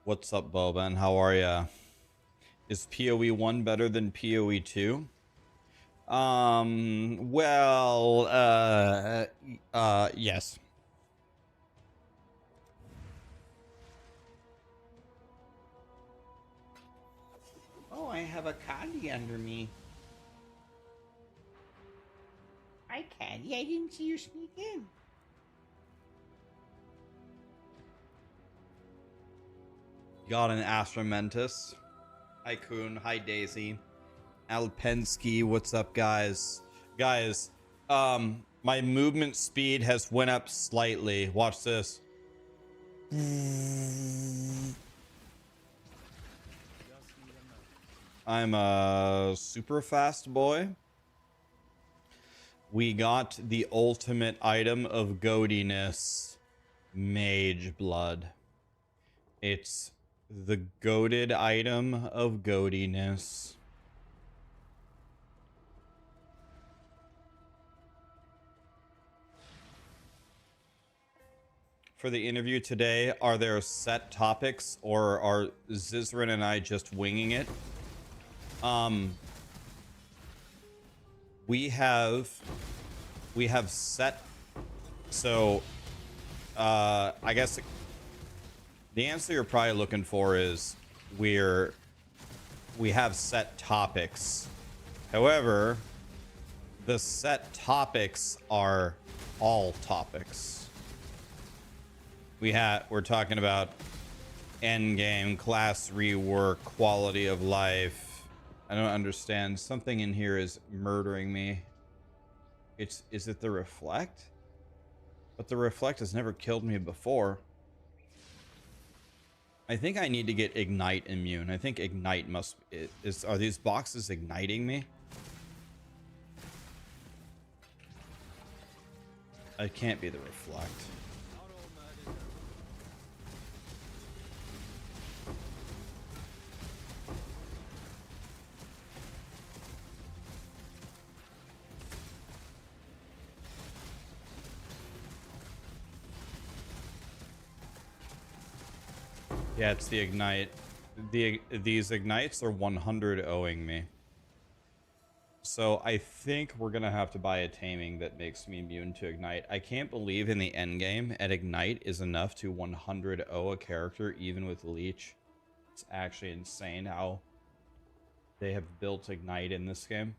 What's up, Boban? How are ya? Is POE1 better than POE2? Yes. Oh, I have a caddy under me. Hi, caddy. I didn't see you sneak in. Got an Astromentus. Hi, Kuhn. Hi, Daisy. Alpensky, what's up, guys? Guys, my movement speed has went up slightly. Watch this. I'm a super fast boy. We got the ultimate item of goatiness, Mage Blood. It's the goated item of goatiness. For the interview today, are there set topics or are Zizrin and I just winging it? We have set, so I guess the answer you're probably looking for is we have set topics. However, the set topics are all topics. We're talking about end game, class rework, quality of life. I don't understand. Something in here is murdering me. Is it the reflect? But the reflect has never killed me before. I think I need to get ignite immune. I think ignite are these boxes igniting me? It can't be the reflect. Yeah, it's the ignite. These ignites are 100 owing me. So I think we're gonna have to buy a taming that makes me immune to ignite. I can't believe in the end game at ignite is enough to 100 owe a character even with leech. It's actually insane how they have built ignite in this game.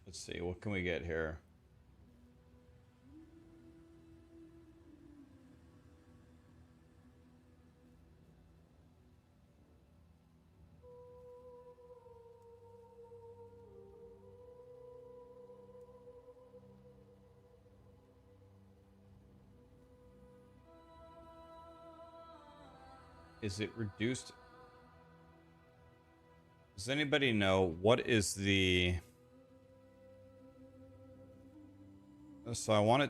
Let's see, what can we get here? Is it reduced? Does anybody know what is the... So I want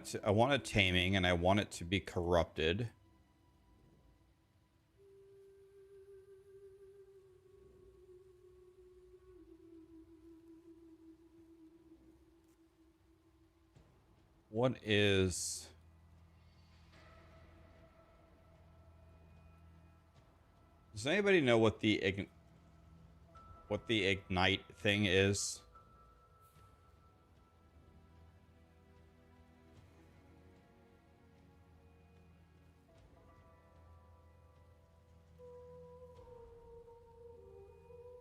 a taming and I want it to be corrupted. What is... Does anybody know what the ignite thing is?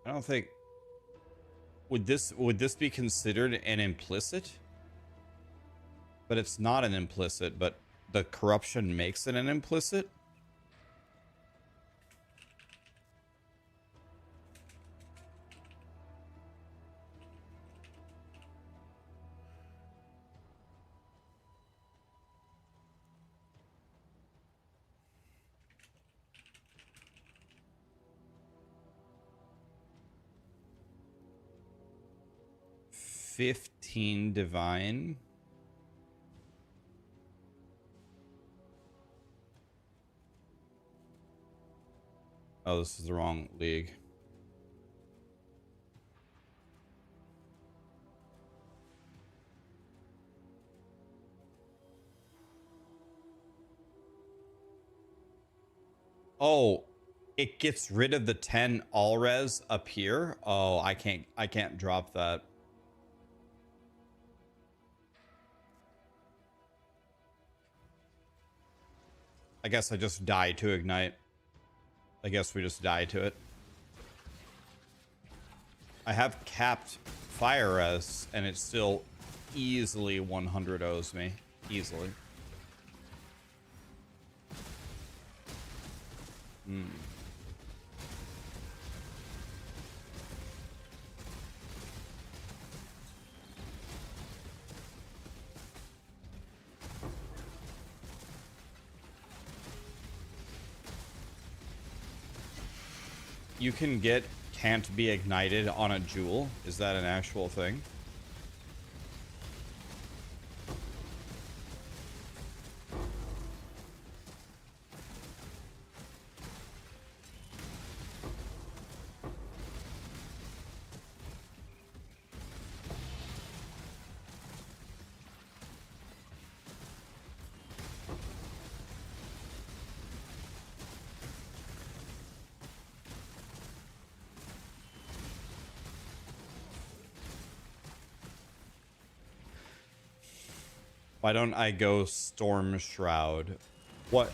I don't think... Would this be considered an implicit? But it's not an implicit, but the corruption makes it an implicit? 15 divine. Oh, this is the wrong league. Oh, it gets rid of the 10 all res up here. Oh, I can't drop that. I guess I just die to ignite. I guess we just die to it. I have capped fire res and it still easily 100 O's me. Easily. You can get can't be ignited on a jewel. Is that an actual thing? Why don't I go Storm Shroud? What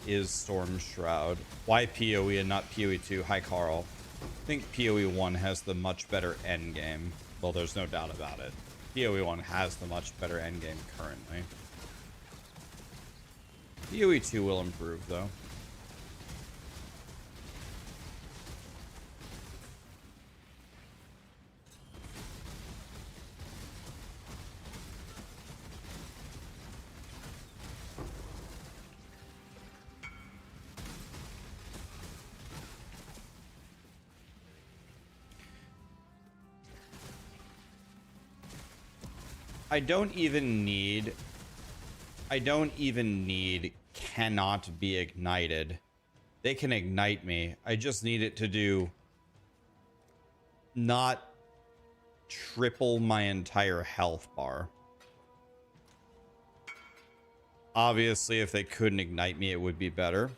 is Storm Shroud? Why PoE and not PoE2? Hi, Carl. I think PoE1 has the much better endgame. Well, there's no doubt about it. PoE1 has the much better endgame currently. PoE2 will improve, though. I don't even need cannot be ignited. They can ignite me. I just need it to do not triple my entire health bar. Obviously, if they couldn't ignite me, it would be better.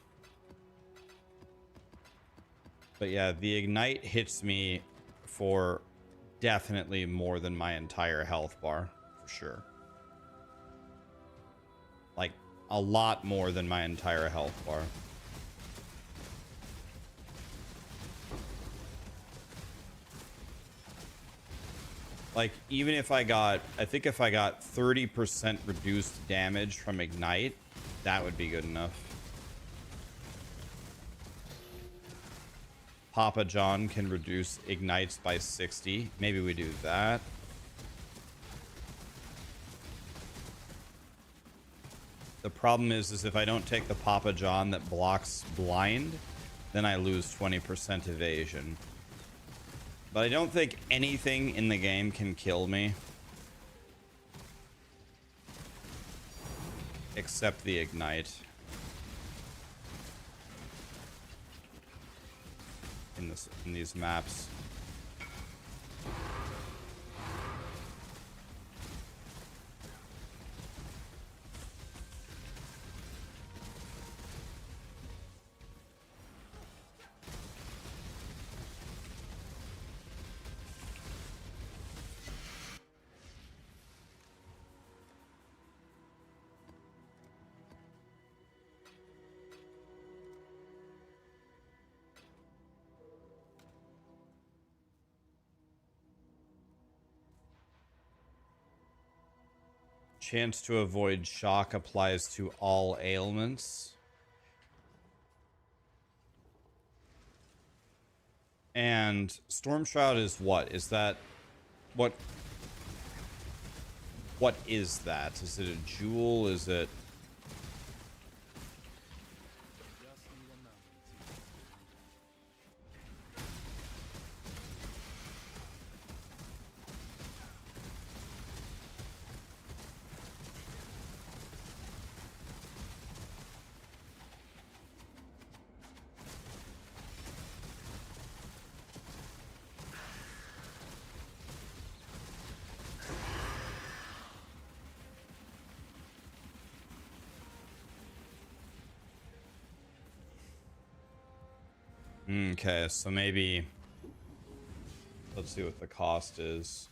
But yeah, the ignite hits me for definitely more than my entire health bar. Sure, like a lot more than my entire health bar. Like, even if I got, I think if I got 30% reduced damage from ignite, that would be good enough. Papa John can reduce ignites by 60. Maybe we do that. The problem is if I don't take the Papa John that blocks blind, then I lose 20% evasion. But I don't think anything in the game can kill me. Except the ignite. In these maps. Chance to avoid shock applies to all ailments. And Storm Shroud is what? Is that what is that? Is it a jewel? Is it Okay, so maybe let's see what the cost is.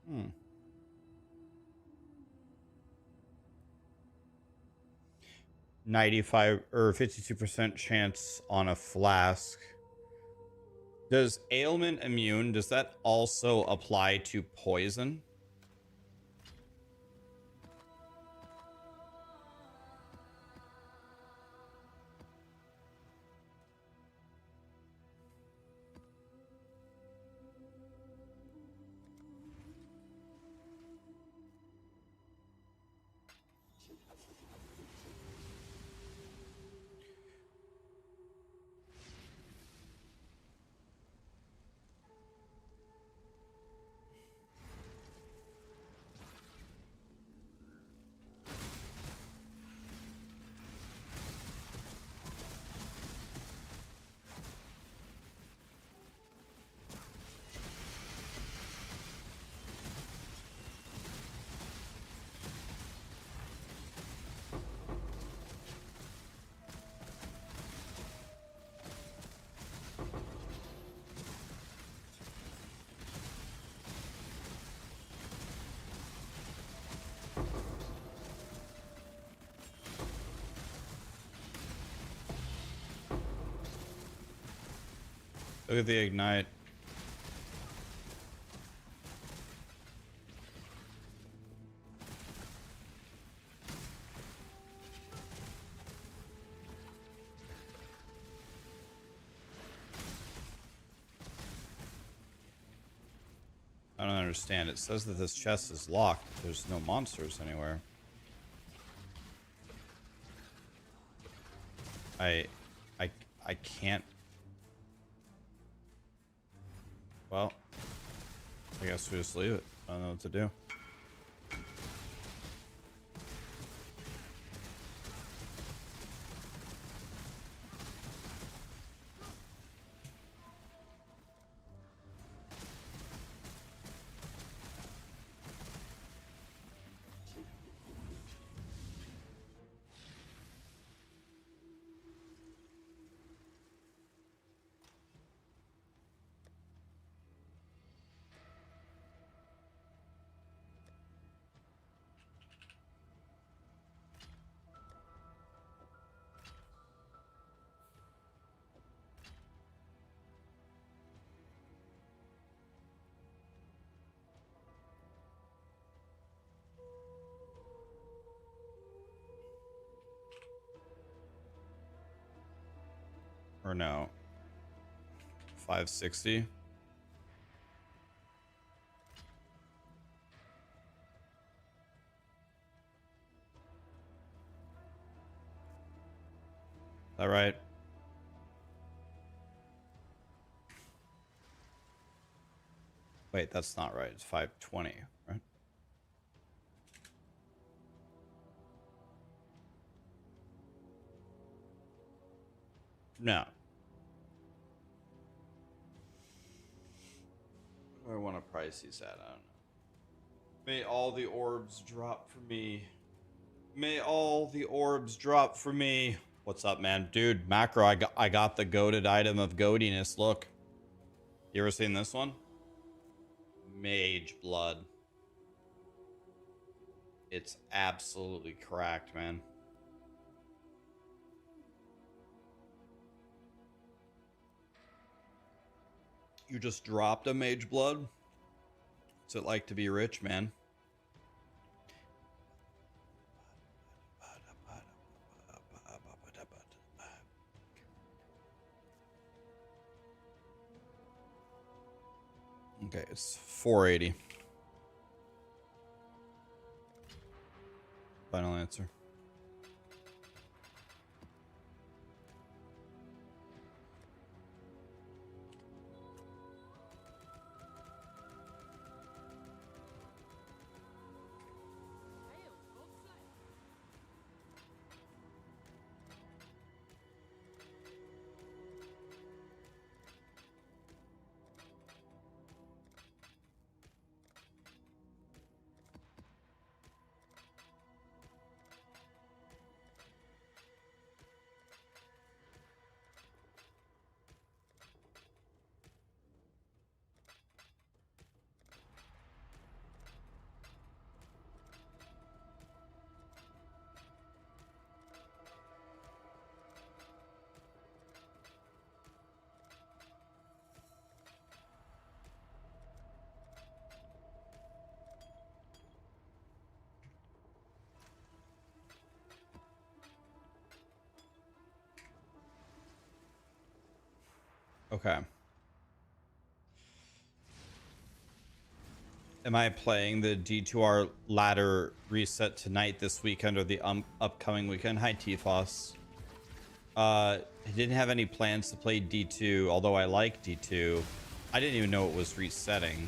Hmm. 95 or 52% chance on a flask. Does ailment immune, does that also apply to poison? Look at the ignite. I don't understand. It says that this chest is locked. There's no monsters anywhere. I I can't. Well, I guess we just leave it. I don't know what to do. Or no. 560. All right. Wait, that's not right. It's 520, right? No. What do I want to price these at? I don't know. May all the orbs drop for me. May all the orbs drop for me. What's up, man? Dude, Macro, I got the goated item of goatiness. Look. You ever seen this one? Mage blood. It's absolutely cracked, man. You just dropped a mage blood. What's it like to be rich, man? Okay, it's 480. Final answer. Okay. Am I playing the D2R ladder reset tonight this weekend or the upcoming weekend? Hi, Tifos. I didn't have any plans to play D2, although I like D2. I didn't even know it was resetting.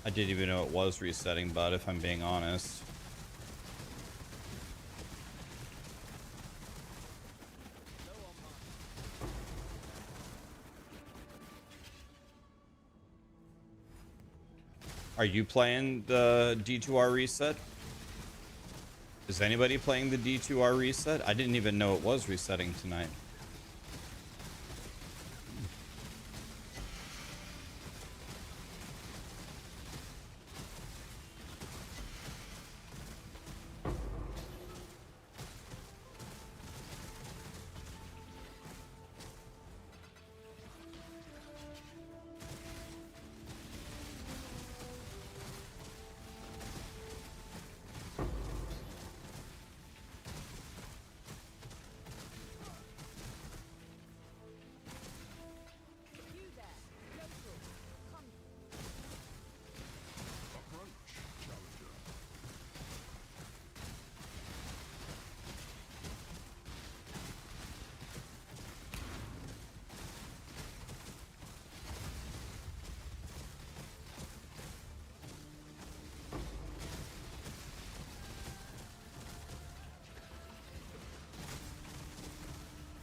I didn't even know it was resetting, bud, if I'm being honest. Are you playing the D2R reset? Is anybody playing the D2R reset? I didn't even know it was resetting tonight.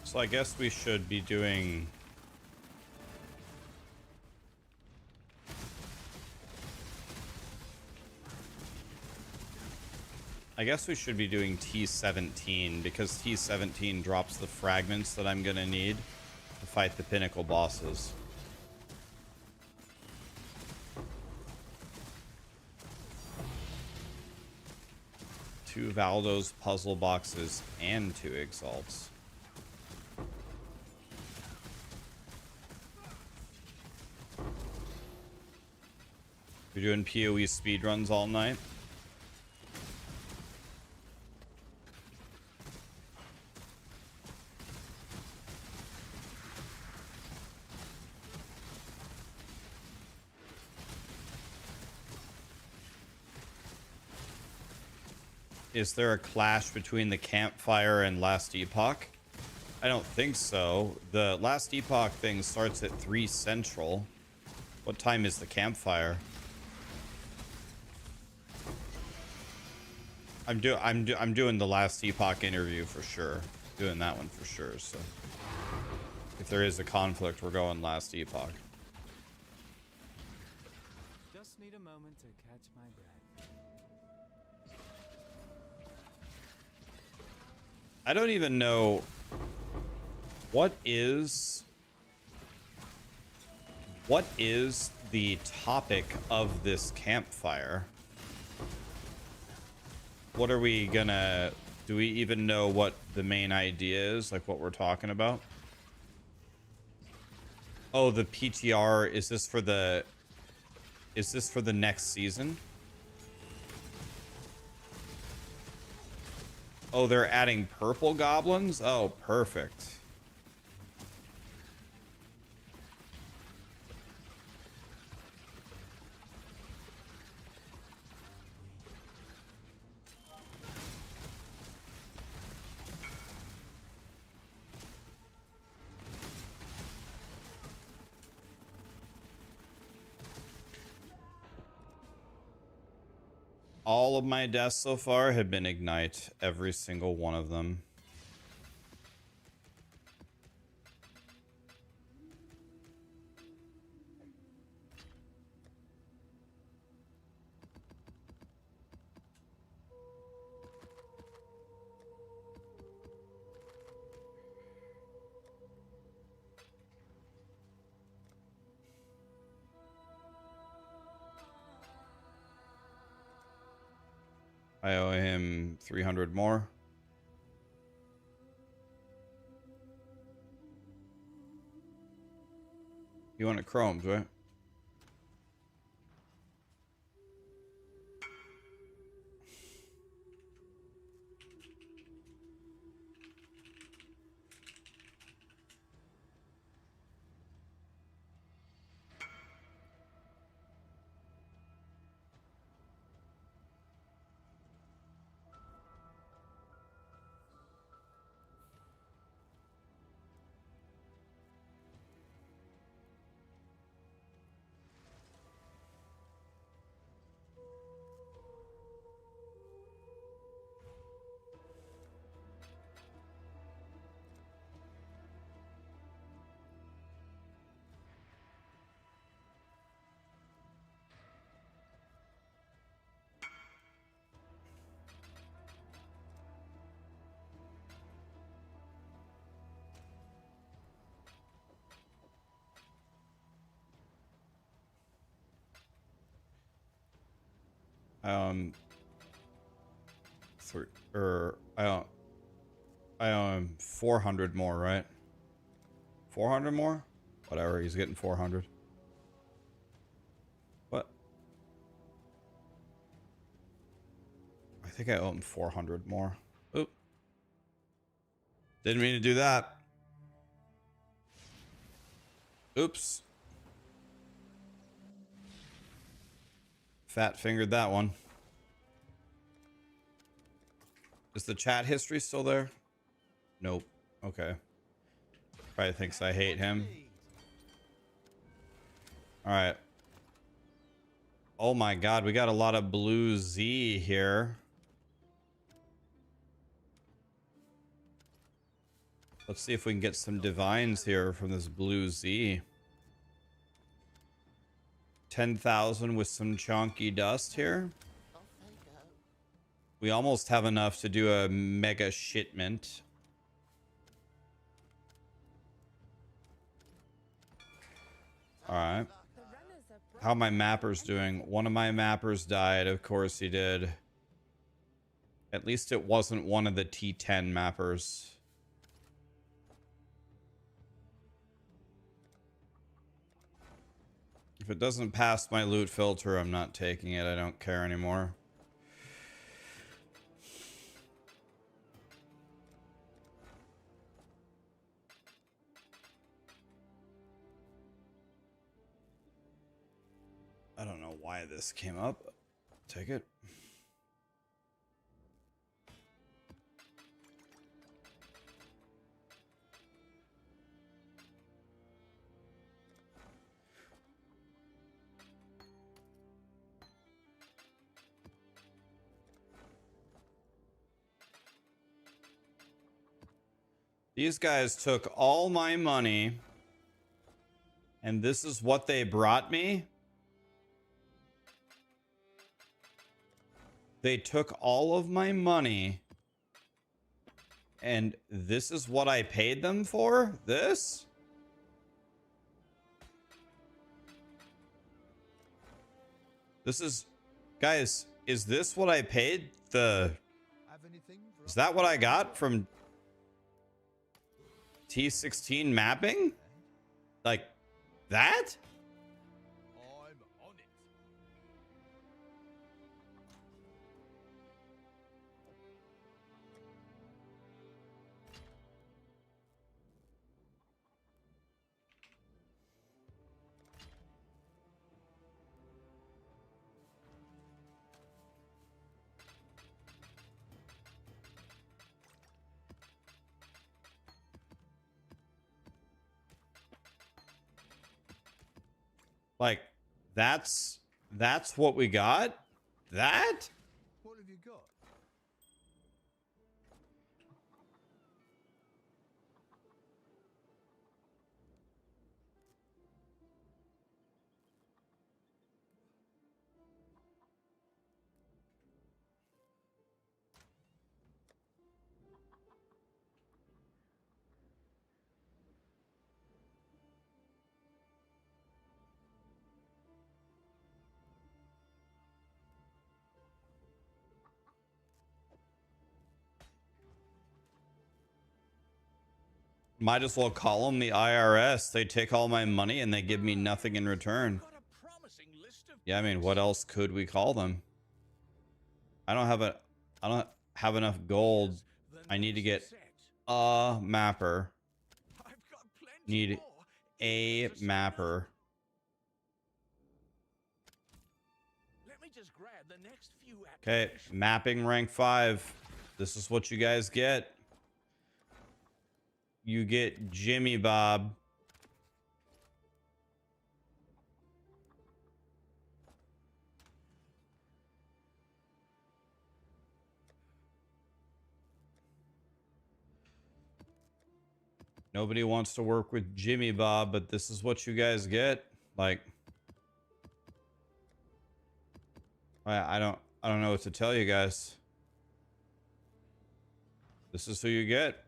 So I guess we should be doing... I guess we should be doing T17 because T17 drops the fragments that I'm going to need to fight the pinnacle bosses. Two Valdo's puzzle boxes and 2 Exalts. We're doing POE speedruns all night. Is there a clash between the Campfire and Last Epoch? I don't think so. The Last Epoch thing starts at 3 Central. What time is the Campfire? I'm doing the Last Epoch interview for sure. Doing that one for sure. So if there is a conflict, we're going Last Epoch. Just need a moment to catch my breath. I don't even know what is the topic of this campfire. What are we gonna Do we even know what the main idea is? Like what we're talking about? Oh, the PTR. Is this for the next season? Oh, they're adding purple goblins? Oh, perfect. All of my deaths so far have been Ignite. Every single one of them. I owe him 300 more. You want it chromed, right? I owe him 400 more, right? 400 more? Whatever, he's getting 400. What? I think I owe him 400 more. Oop. Didn't mean to do that. Oops. Fat fingered that one. Is the chat history still there? Nope. Okay. Probably thinks I hate him. Alright. Oh my god, we got a lot of blue Z here. Let's see if we can get some divines here from this blue Z. 10,000 with some chunky dust here. We almost have enough to do a mega shipment. Alright. How are my mappers doing? One of my mappers died. Of course he did. At least it wasn't one of the T10 mappers. If it doesn't pass my loot filter, I'm not taking it. I don't care anymore. I don't know why this came up. Take it. These guys took all my money, and this is what they brought me? They took all of my money, and this is what I paid them for? This? This is... Guys, is this what I paid the Is that what I got from T16 mapping? Like that? I'm on it. Like that's what we got? That? What have you got? Might as well call them the IRS. They take all my money and they give me nothing in return. Got a promising list of Yeah, I mean, what else could we call them? I don't have enough gold. the I need to next get set. a mapper. I've got plenty Need more. a Just mapper. Let me just grab the next few Okay, applications. mapping rank 5. This is what you guys get. You get Jimmy Bob. Nobody wants to work with Jimmy Bob, but this is what you guys get. Like, I don't know what to tell you guys. This is who you get.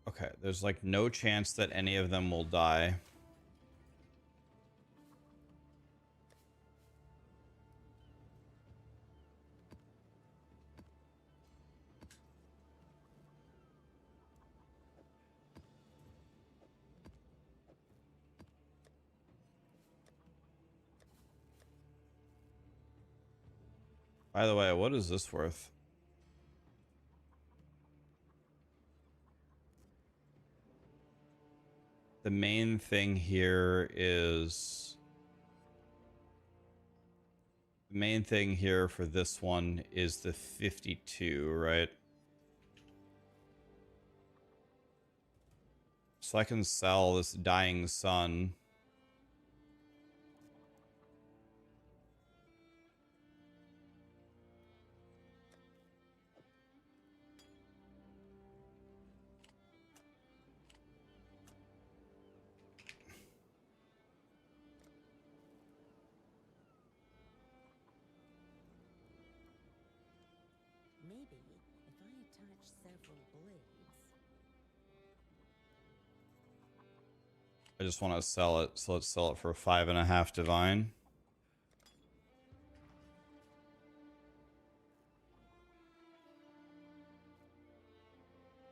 Okay, there's like no chance that any of them will die. By the way, what is this worth? The main thing here is... The main thing here for this one is the 52, right? So I can sell this Dying Sun. Maybe if I attach several blades. I just want to sell it, so let's sell it for 5.5 divine.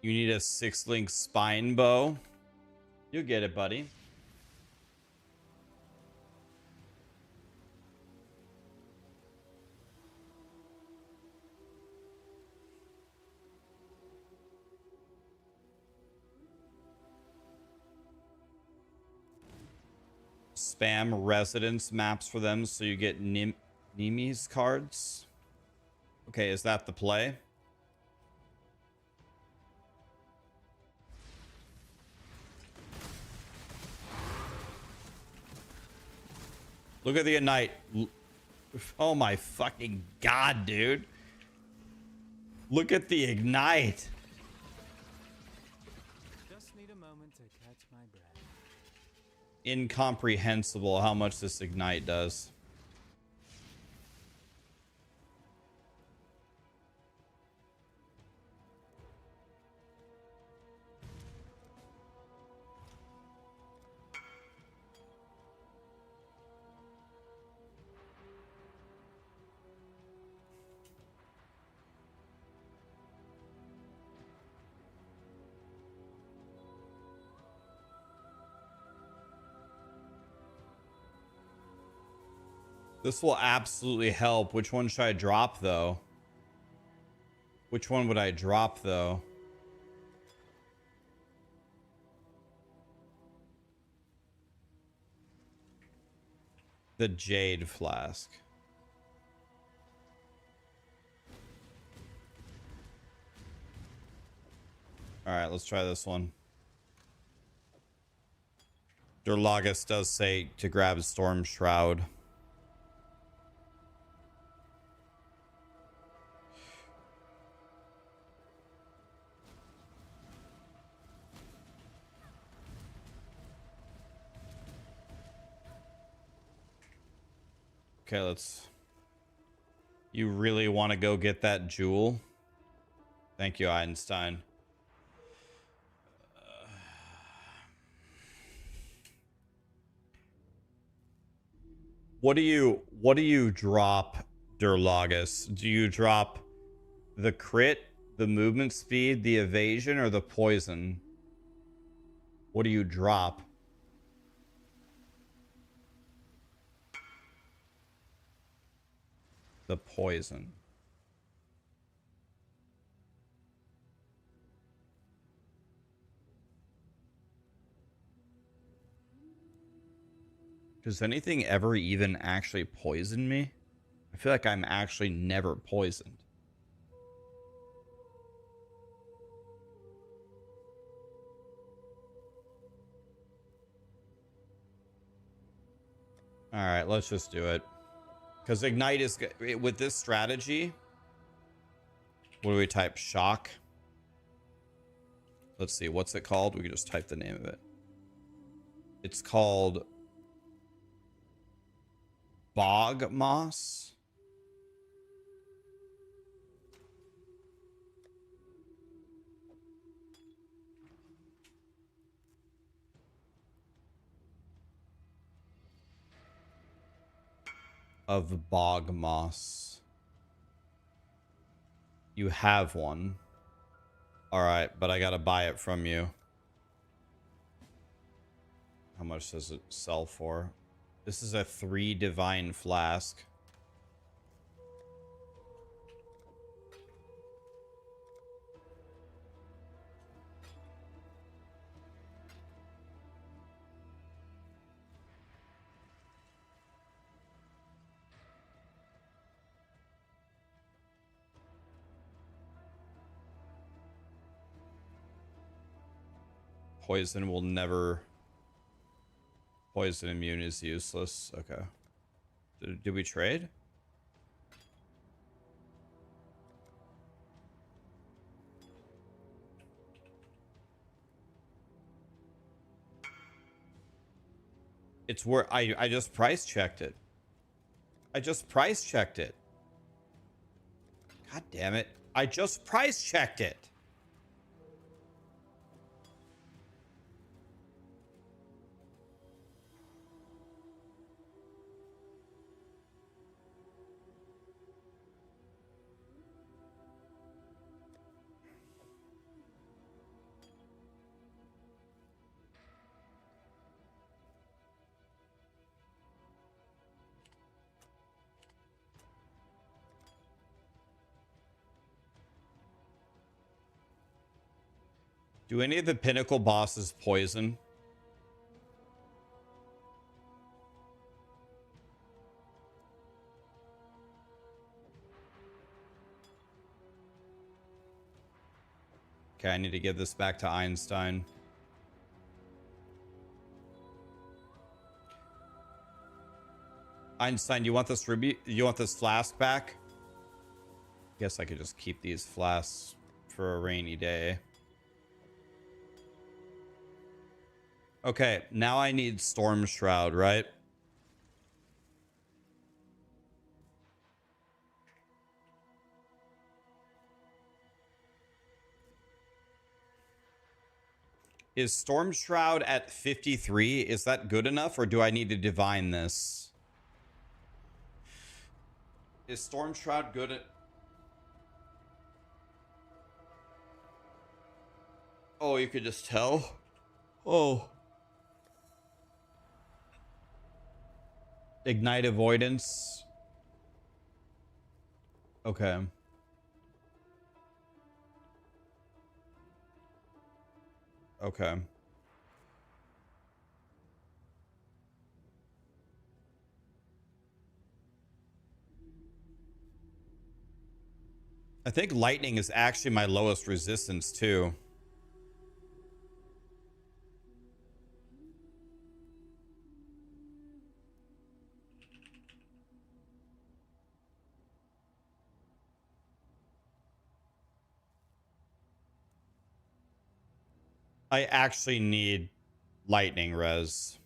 You need a 6-link spine bow. You'll get it, buddy. spam residence maps for them so you get Nimi's cards. Okay, is that the play? Look at the Ignite. Oh my fucking god, dude. Look at the Ignite. Just need a moment to catch my breath. Incomprehensible how much this Ignite does. This will absolutely help. Which one should I drop, though? Which one would I drop, though? The Jade Flask. Alright, let's try this one. Durlagus does say to grab Storm Shroud. Okay, let's... You really want to go get that jewel? Thank you, Einstein. What do you drop, Durlagus? Do you drop the crit, the movement speed, the evasion, or the poison? What do you drop? The poison. Does anything ever even actually poison me? I feel like I'm actually never poisoned. All right, let's just do it. Because Ignite is... With this strategy... What do we type? Shock? Let's see. What's it called? We can just type the name of it. It's called... Bog Moss? Of Bog Moss. You have one. Alright, but I gotta buy it from you. How much does it sell for? This is a 3 divine flask. Poison will never... Poison immune is useless. Okay. Did we trade? It's where I just price checked it. I just price checked it. God damn it. I just price checked it. Do any of the pinnacle bosses poison? Okay, I need to give this back to Einstein. Einstein, you want this ruby? You want this flask back? Guess I could just keep these flasks for a rainy day. Okay, now I need Storm Shroud, right? Is Storm Shroud at 53? Is that good enough, or do I need to divine this? Is Storm Shroud good at... Oh, you could just tell? Oh. Ignite Avoidance. Okay. Okay. I think lightning is actually my lowest resistance too. I actually need lightning res.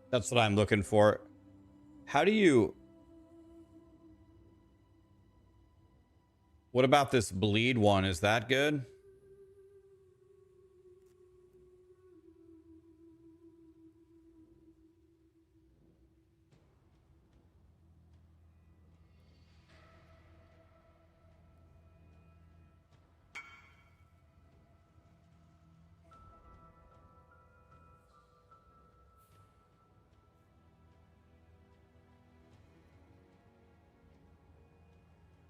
That's what I'm looking for. How do you... What about this bleed one? Is that good?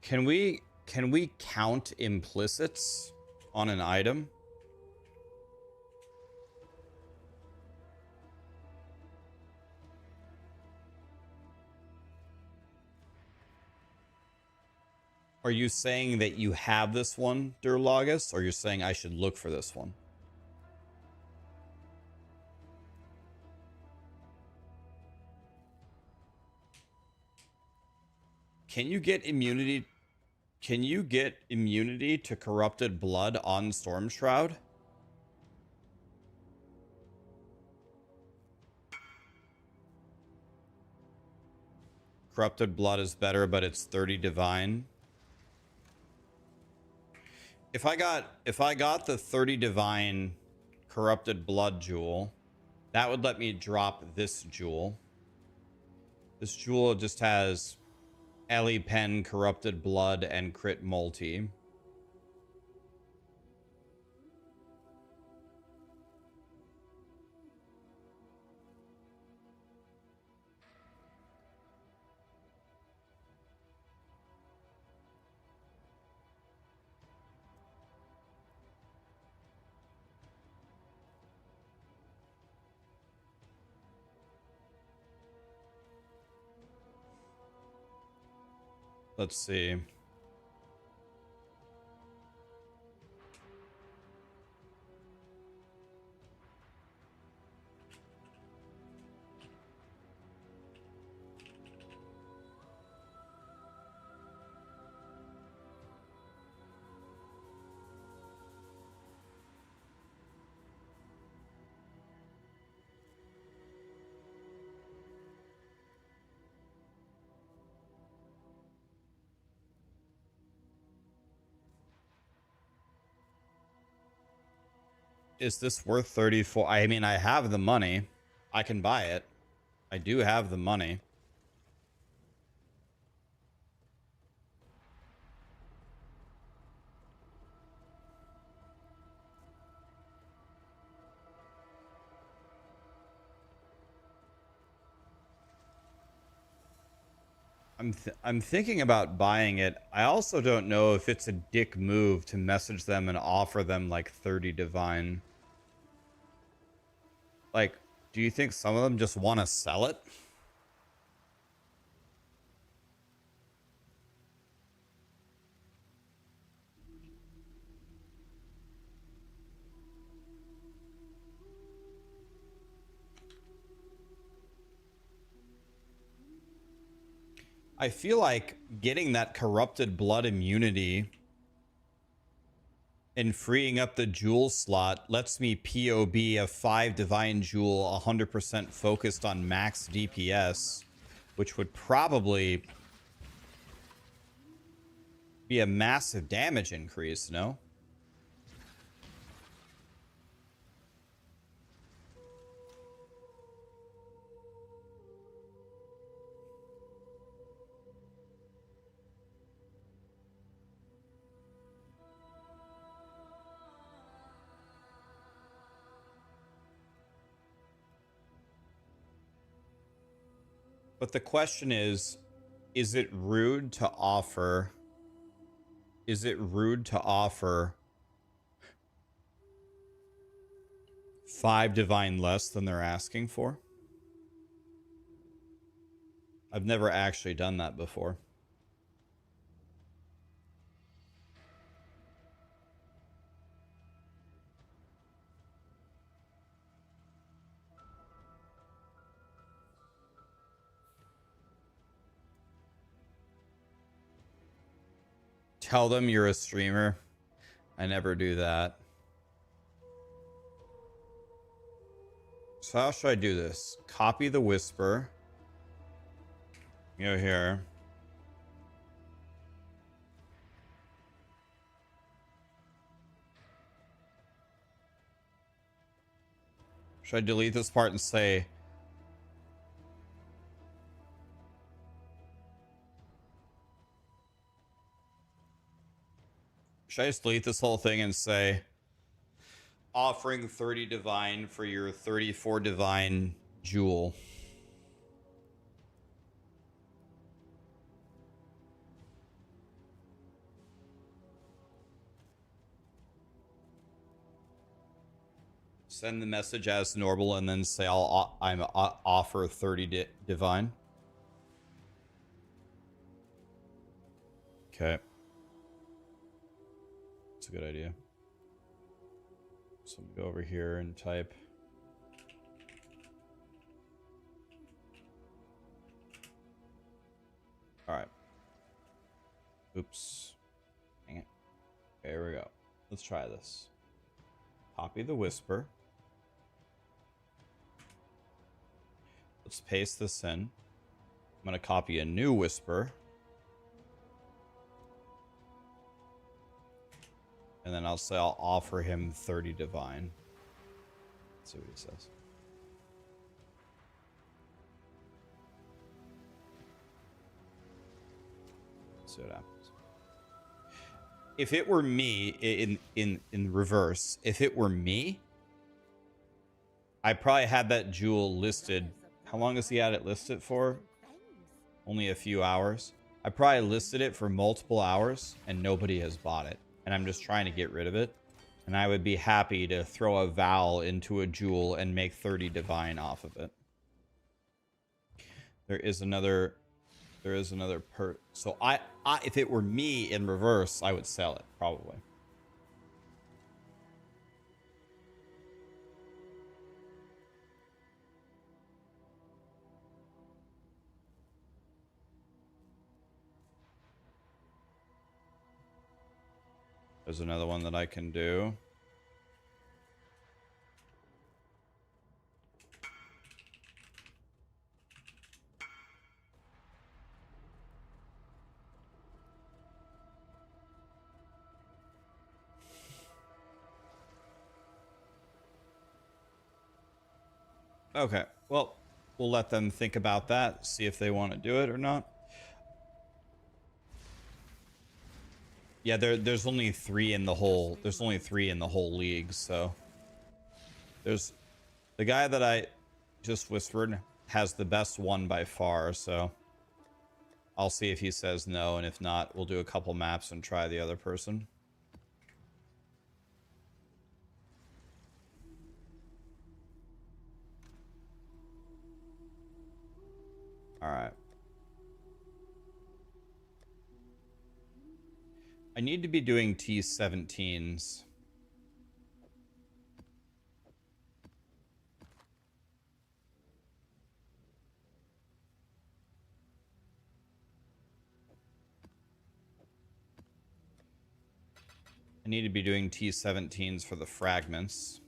Can we count implicits on an item? Are you saying that you have this one, Durlagus, or you're saying I should look for this one? Can you get immunity? Can you get immunity to corrupted blood on Storm Shroud? Corrupted blood is better, but it's 30 divine. If I got the 30 divine corrupted blood jewel, that would let me drop this jewel. This jewel just has Ellie Pen, corrupted blood, and crit multi. Let's see. Is this worth 34? I mean, I have the money. I can buy it. I do have the money. I'm thinking about buying it. I also don't know if it's a dick move to message them and offer them like 30 divine. Like, do you think some of them just want to sell it? I feel like getting that corrupted blood immunity and freeing up the jewel slot lets me POB a 5 divine jewel 100% focused on max DPS, which would probably be a massive damage increase, no? But the question is it rude to offer? Is it rude to offer 5 divine less than they're asking for? I've never actually done that before. Tell them you're a streamer. I never do that. So how should I do this? Copy the whisper. Go here. Should I delete this part and say, should I just delete this whole thing and say, offering 30 divine for your 34 divine jewel? Send the message as normal and then say I'm offer 30 divine. Okay. That's a good idea. So go over here and type. All right. Oops. Dang it. Okay, here we go. Let's try this. Copy the whisper. Let's paste this in. I'm going to copy a new whisper. And then I'll say I'll offer him 30 divine. Let's see what he says. Let's see what happens. If it were me, in reverse, if it were me, I probably had that jewel listed. How long has he had it listed for? Only a few hours. I probably listed it for multiple hours and nobody has bought it. And I'm just trying to get rid of it. And I would be happy to throw a vowel into a jewel and make 30 divine off of it. There is another so I if it were me in reverse, I would sell it probably. There's another one that I can do. Okay, well, we'll let them think about that, see if they want to do it or not. Yeah, there's only 3 in the whole. There's only 3 in the whole league, so there's the guy that I just whispered has the best one by far. So I'll see if he says no, and if not, we'll do a couple maps and try the other person. All right. I need to be doing T17s. I need to be doing T17s for the fragments.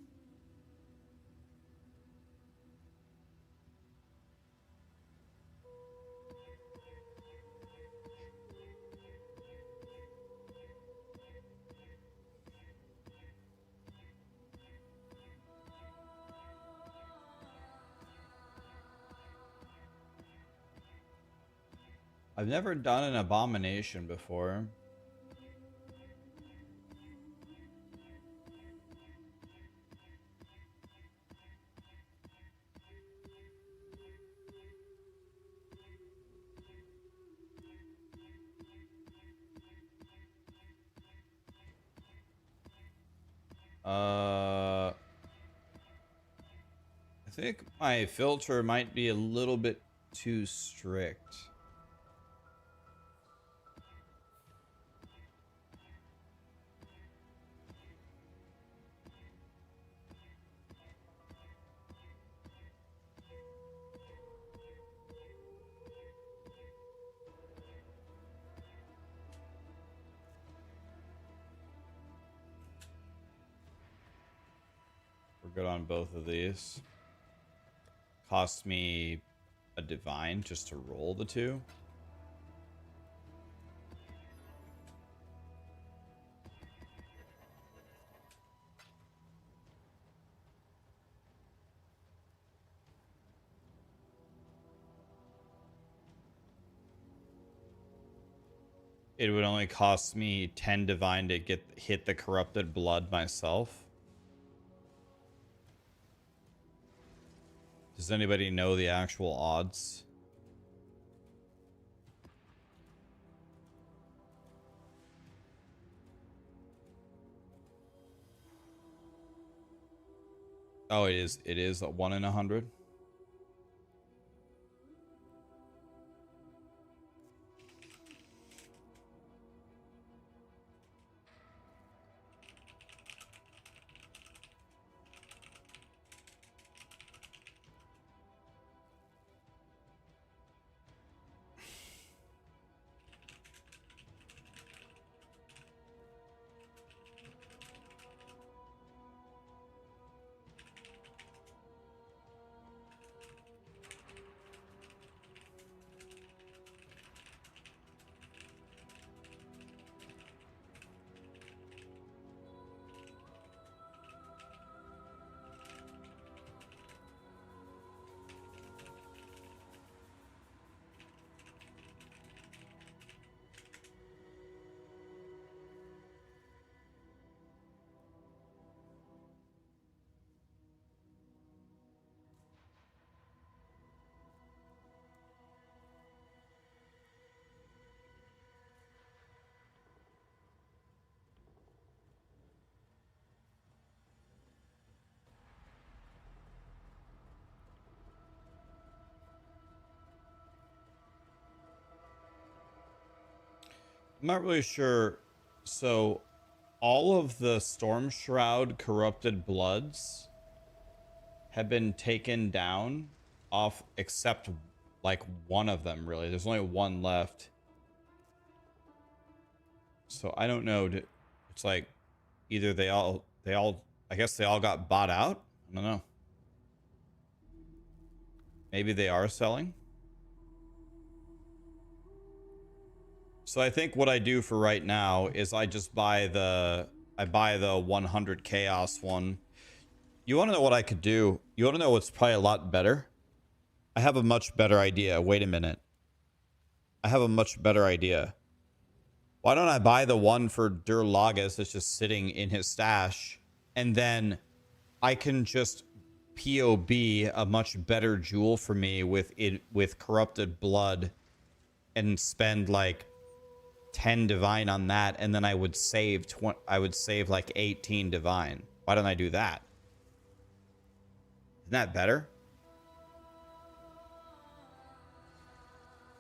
I've never done an abomination before. I think my filter might be a little bit too strict. We're good on both of these. Costs me a divine just to roll the two. It would only cost me 10 divine to hit the corrupted blood myself. Does anybody know the actual odds? Oh, it is a 1 in 100. I'm not really sure. So, all of the Storm Shroud corrupted bloods have been taken down off, except like one of them, really. There's only one left. So I don't know. It's like either they all, I guess they all got bought out. I don't know. Maybe they are selling. So I think what I do for right now is I just buy the 100 chaos one. You want to know what I could do? You want to know what's probably a lot better? I have a much better idea. Wait a minute. I have a much better idea. Why don't I buy the one for Durlagus that's just sitting in his stash, and then I can just POB a much better jewel for me with corrupted blood, and spend like 10 divine on that, and then I would save like 18 divine. Why don't I do that? Isn't that better?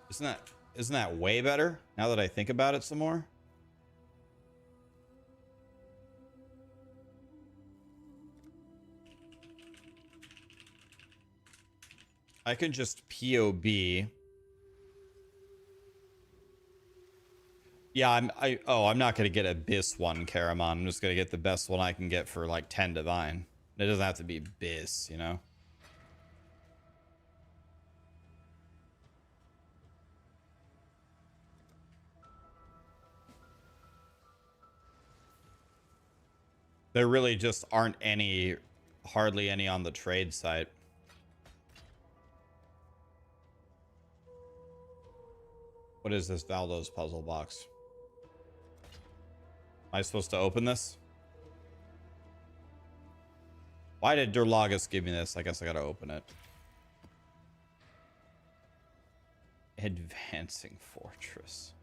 Isn't that way better now that I think about it some more? I can just POB. Yeah, I'm not gonna get Abyss one, Karamon. I'm just gonna get the best one I can get for like 10 divine. It doesn't have to be Abyss, you know? There really just aren't hardly any on the trade site. What is this Valdo's puzzle box? Am I supposed to open this? Why did Durlagus give me this? I guess I gotta open it. Advancing Fortress.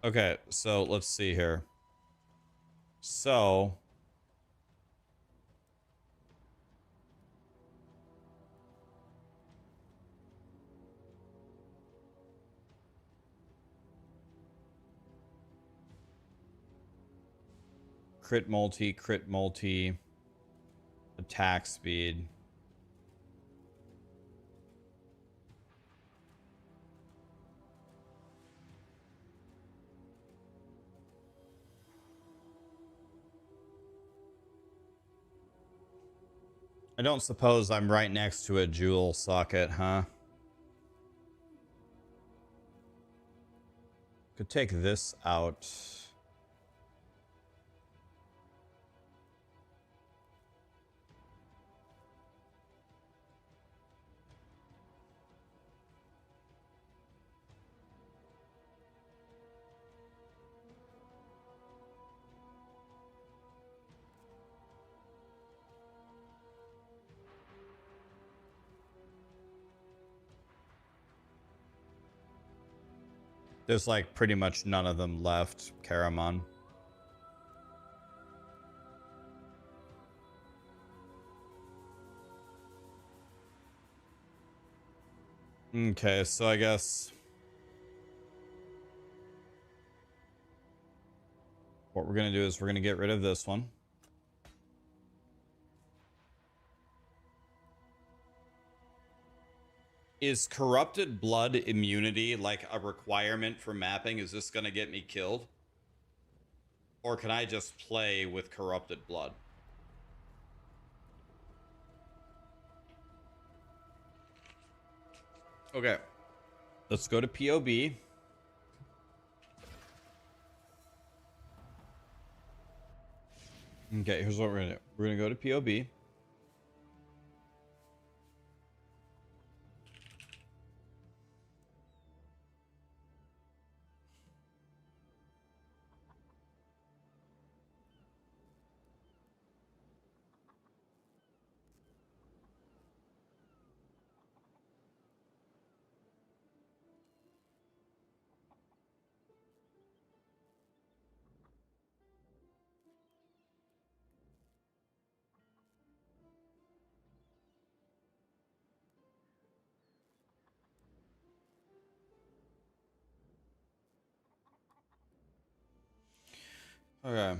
Okay, so let's see here. So crit multi, attack speed. I don't suppose I'm right next to a jewel socket, huh? Could take this out. There's like pretty much none of them left, Karamon. Okay, so I guess what we're gonna do is we're gonna get rid of this one. Is corrupted blood immunity like a requirement for mapping? Is this gonna get me killed? Or can I just play with corrupted blood? Okay. Let's go to POB. Okay, here's what we're gonna do. We're gonna go to POB. Okay.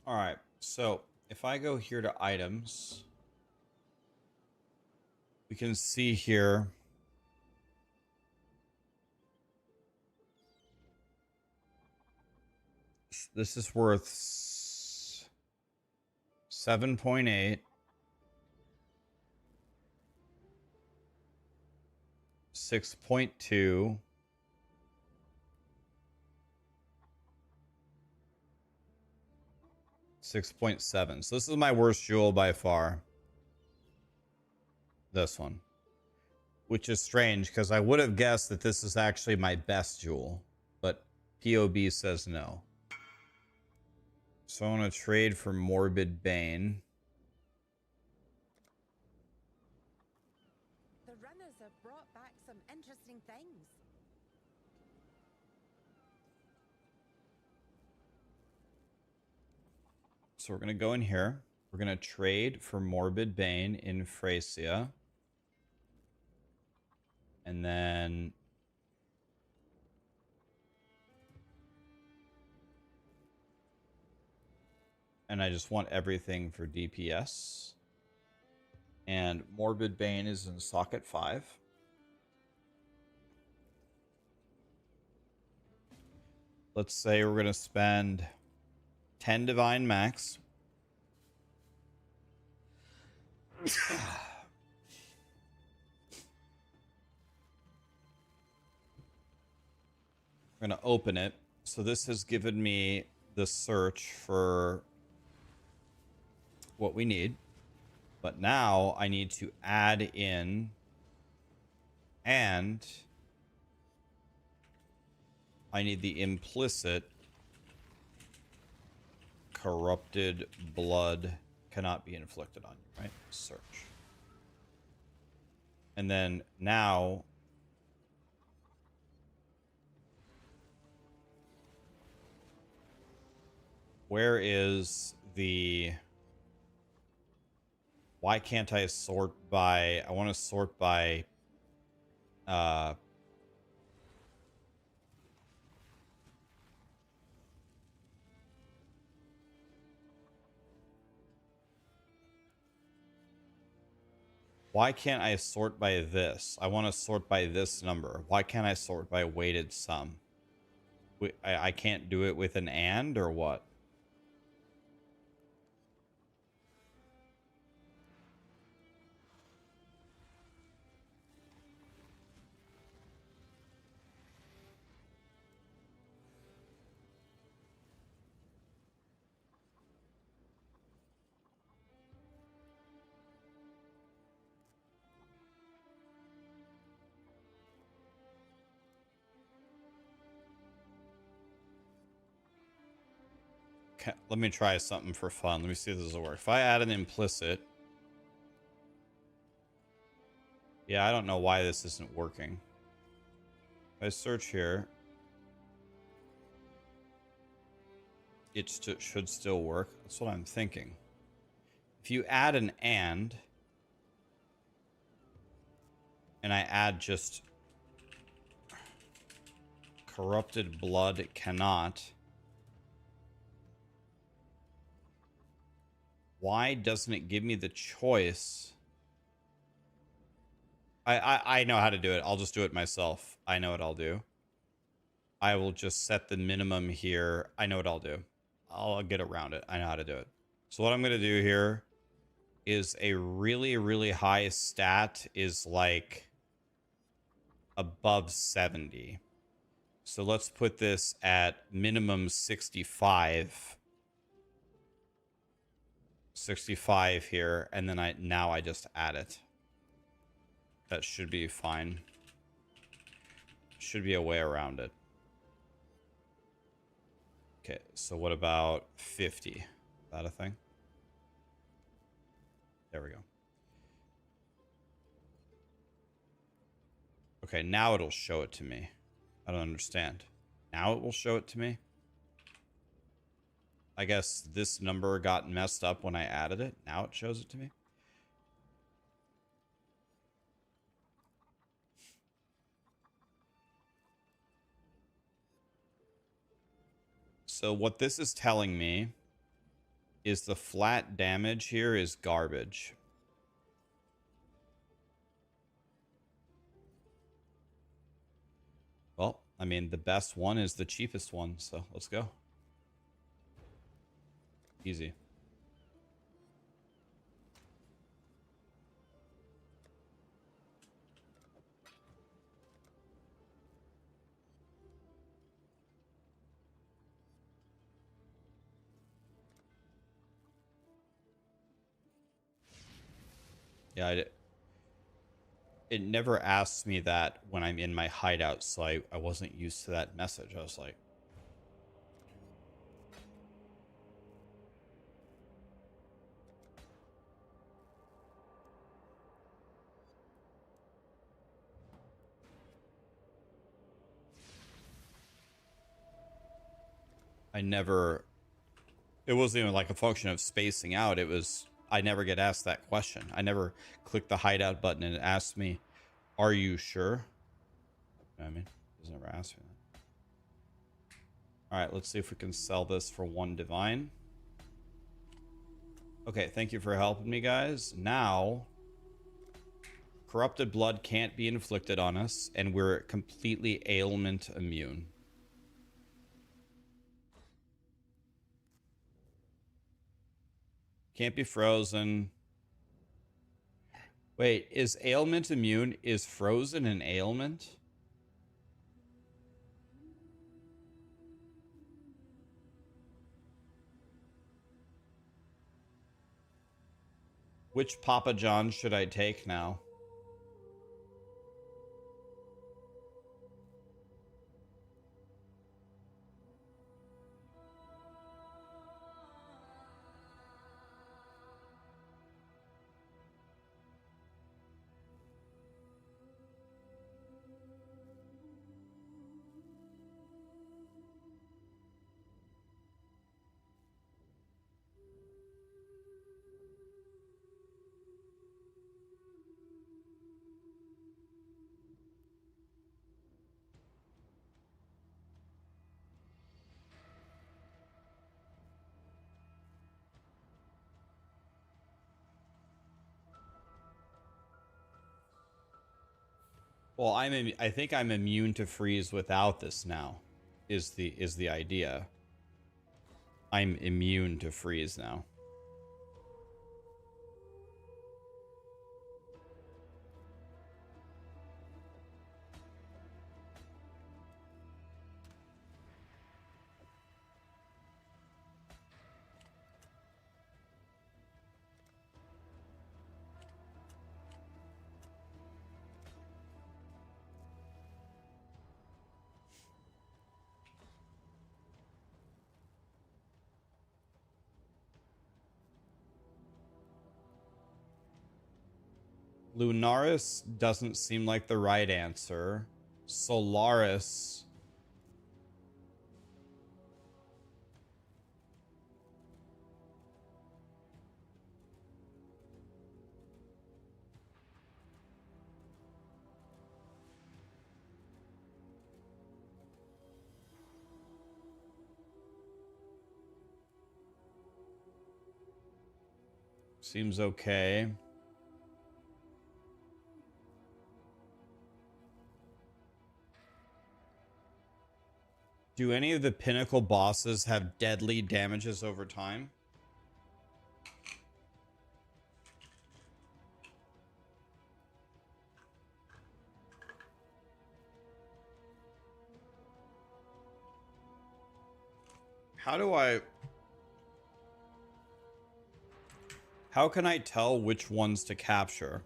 All right. So if I go here to items, we can see here. This is worth 7.8. 6.2. 6.7. So this is my worst jewel by far. This one. Which is strange, because I would have guessed that this is actually my best jewel. But POB says no. So I want to trade for Morbid Bane. The runners have brought back some interesting things. So we're going to go in here. We're going to trade for Morbid Bane in Phrasia. And then... and I just want everything for DPS. And Morbid Bane is in socket 5. Let's say we're going to spend 10 Divine Max. We're going to open it. So this has given me the search for what we need. But now I need to add in and I need the implicit corrupted blood cannot be inflicted on you, right? Search. And then now where is the... why can't I sort by... I want to sort by... why can't I sort by this? I want to sort by this number. Why can't I sort by weighted sum? I can't do it with an and or what? Let me try something for fun. Let me see if this will work. If I add an implicit... yeah, I don't know why this isn't working. If I search here... it should still work. That's what I'm thinking. If you add an and I add just... corrupted blood, it cannot... why doesn't it give me the choice? I know how to do it. I'll just do it myself. I know what I'll do. I will just set the minimum here. I know what I'll do. I'll get around it. I know how to do it. So what I'm going to do here is a really, really high stat is like above 70. So let's put this at minimum 65. 65 here, and then now I just add it. That should be fine. Should be a way around it. Okay, so what about 50? Is that a thing? There we go. Okay, now it'll show it to me. I don't understand. Now it will show it to me? I guess this number got messed up when I added it. Now it shows it to me. So what this is telling me is the flat damage here is garbage. Well, I mean, the best one is the cheapest one, so let's go. Easy. Yeah, it never asks me that when I'm in my hideout, so I wasn't used to that message. I was like, it wasn't even like a function of spacing out. It was, I never get asked that question. I never click the hideout button and it asks me, are you sure? You know what I mean, it doesn't ever ask me that. All right, let's see if we can sell this for 1 divine. Okay, thank you for helping me, guys. Now, corrupted blood can't be inflicted on us, and we're completely ailment immune. Can't be frozen. Wait, is ailment immune? Is frozen an ailment? Which Papa John should I take now? Well, I think I'm immune to freeze without this now. Is the idea. I'm immune to freeze now. Lunaris doesn't seem like the right answer. Solaris. Seems okay. Do any of the pinnacle bosses have deadly damages over time? How can I tell which ones to capture?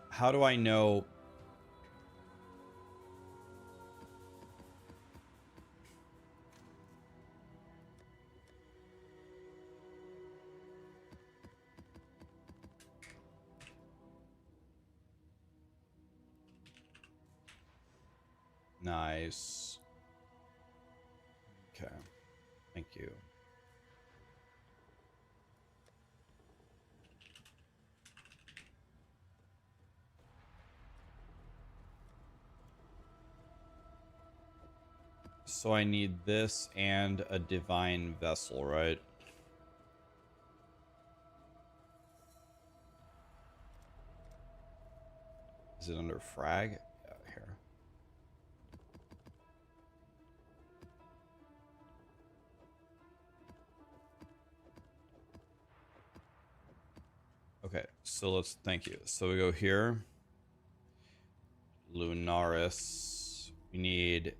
How do I know? Nice. Okay. Thank you. So I need this and a divine vessel, right? Is it under frag? Yeah, here. Okay, so thank you. So we go here. Lunaris. We need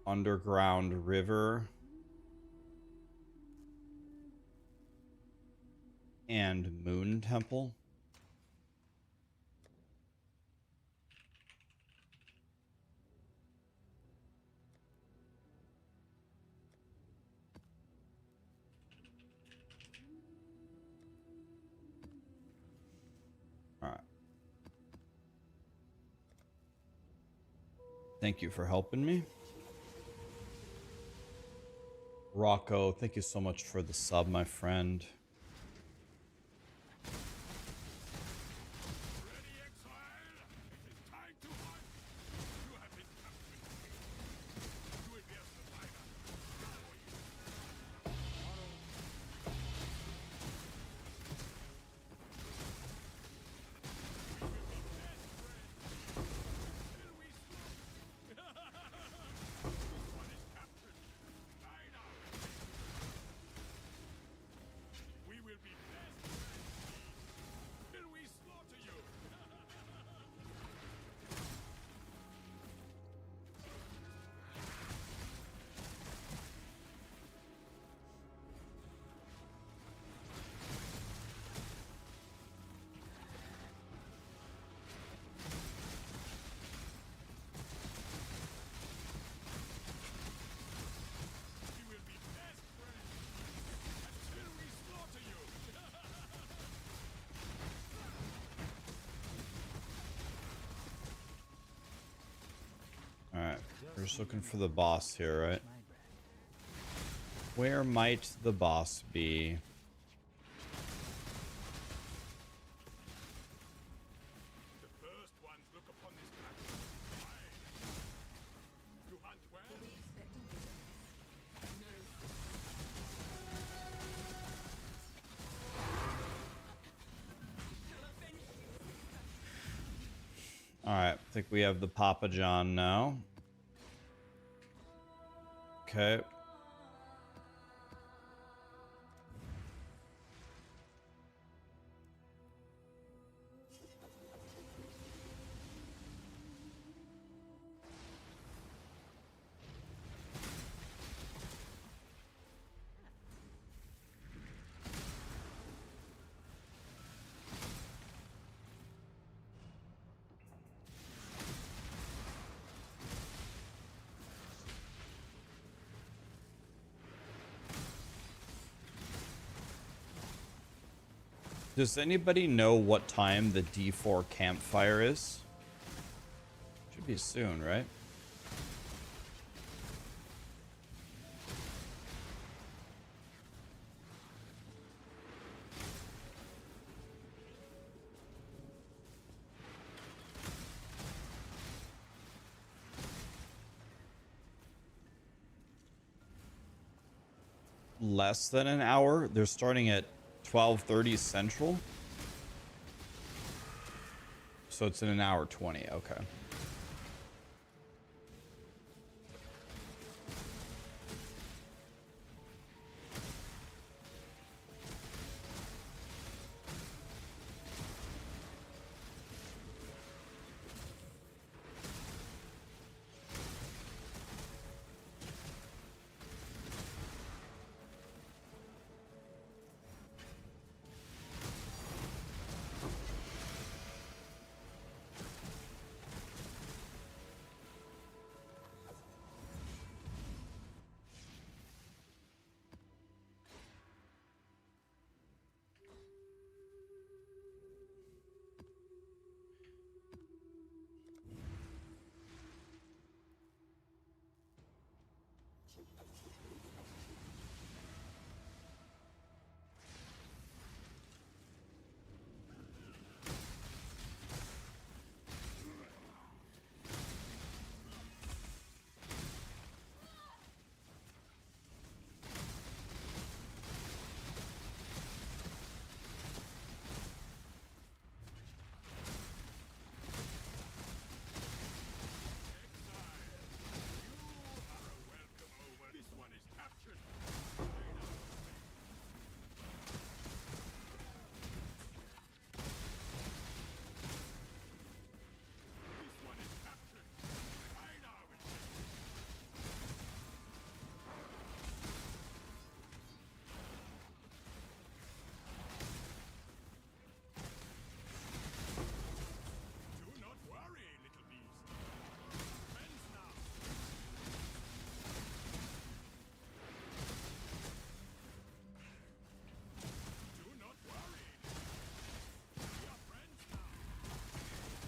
underground river, and moon temple. All right. Thank you for helping me. Rocco, thank you so much for the sub, my friend. Ready, Exile? It is time to hunt. You have been captured. You will be a survivor. Till we This one is captured. Line up. We will be best friends. Till we slaughter you. We will be best friends. Until we slaughter you. All right, we're just looking for the boss here, right? My breath. Where might the boss be? The first ones look upon this map. Fine. You hunt well? All right, I think we have the Papa John now. Okay. Does anybody know what time the D4 campfire is? Should be soon, right? Less than an hour. They're starting at 12:30 Central. So it's in an hour 20. Okay.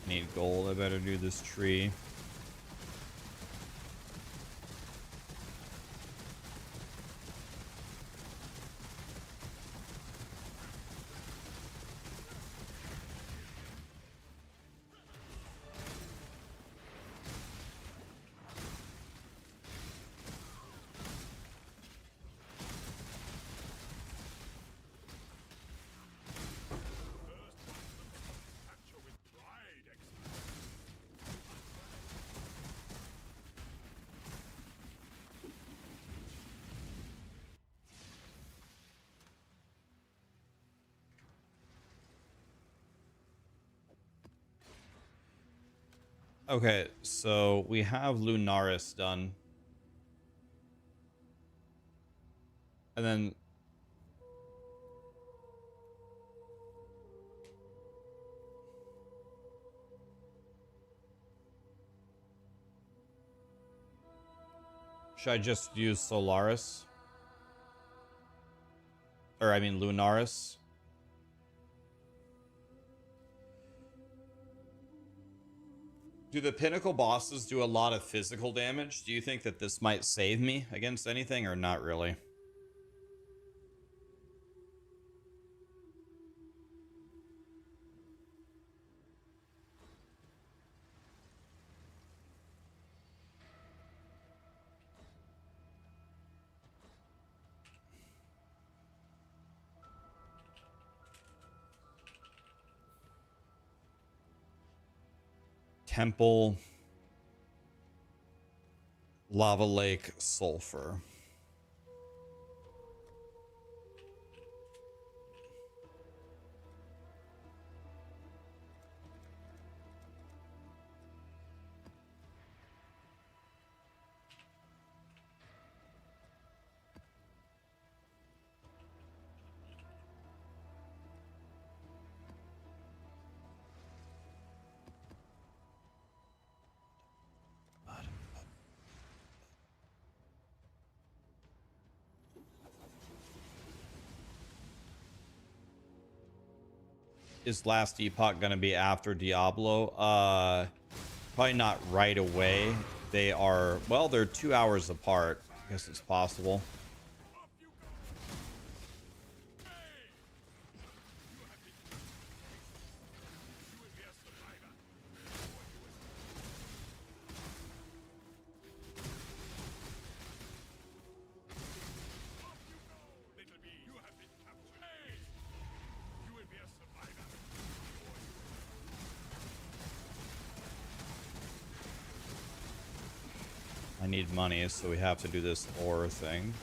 Need gold. I better do this tree. Capture with pride, Exile. Okay, so we have Lunaris done. And then should I just use Solaris? Or I mean Lunaris? Do the pinnacle bosses do a lot of physical damage? Do you think that this might save me against anything or not really? Temple, Lava Lake, Sulfur. Is last Epoch gonna be after Diablo? Probably not right away. They are, well, they're 2 hours apart. I guess it's possible. Up you go! Hey! You have been You will be a survivor. Up you go, little bee. You have been captured. Hey! You will be a survivor. I need money, so we have to do this ore thing.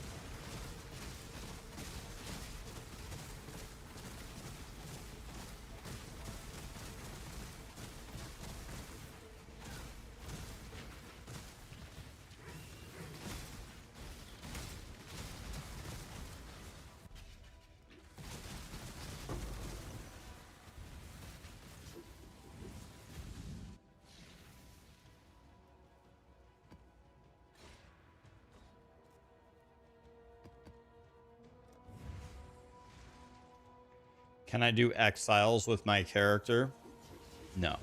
Can I do exiles with my character? No.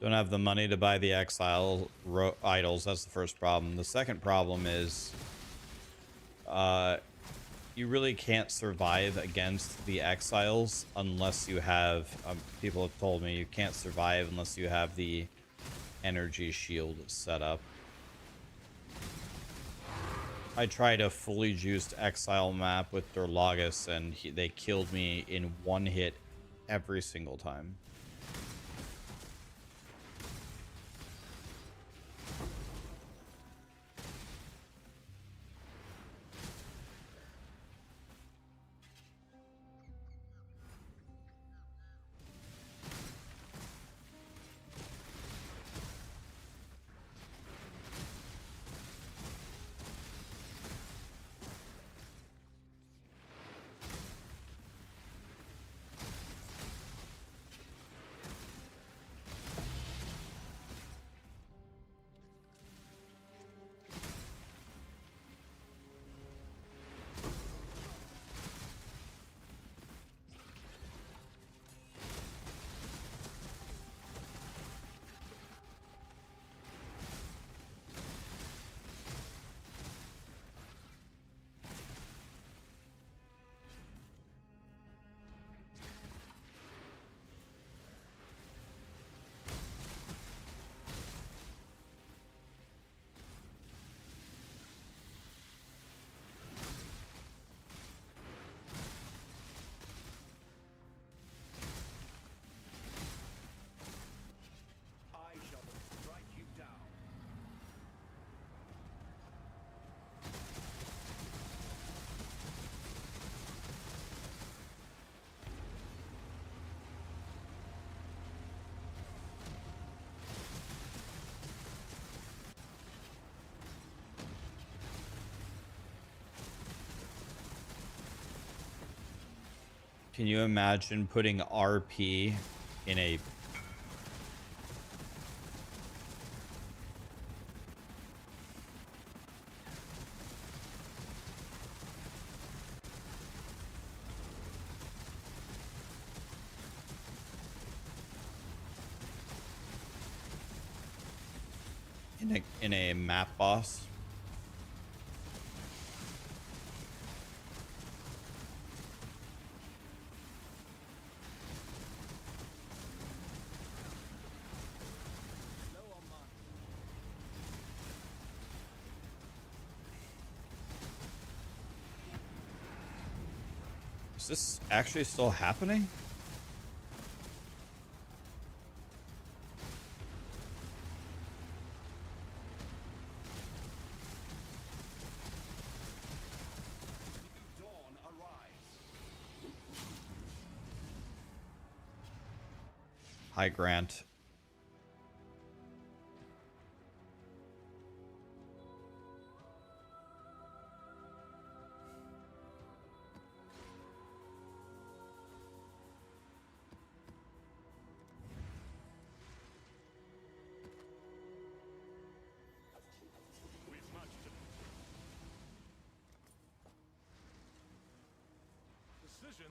Don't have the money to buy the exile idols. That's the first problem. The second problem is you really can't survive against the exiles unless you have people have told me you can't survive unless you have the energy shield set up. I tried a fully juiced exile map with Dorlagus and they killed me in one hit every single time. Can you imagine putting RP in a... in a map boss? Is this actually still happening? Hi, Grant.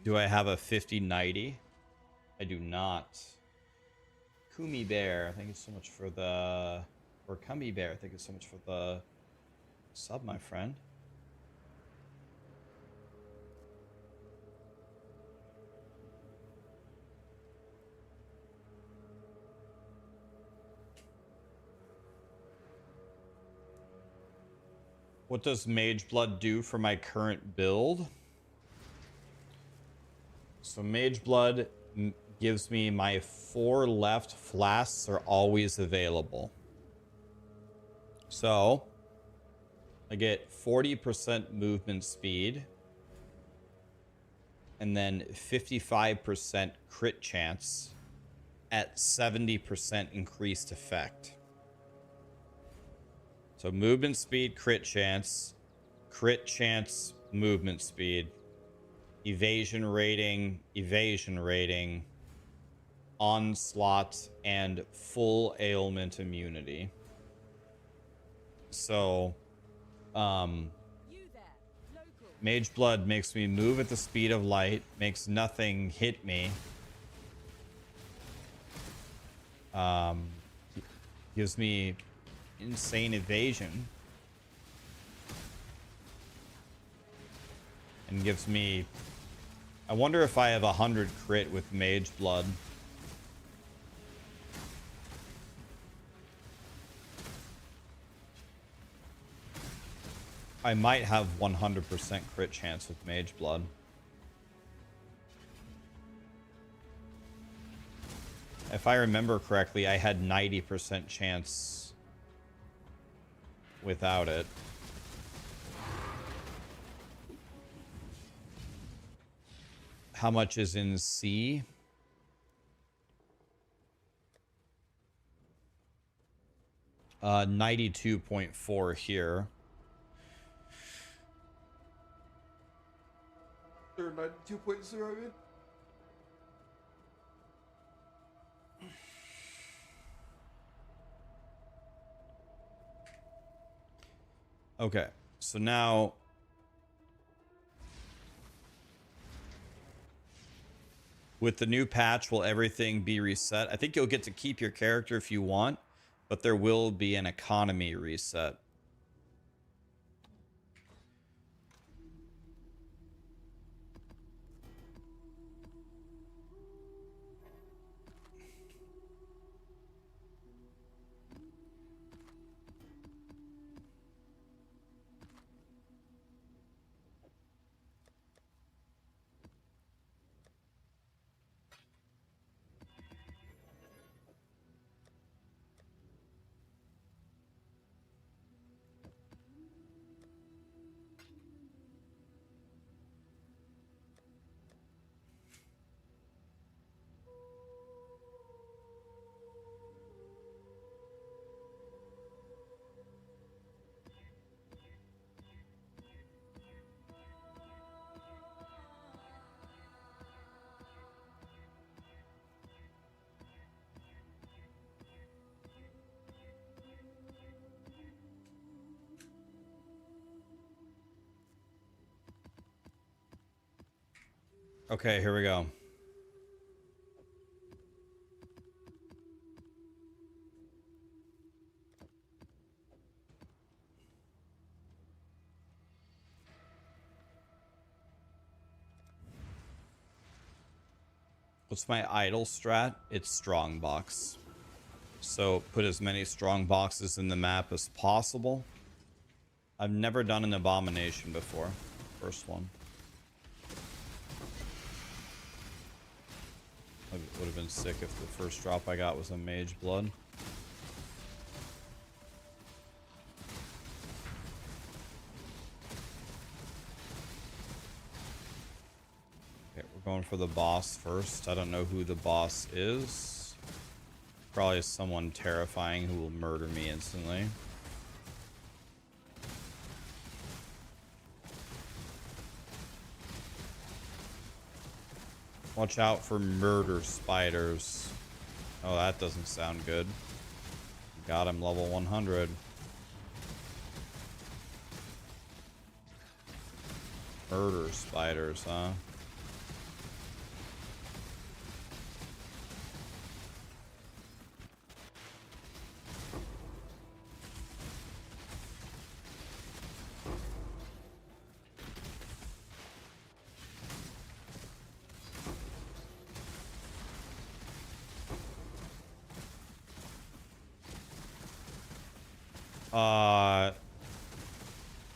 Do I have a 5090? I do not. Kumi Bear, thank you so much for the... Or Kumi Bear, thank you so much for the sub, my friend. What does Mage Blood do for my current build? So Mage Blood gives me my 4 left flasks are always available. So I get 40% movement speed and then 55% crit chance at 70% increased effect. So movement speed, crit chance, movement speed, evasion rating, onslaught, and full ailment immunity. So, Mage Blood makes me move at the speed of light, makes nothing hit me. Gives me insane evasion. And gives me... I wonder if I have 100 crit with Mage Blood. I might have 100% crit chance with Mage Blood. If I remember correctly, I had 90% chance without it. How much is in C? Uh, 92.4 here. Or 92.0, I mean? Okay, so now with the new patch, will everything be reset? I think you'll get to keep your character if you want, but there will be an economy reset. Okay, here we go. What's my idle strat? It's strong box. So put as many strong boxes in the map as possible. I've never done an abomination before. First one. It would have been sick if the first drop I got was a mage blood. Okay, we're going for the boss first. I don't know who the boss is. Probably someone terrifying who will murder me instantly. Watch out for murder spiders. Oh, that doesn't sound good. Got him, level 100. Murder spiders, huh?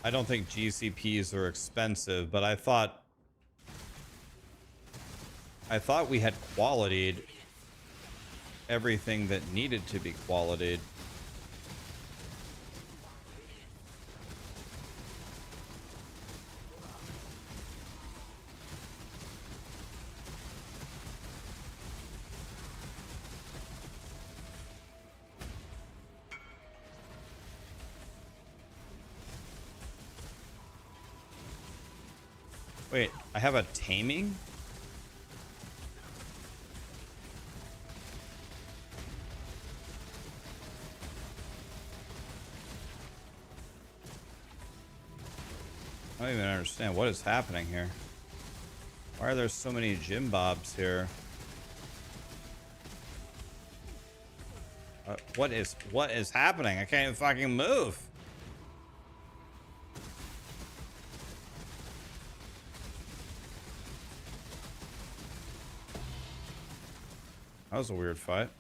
I don't think GCPs are expensive, but I thought we had qualityed everything that needed to be qualityed. Wait, I have a taming? I don't even understand what is happening here. Why are there so many Jim Bobs here? What is happening? I can't even fucking move. That was a weird fight.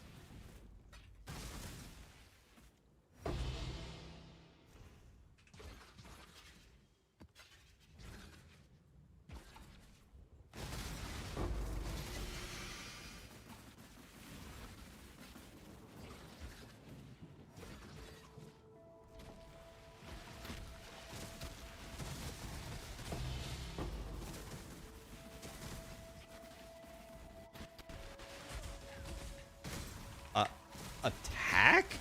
Attack?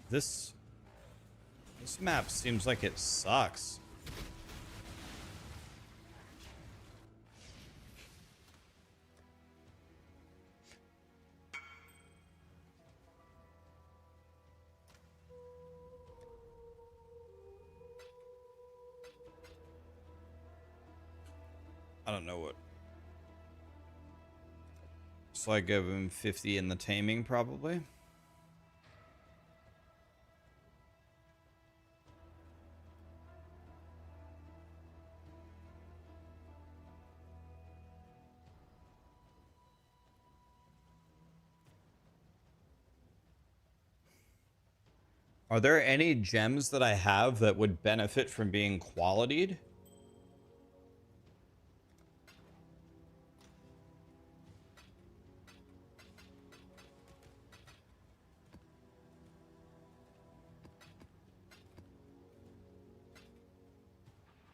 This map seems like it sucks. I don't know what. So I give him 50 in the taming, probably. Are there any gems that I have that would benefit from being qualityed?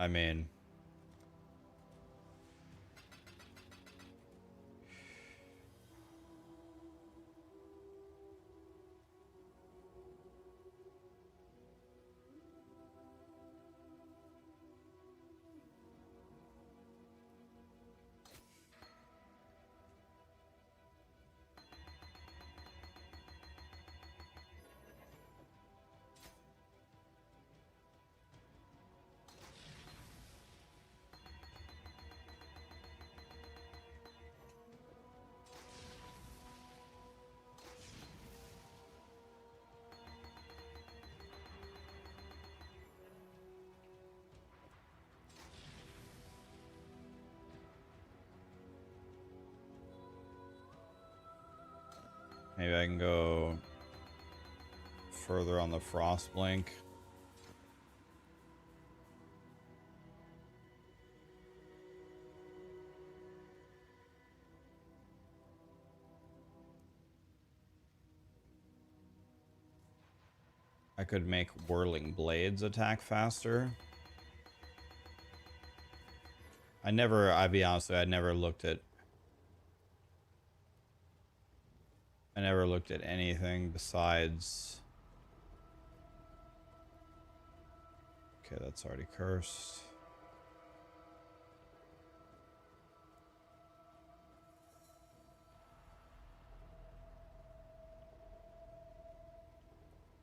I mean, maybe I can go further on the frost blink. I could make whirling blades attack faster. I'll be honest with you, I never looked at anything besides. Okay, that's already cursed.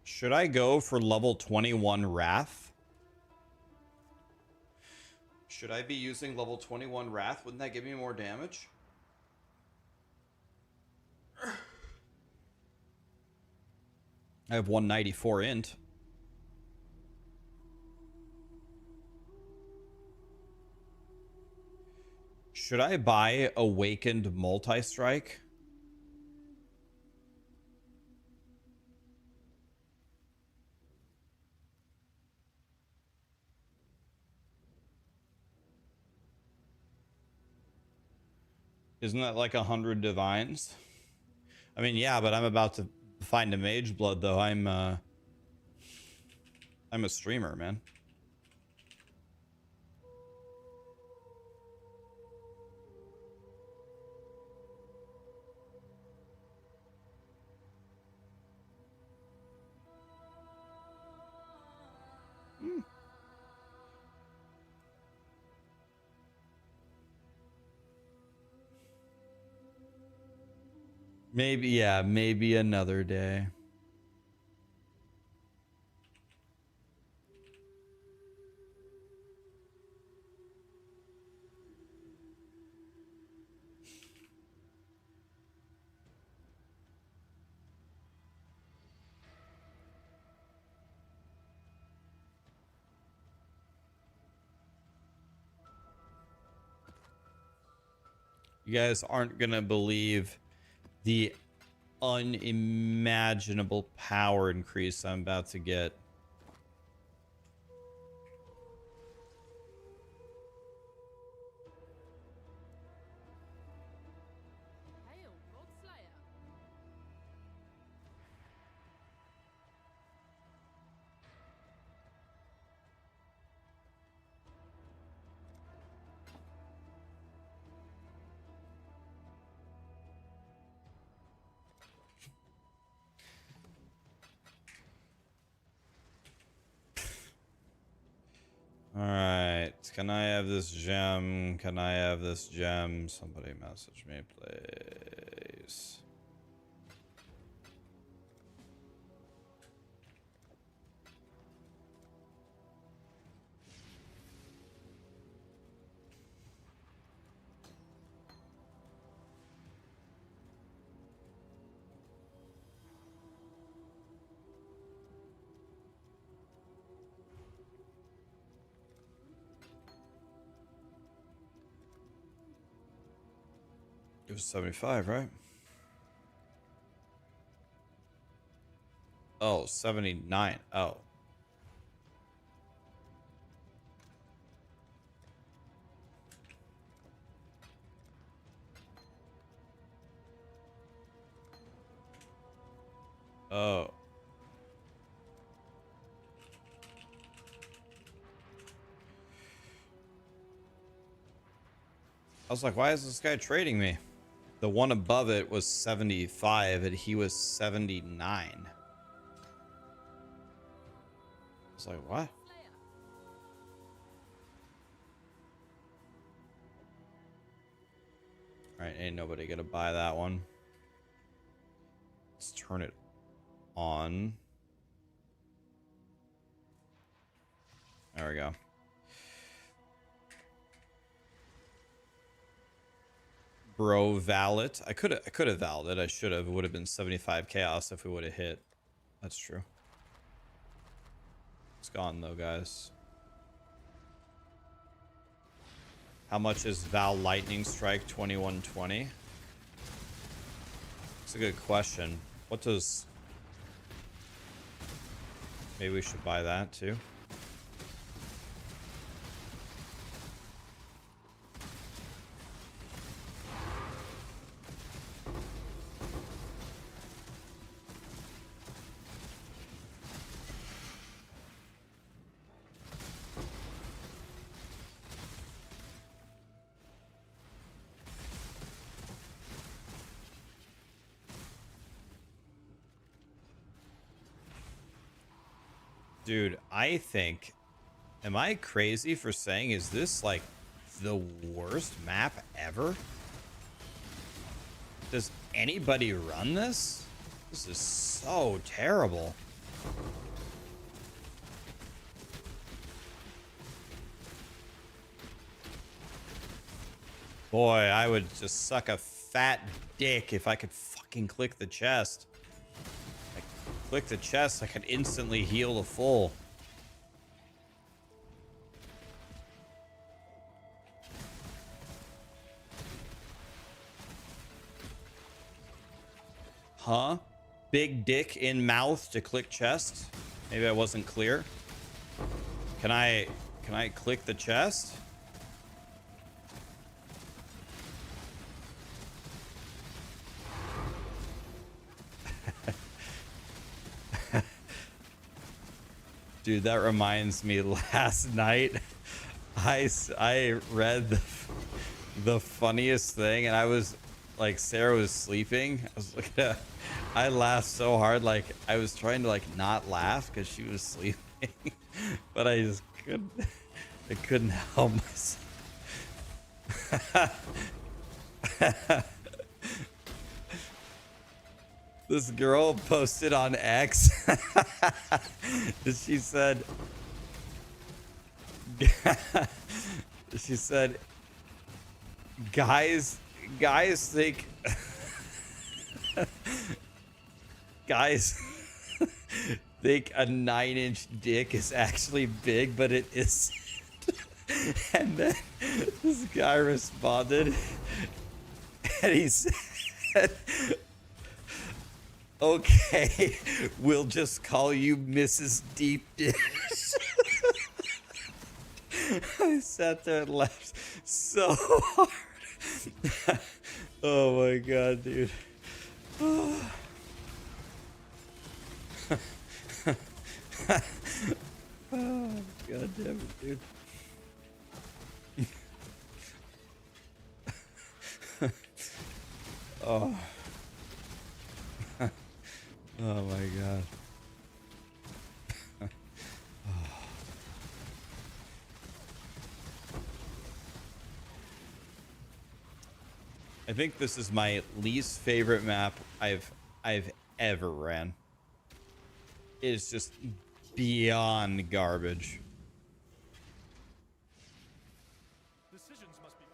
Should I go for level 21 Wrath? Should I be using level 21 Wrath? Wouldn't that give me more damage? I have 194 int. Should I buy Awakened Multi-Strike? Isn't that like 100 divines? I mean, yeah, but I'm about to find a mage blood though. I'm a streamer, man. Maybe, yeah, maybe another day. You guys aren't gonna believe the unimaginable power increase I'm about to get. Hail, Lord Slayer. All right, can I have this gem? Can I have this gem? Somebody message me, please. It was 75, right? Oh, 79. Oh. Oh. I was like, why is this guy trading me? The one above it was 75 and he was 79. I was like, what? Slayer. All right, ain't nobody gonna buy that one. Let's turn it on. There we go. Bro, Valet. I could have valid it. I should have. It would have been 75 chaos if we would have hit. That's true. It's gone though, guys. How much is Val Lightning Strike 2120? It's a good question. What does... Maybe we should buy that too. Dude, I think... Am I crazy for saying, is this like the worst map ever? Does anybody run this? This is so terrible. Boy, I would just suck a fat dick if I could fucking click the chest. Click the chest, I could instantly heal the full. Huh? Big dick in mouth to click chest? Maybe I wasn't clear. Can I click the chest? Dude, that reminds me, last night I read the funniest thing, and I was like, Sarah was sleeping. I was looking at, I laughed so hard, like I was trying to like not laugh because she was sleeping, but I just couldn't help myself. This girl posted on X. She said, guys think, guys think a 9-inch dick is actually big, but it isn't. And then this guy responded, and he said, okay, we'll just call you Mrs. Deep Dish. I sat there and laughed so hard. Oh my god, dude. Oh. Oh, god damn it, dude. Oh. Oh my god. I think this is my least favorite map I've ever ran. It is just beyond garbage. Decisions must be.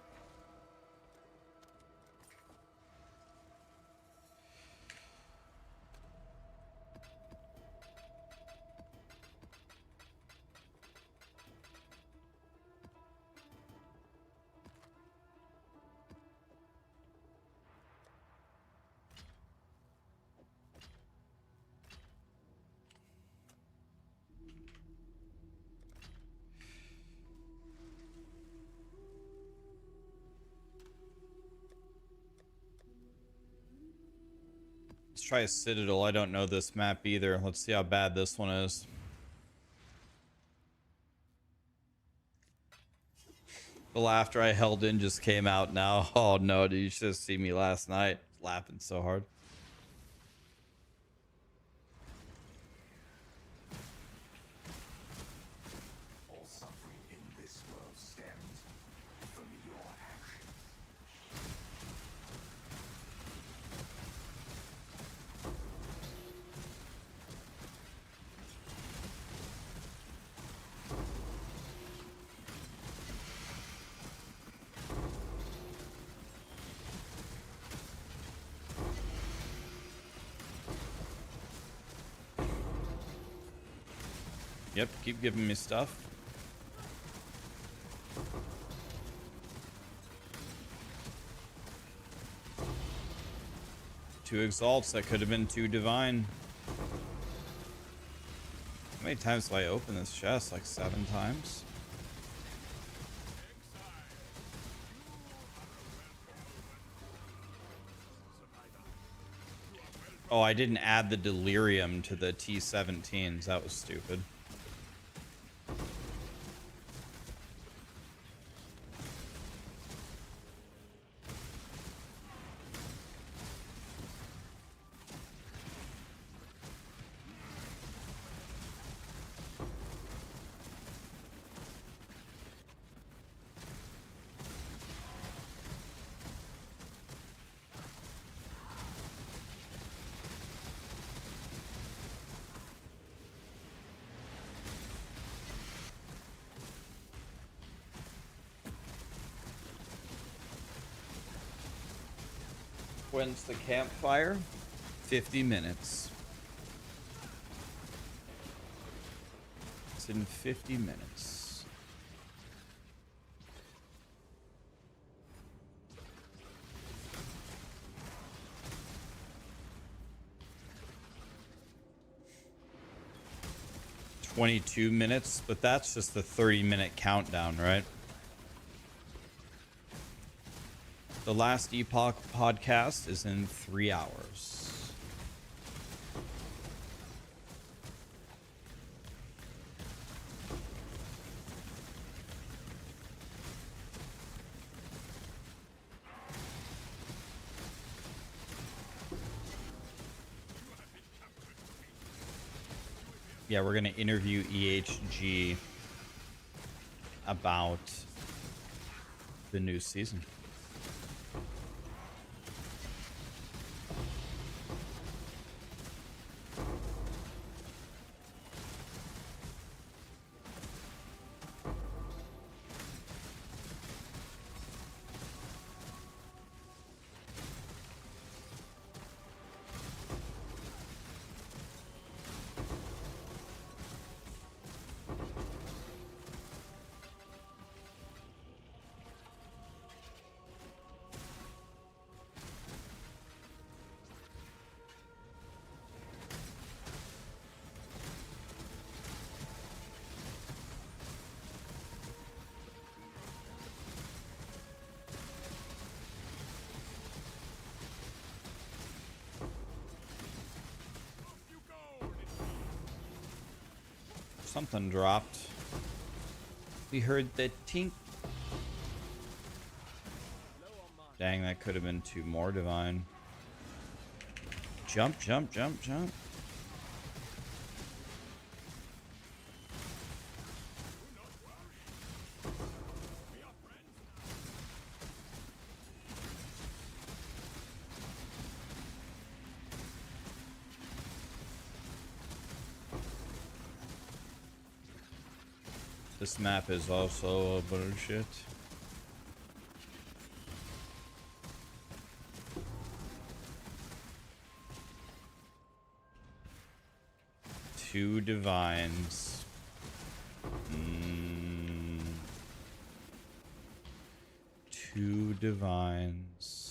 Let's try a Citadel. I don't know this map either. Let's see how bad this one is. The laughter I held in just came out now. Oh no, dude, you should have seen me last night. Laughing so hard. All suffering in this world stems from your actions. Yep, keep giving me stuff. Two exalts, that could have been two divine. How many times do I open this chest? Like 7 times? Oh, I didn't add the delirium to the T17s. That was stupid. When's the campfire? 50 minutes. It's in 50 minutes. "22 minutes," but that's just the 30-minute countdown, right? The last Epoch podcast is in 3 hours. Yeah, we're going to interview EHG about the new season. Something dropped. We heard the tink. Dang, that could have been 2 more divine. Jump, jump, jump, jump. This map is also a bullshit. Two divines. Two divines.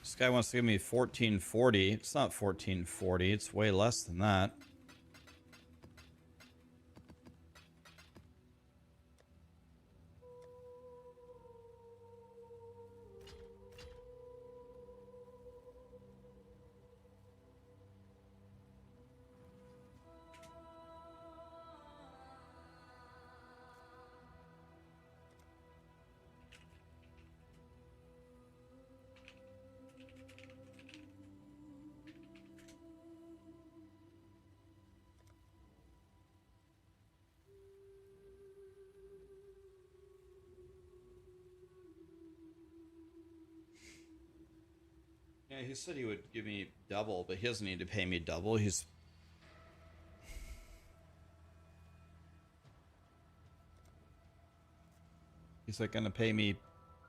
This guy wants to give me 1440. It's not 1440. It's way less than that. Yeah, he said he would give me double, but he doesn't need to pay me double. He's like gonna pay me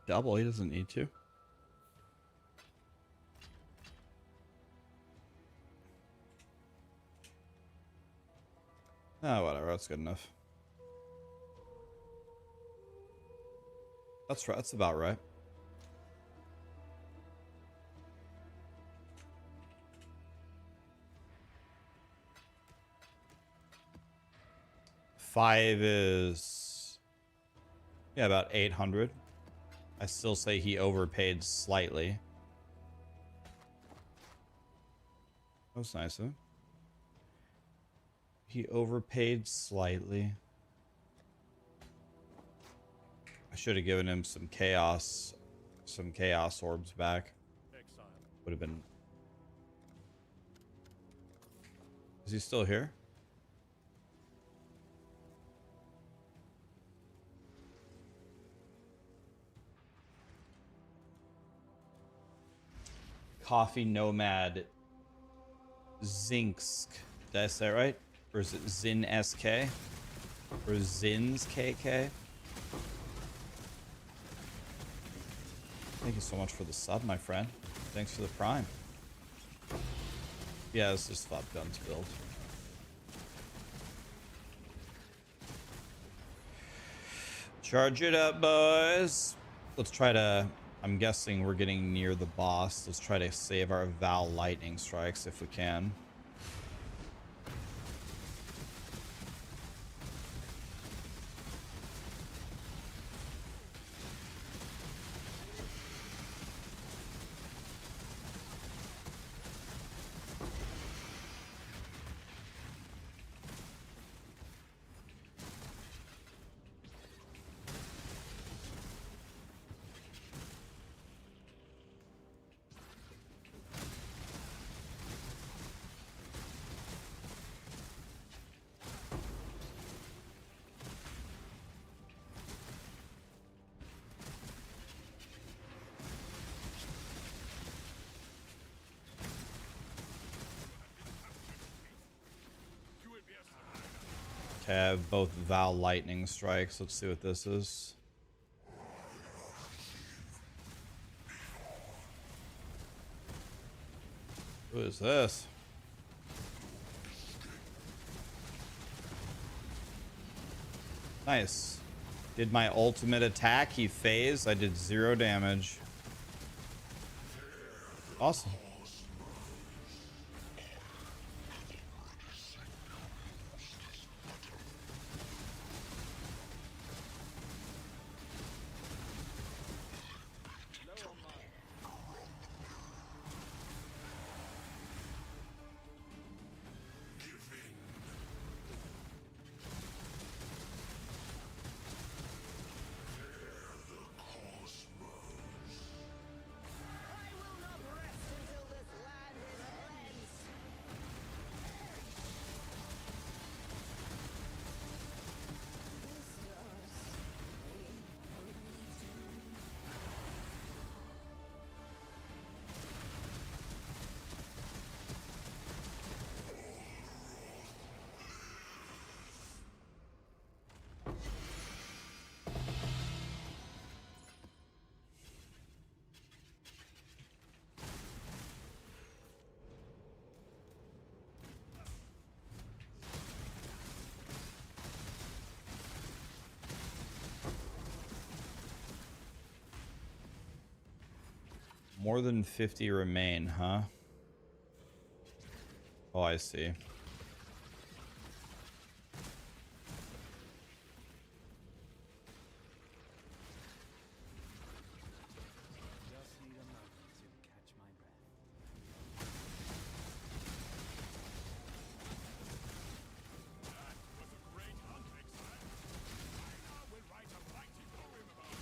double. He doesn't need to. Ah, whatever. That's good enough. That's right. That's about right. Five is, yeah, about 800. I still say he overpaid slightly. That was nice of him. He overpaid slightly. I should have given him some chaos orbs back. Exile. Would have been. Is he still here? Coffee Nomad Zinsk. Did I say it right? Or is it Zin SK? Or Zins KK? Thank you so much for the sub, my friend. Thanks for the prime. Yeah, it's just Flop Guns build. Charge it up, boys. Let's try to... I'm guessing we're getting near the boss. Let's try to save our Val Lightning Strikes if we can. Okay, I have both Val Lightning Strikes. Let's see what this is. Who is this? Nice. Did my ultimate attack. He phased. I did 0 damage. Awesome. More than 50 remain, huh? Oh, I see. Just need a moment to catch my breath. That was a great hunt, Exile. I now will write a mighty poem about it.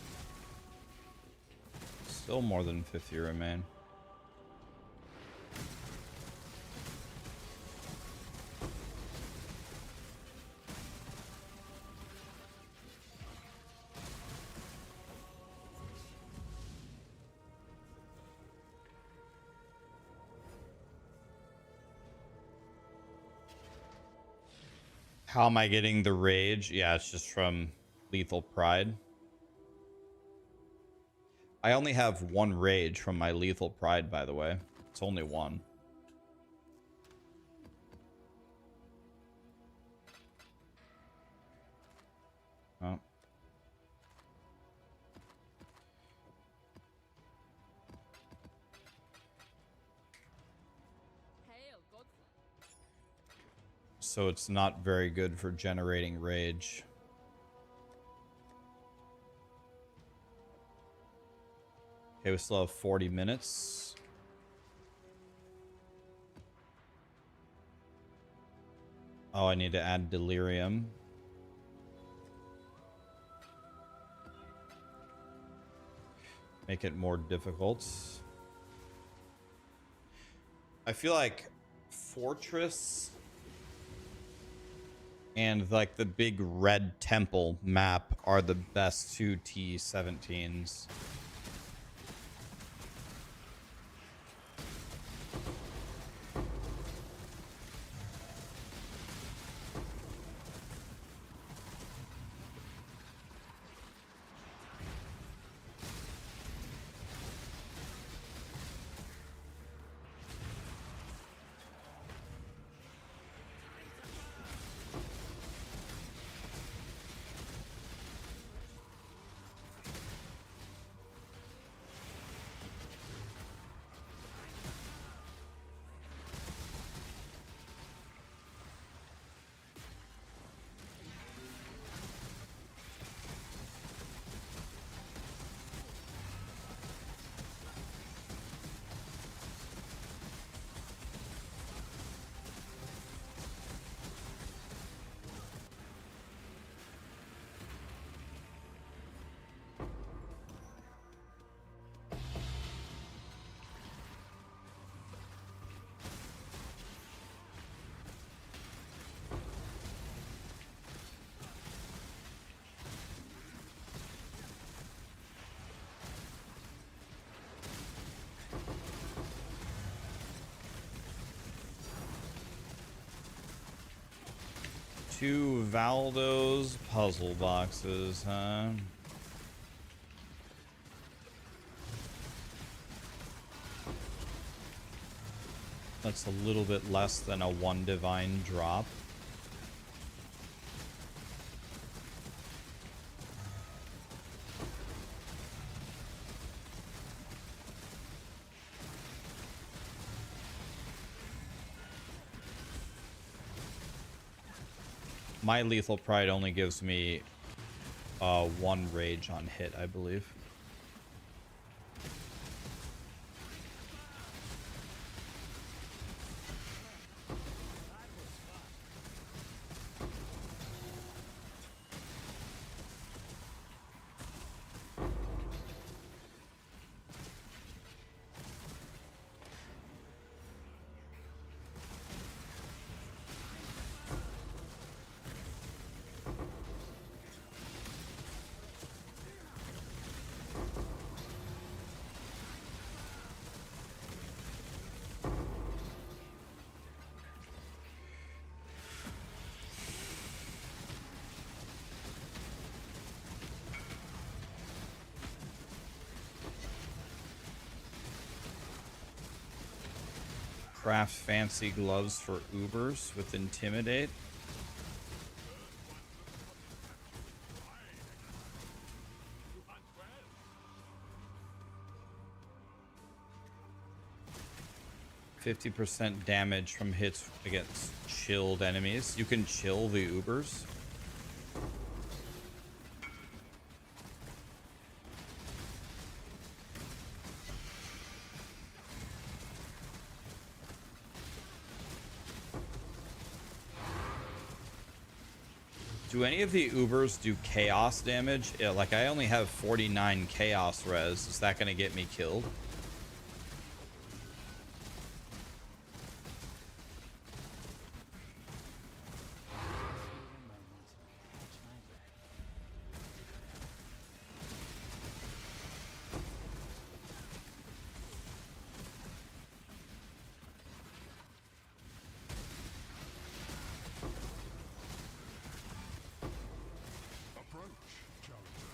Still more than 50 remain. How am I getting the rage? Yeah, it's just from Lethal Pride. I only have one rage from my Lethal Pride, by the way. It's only one. Oh. Hail, gods. So it's not very good for generating rage. Okay, we still have 40 minutes. Oh, I need to add delirium. Make it more difficult. I feel like Fortress and like the big red temple map are the best two T17s. Two Valdo's puzzle boxes, huh? That's a little bit less than a one divine drop. My Lethal Pride only gives me one rage on hit, I believe. Craft fancy gloves for Ubers with Intimidate. 50% damage from hits against chilled enemies. You can chill the Ubers. Do any of the Ubers do chaos damage? Yeah, like I only have 49 chaos res. Is that going to get me killed? Approach, challenger.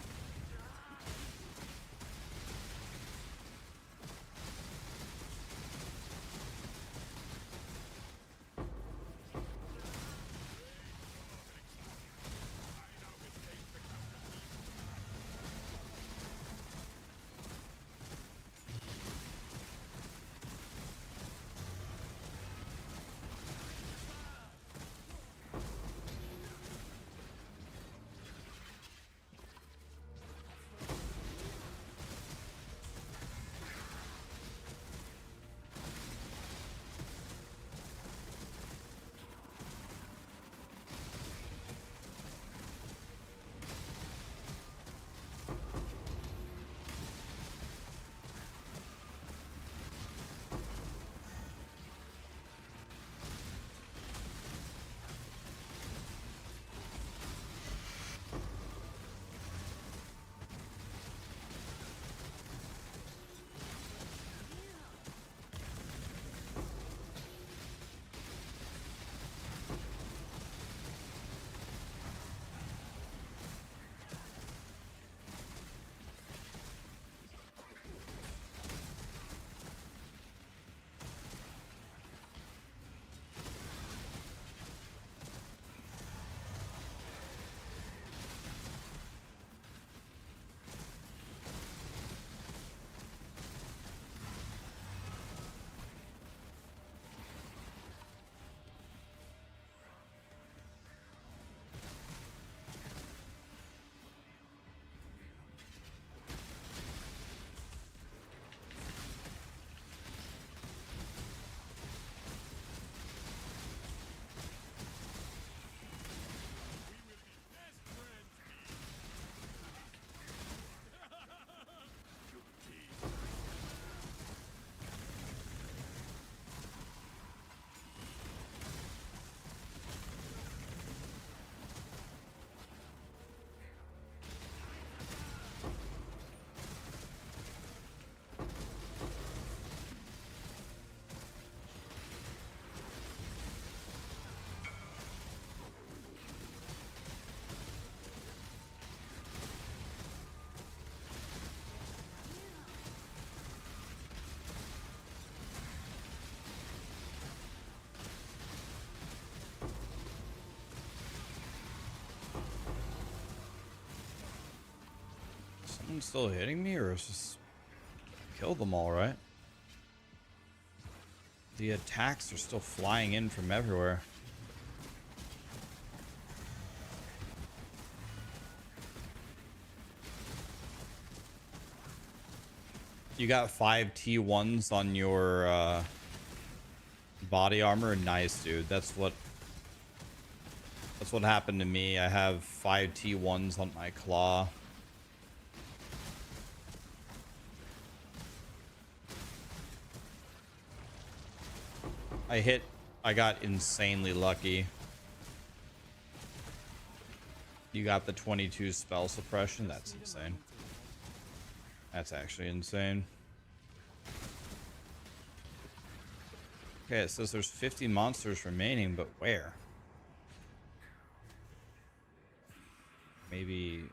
Someone's still hitting me, or is just killed them all, right? The attacks are still flying in from everywhere. You got 5 T1s on your body armor. Nice, dude. That's what happened to me. I have 5 T1s on my claw. I got insanely lucky. You got the 22 spell suppression. That's insane. That's actually insane. Okay, it says there's 50 monsters remaining, but where? Maybe,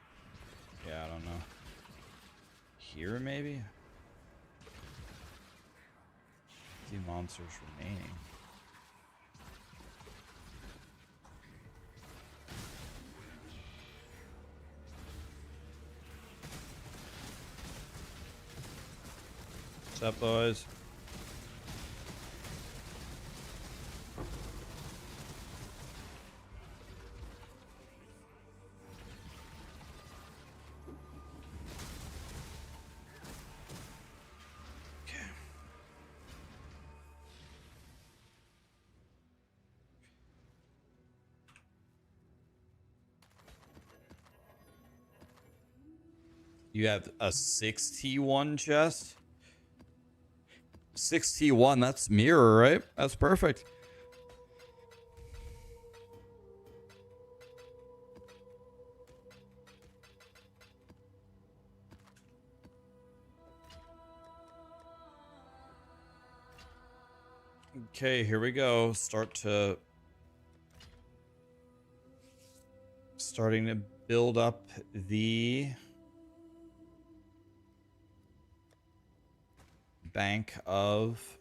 yeah, I don't know. Here, maybe? 50 monsters remaining. What's up, boys? You have a 6T1 chest? 6T1, that's mirror, right? That's perfect. Okay, here we go. Starting to build up the bank of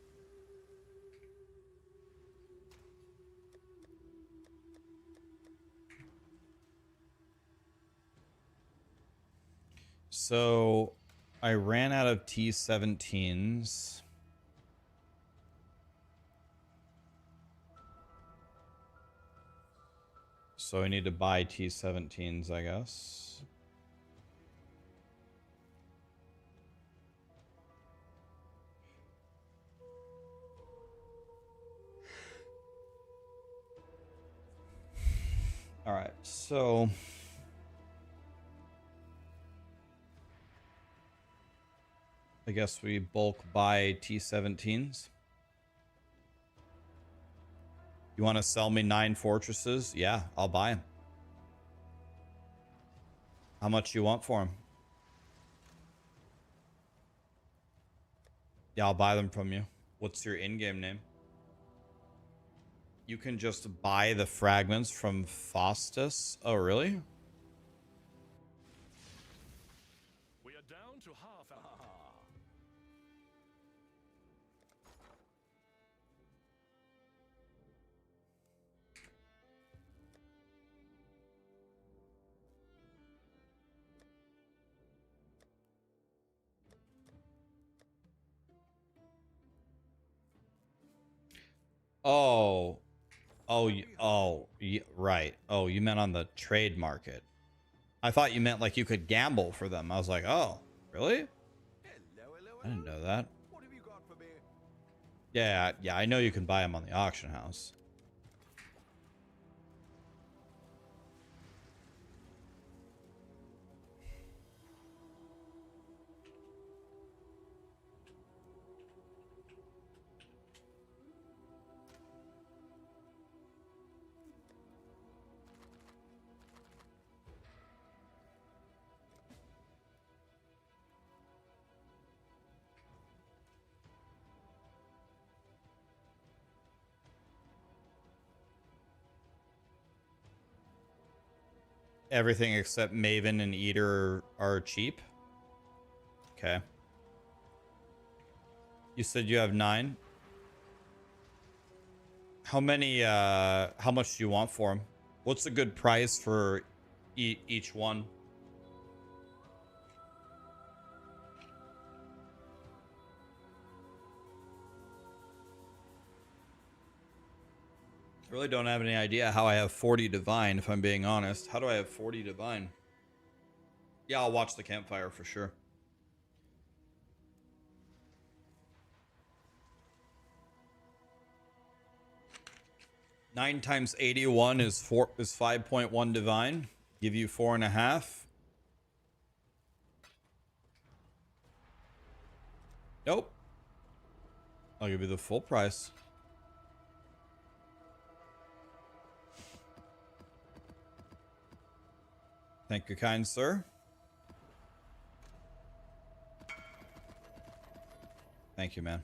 so I ran out of T17s. So I need to buy T17s, I guess. All right, so I guess we bulk buy T17s. You want to sell me 9 fortresses? Yeah, I'll buy them. How much you want for them? Yeah, I'll buy them from you. What's your in-game name? You can just buy the fragments from Faustus. Oh, really? We are down to half hour. Oh. Right. Oh, you meant on the trade market. I thought you meant like you could gamble for them. I was like, oh, really? I didn't know that. What have you got for me? Yeah, I know you can buy them on the auction house. Everything except Maven and Eater are cheap. Okay. You said you have 9. How much do you want for them? What's a good price for each one? I really don't have any idea how I have 40 divine, if I'm being honest. How do I have 40 divine? Yeah, I'll watch the campfire for sure. Nine times 81 is 5.1 divine. Give you 4.5. Nope. I'll give you the full price. Thank you, kind sir. Thank you, man.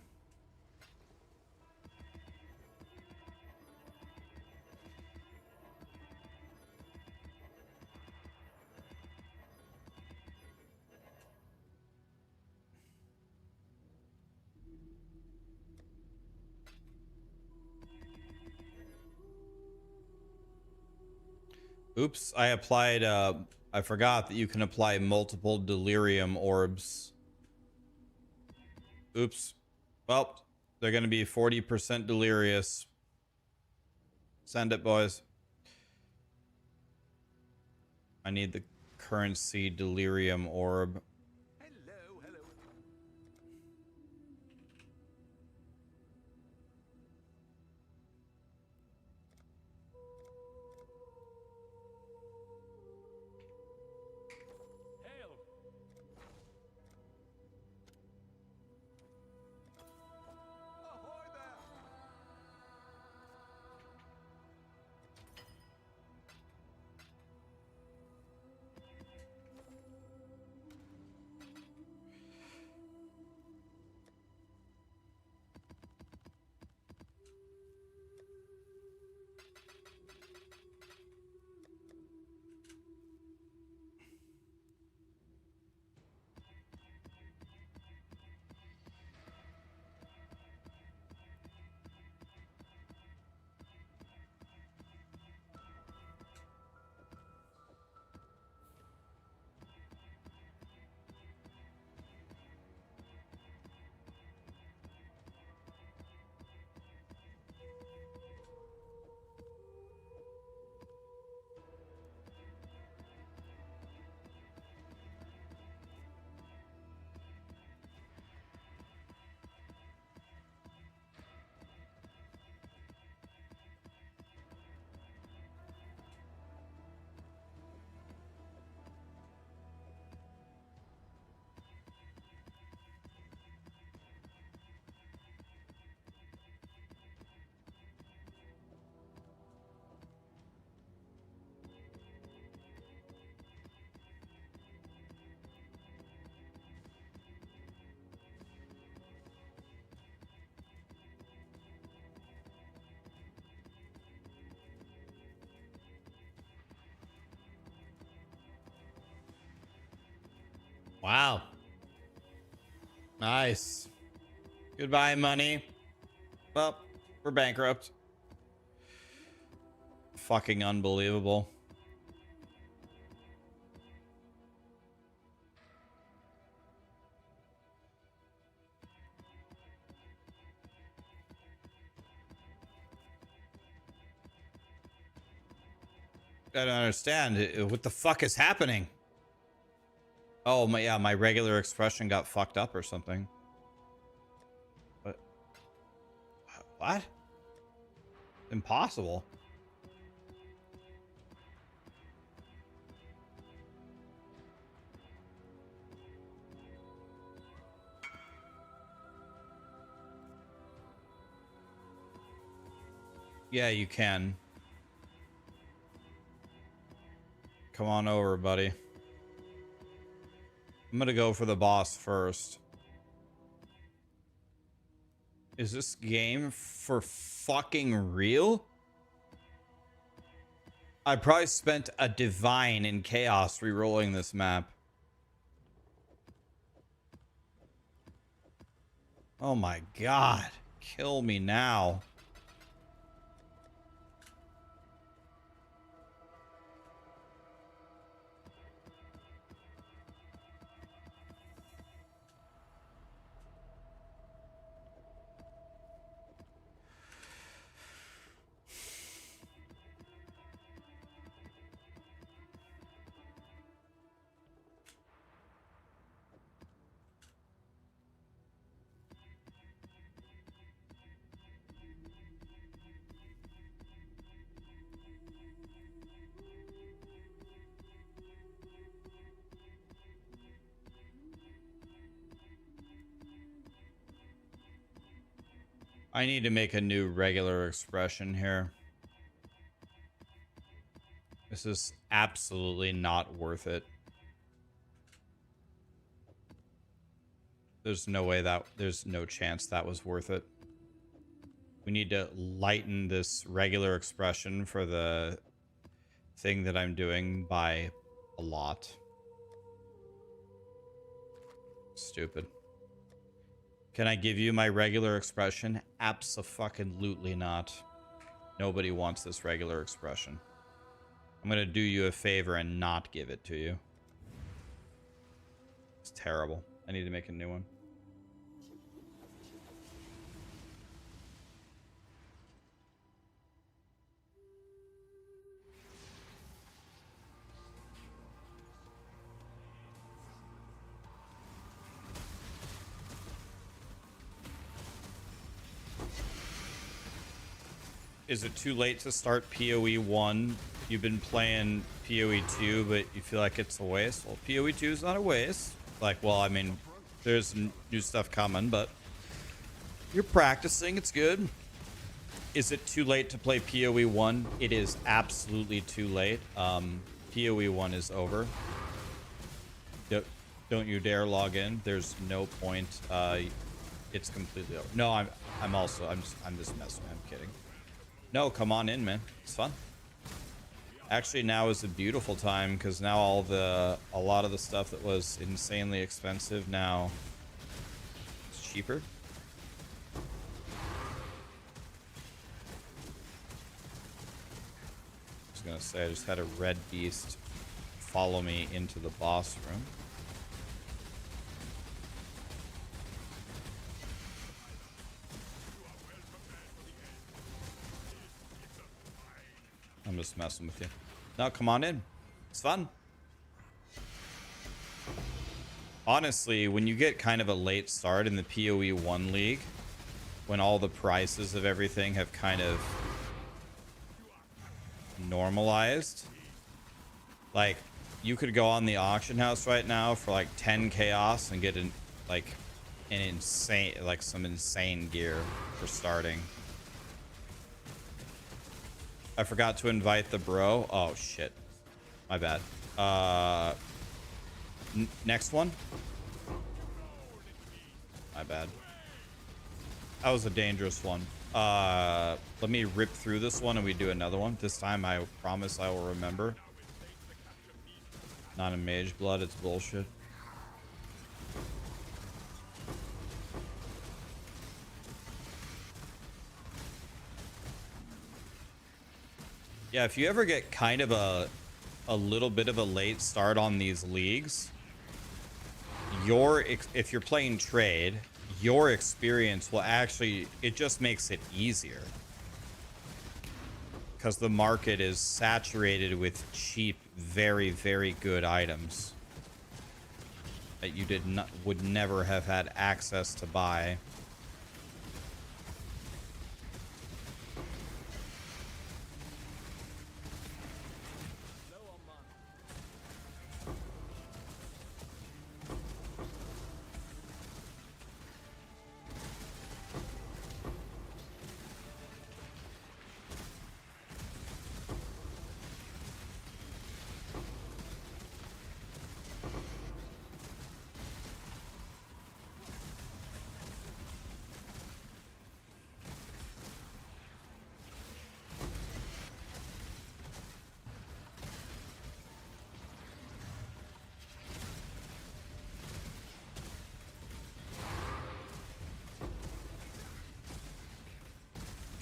Oops, I applied, I forgot that you can apply multiple delirium orbs. Oops. Well, they're going to be 40% delirious. Send it, boys. I need the currency delirium orb. Hello, hello. Hail. Wow. Nice. Goodbye, money. Well, we're bankrupt. Fucking unbelievable. I don't understand. What the fuck is happening? Oh, yeah, my regular expression got fucked up or something. What? What? Impossible. Yeah, you can. Come on over, buddy. I'm gonna go for the boss first. Is this game for fucking real? I probably spent a divine in chaos re-rolling this map. Oh my god. Kill me now. I need to make a new regular expression here. This is absolutely not worth it. There's no way that, there's no chance that was worth it. We need to lighten this regular expression for the thing that I'm doing by a lot. Stupid. Can I give you my regular expression? Abso-fucking-lutely not. Nobody wants this regular expression. I'm gonna do you a favor and not give it to you. It's terrible. I need to make a new one. Is it too late to start POE 1? You've been playing POE 2, but you feel like it's a waste? Well, POE 2 is not a waste. Like, well, I mean, there's new stuff coming, but you're practicing. It's good. Is it too late to play POE 1? It is absolutely too late. POE 1 is over. Don't you dare log in. There's no point. It's completely over. No, I'm just messing. I'm kidding. No, come on in, man. It's fun. Actually, now is a beautiful time because now a lot of the stuff that was insanely expensive now is cheaper. I was gonna say I just had a red beast follow me into the boss room. I'm just messing with you. No, come on in. It's fun. Honestly, when you get kind of a late start in the PoE 1 league, when all the prices of everything have kind of normalized, like you could go on the auction house right now for like 10 chaos and get an insane, like some insane gear for starting. I forgot to invite the bro. Oh shit, my bad. Next one. My bad. That was a dangerous one. Let me rip through this one and we do another one. This time I promise I will remember. Not in mage blood, it's bullshit. Yeah, if you ever get kind of a little bit of a late start on these leagues, if you're playing trade, your experience will actually, it just makes it easier. Because the market is saturated with cheap, very, very good items that you would never have had access to buy.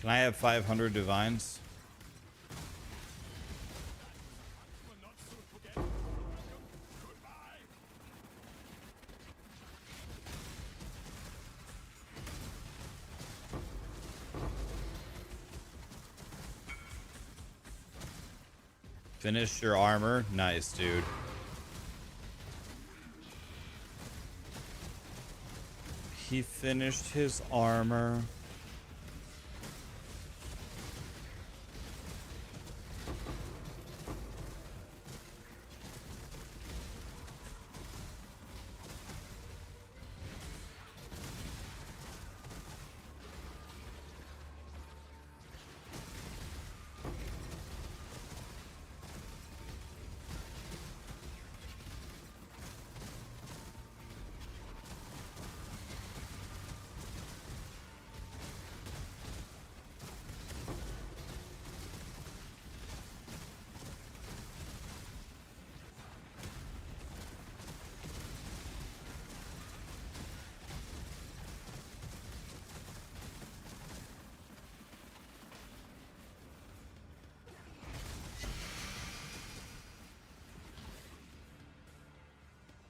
Can I have 500 divines? Will not soon forget. Goodbye. Finish your armor. Nice, dude. He finished his armor.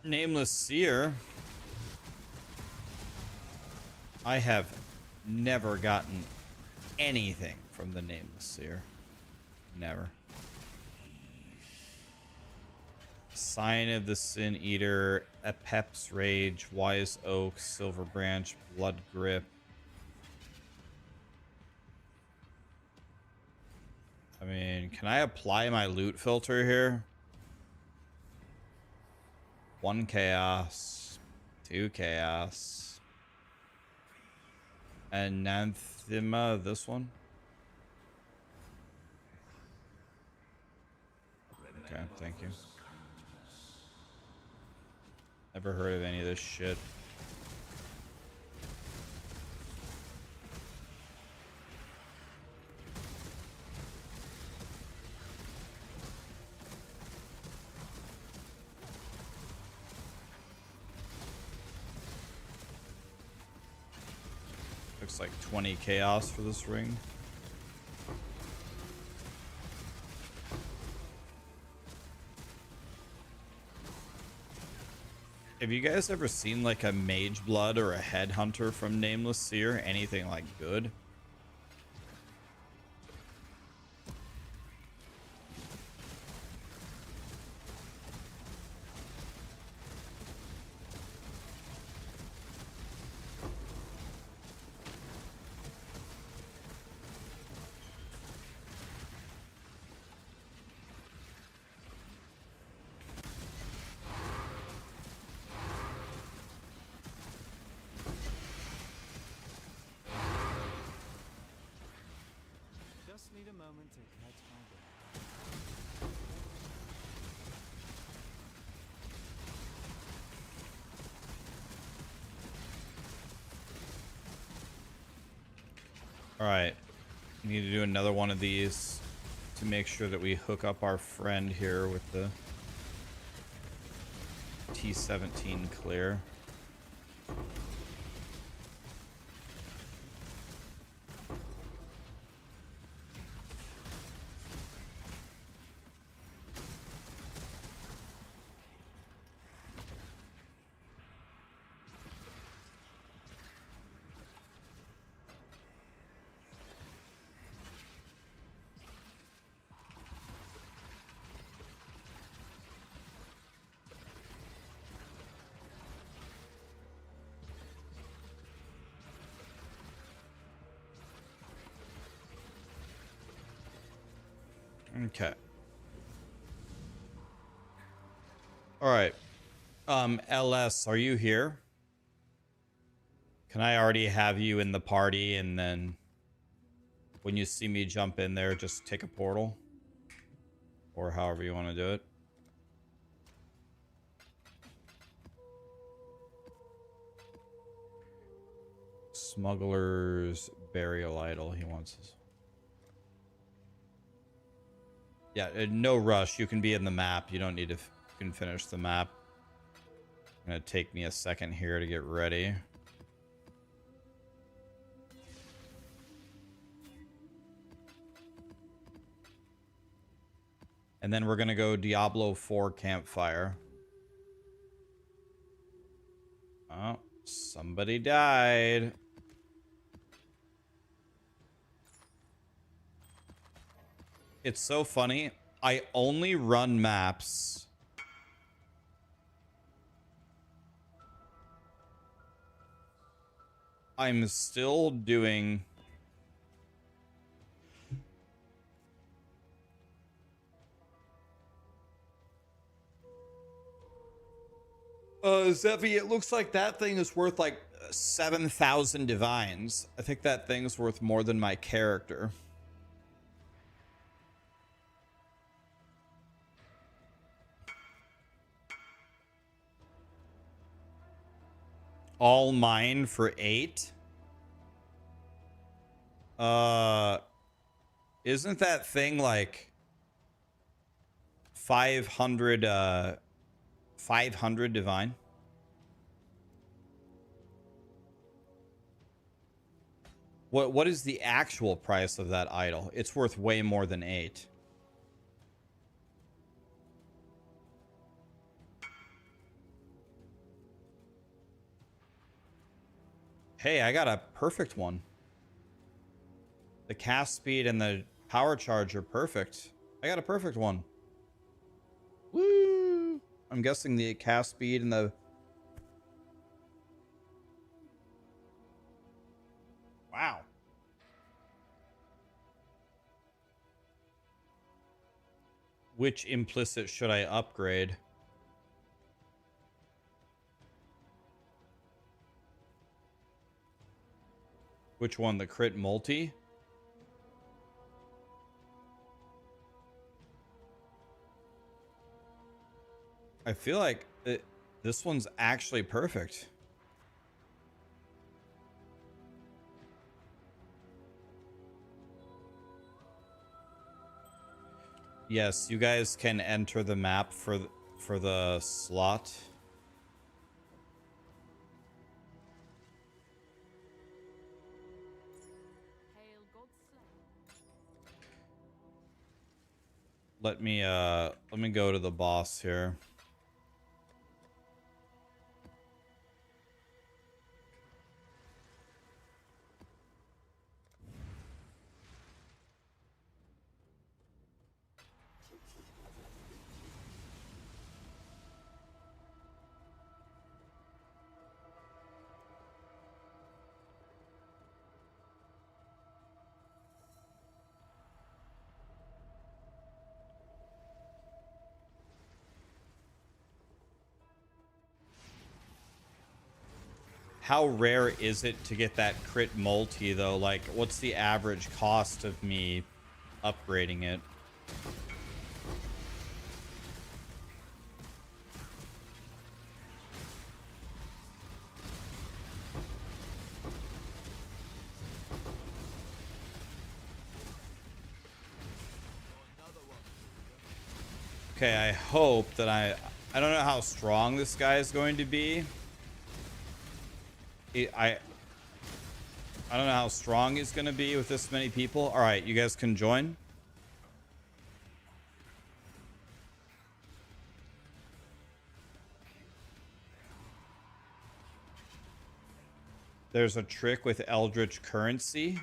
Nameless Seer. I have never gotten anything from the Nameless Seer. Never. Sign of the Sin Eater, Epep's Rage, Wise Oak, Silver Branch, Blood Grip. I mean, can I apply my loot filter here? 1 chaos, 2 chaos, Anathema, this one. Okay, thank you. Never heard of any of this shit. Looks like 20 chaos for this ring. Have you guys ever seen like a Mage Blood or a Headhunter from Nameless Seer? Anything like good? Just need a moment to catch my breath. All right, we need to do another one of these to make sure that we hook up our friend here with the T17 clear. Okay. All right. LS, are you here? Can I already have you in the party, and then when you see me jump in there, just take a portal? Or however you want to do it. Smuggler's Burial Idol. He wants his... Yeah, no rush. You can be in the map. You don't need to... You can finish the map. It's gonna take me a second here to get ready. And then we're gonna go Diablo 4 Campfire. Oh, somebody died. It's so funny. I only run maps. I'm still doing... Zevi, it looks like that thing is worth like 7,000 divines. I think that thing's worth more than my character. All mine for 8? Isn't that thing like 500 500 divine? What is the actual price of that idol? It's worth way more than 8. Hey, I got a perfect one. The cast speed and the power charge are perfect. I got a perfect one. Woo! I'm guessing the cast speed and the... Wow. Which implicit should I upgrade? Which one? The crit multi? I feel like this one's actually perfect. Yes, you guys can enter the map for the slot. Hail Godslayer. Let me go to the boss here. How rare is it to get that crit multi, though? Like, what's the average cost of me upgrading it? Okay, I hope that I don't know how strong this guy is going to be. I don't know how strong he's going to be with this many people. All right, you guys can join. There's a trick with Eldritch Currency.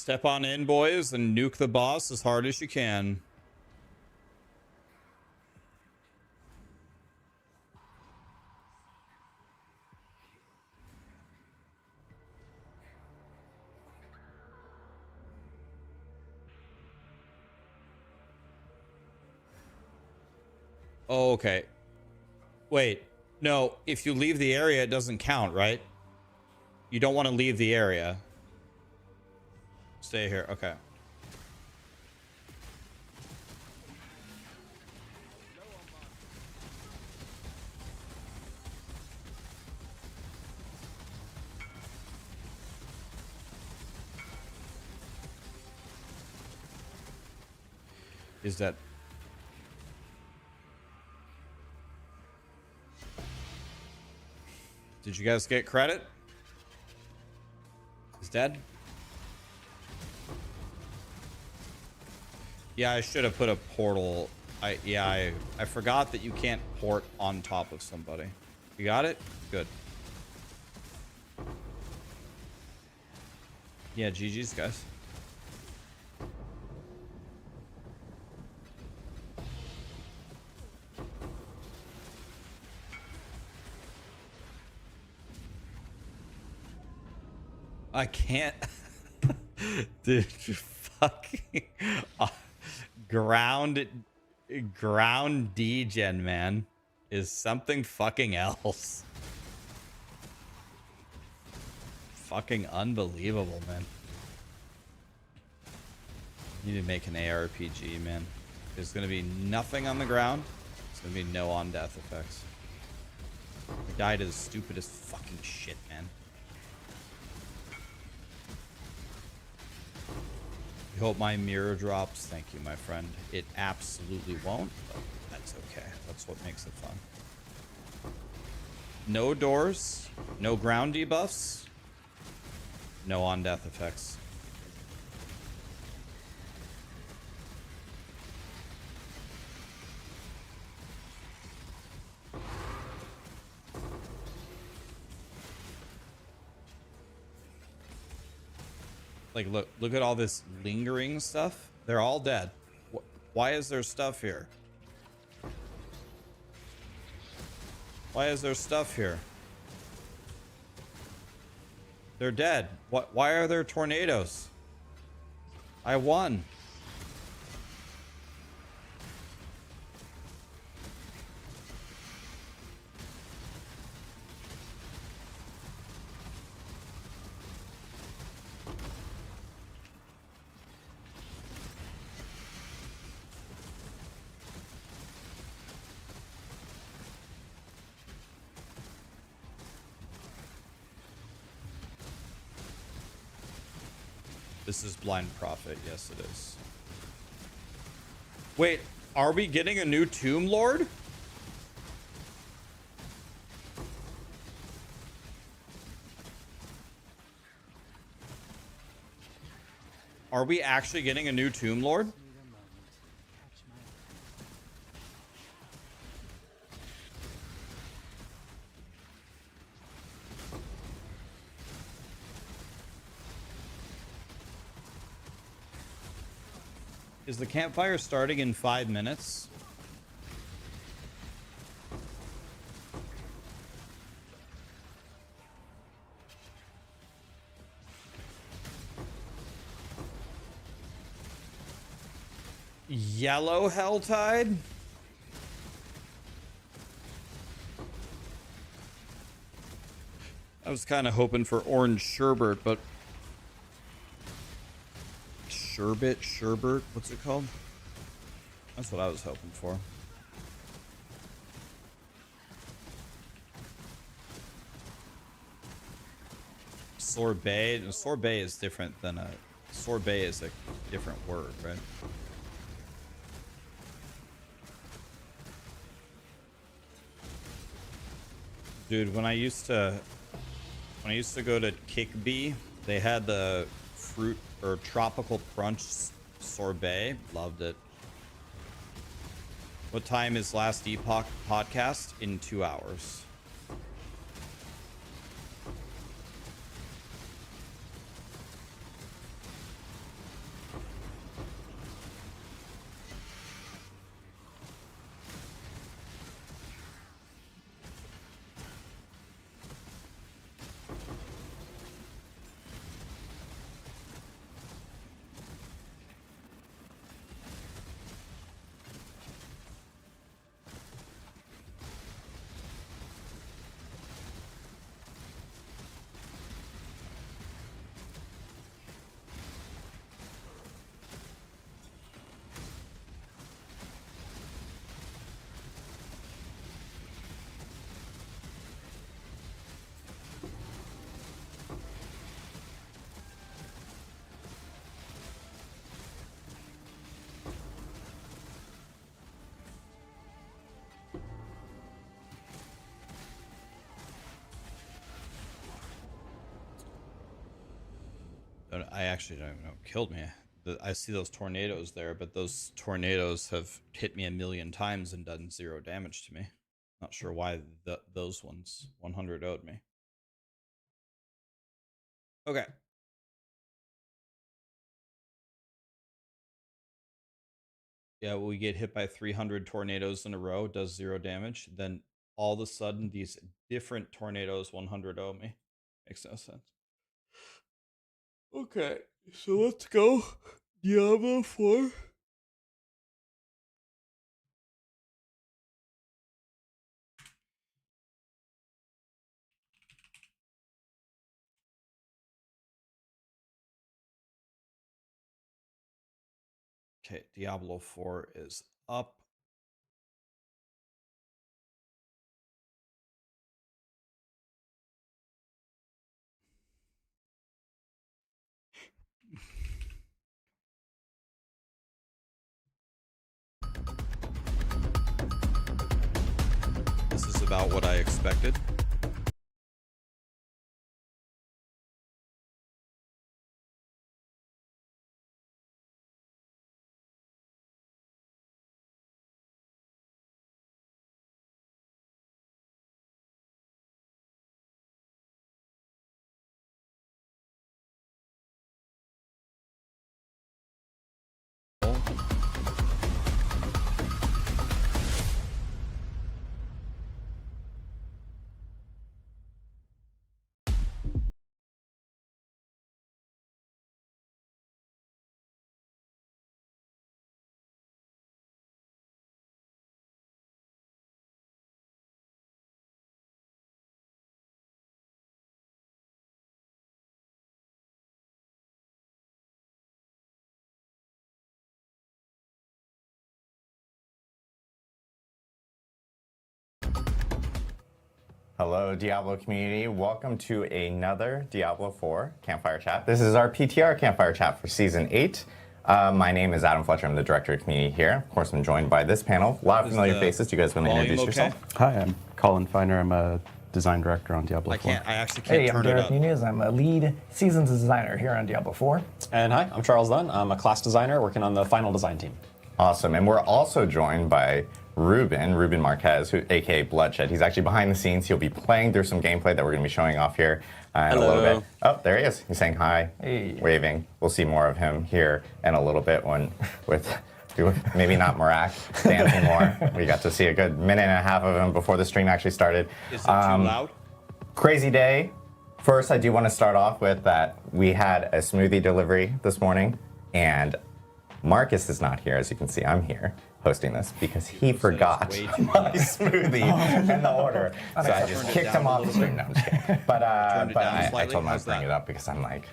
Step on in, boys, and nuke the boss as hard as you can. Oh, okay. Wait. No, if you leave the area, it doesn't count, right? You don't want to leave the area. Stay here. Okay. Is that... Did you guys get credit? He's dead? Yeah, I should have put a portal. I forgot that you can't port on top of somebody. You got it? Good. Yeah, GG's, guys. I can't. Dude, fucking ground degen, man, is something fucking else. Fucking unbelievable, man. You need to make an ARPG, man. There's gonna be nothing on the ground. There's gonna be no on death effects. I died to the stupidest fucking shit, man. I hope my mirror drops. Thank you, my friend. It absolutely won't, but that's okay. That's what makes it fun. No doors, no ground debuffs, no on death effects. Like, look at all this lingering stuff. They're all dead. Why is there stuff here? Why is there stuff here? They're dead. Why are there tornadoes? I won. This is Blind Prophet. Yes, it is. Wait, are we getting a new Tomb Lord? Are we actually getting a new Tomb Lord? Need a moment to catch my Is the campfire starting in 5 minutes? Yellow Helltide? I was kind of hoping for orange sherbet, but sherbet, what's it called? That's what I was hoping for. Sorbet. Sorbet is different than a sorbet is a different word, right? Dude, when I used to go to Kickbee, they had the fruit or tropical crunch sorbet. Loved it. What time is last Epoch podcast? In 2 hours. I actually don't even know what killed me. I see those tornadoes there, but those tornadoes have hit me a million times and done 0 damage to me. Not sure why those ones 100 owed me. Okay. Yeah, we get hit by 300 tornadoes in a row, does 0 damage. Then all of a sudden, these different tornadoes 100 owe me. Makes no sense. Okay, so let's go. Diablo 4. Okay, Diablo 4 is up. This is about what I expected. Hello, Diablo community. Welcome to another Diablo 4 Campfire Chat. This is our PTR Campfire Chat for Season 8. My name is Adam Fletcher. I'm the Director of Community here. Of course, I'm joined by this panel. A lot of familiar faces. Do you guys want to introduce yourself? Hi, I'm Colin Feiner. I'm a design director on Diablo 4. I actually can't Hey, turn I'm it Derek up. Nunez. I'm a lead seasons designer here on Diablo 4. And hi, I'm Charles Dunn. I'm a class designer working on the final design team. Awesome. And we're also joined by Ruben Marquez, who, aka Bloodshed. He's actually behind the scenes. He'll be playing through some gameplay that we're going to be showing off here in a little bit. Oh, there he is. He's saying hi, waving. We'll see more of him here in a little bit with maybe not Marak dancing more. We got to see a good minute and a half of him before the stream actually started. Is it too loud? Crazy day. First, I do want to start off with that we had a smoothie delivery this morning, and Marcus is not here. As you can see, I'm here hosting this because he forgot my smoothie in the order. So I just kicked him off the stream. No, I'm just kidding. But I told him I'd bring it up because I'm like,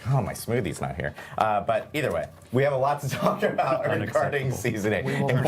oh, my smoothie's not here. But either way, we have a lot to talk about regarding Season 8. And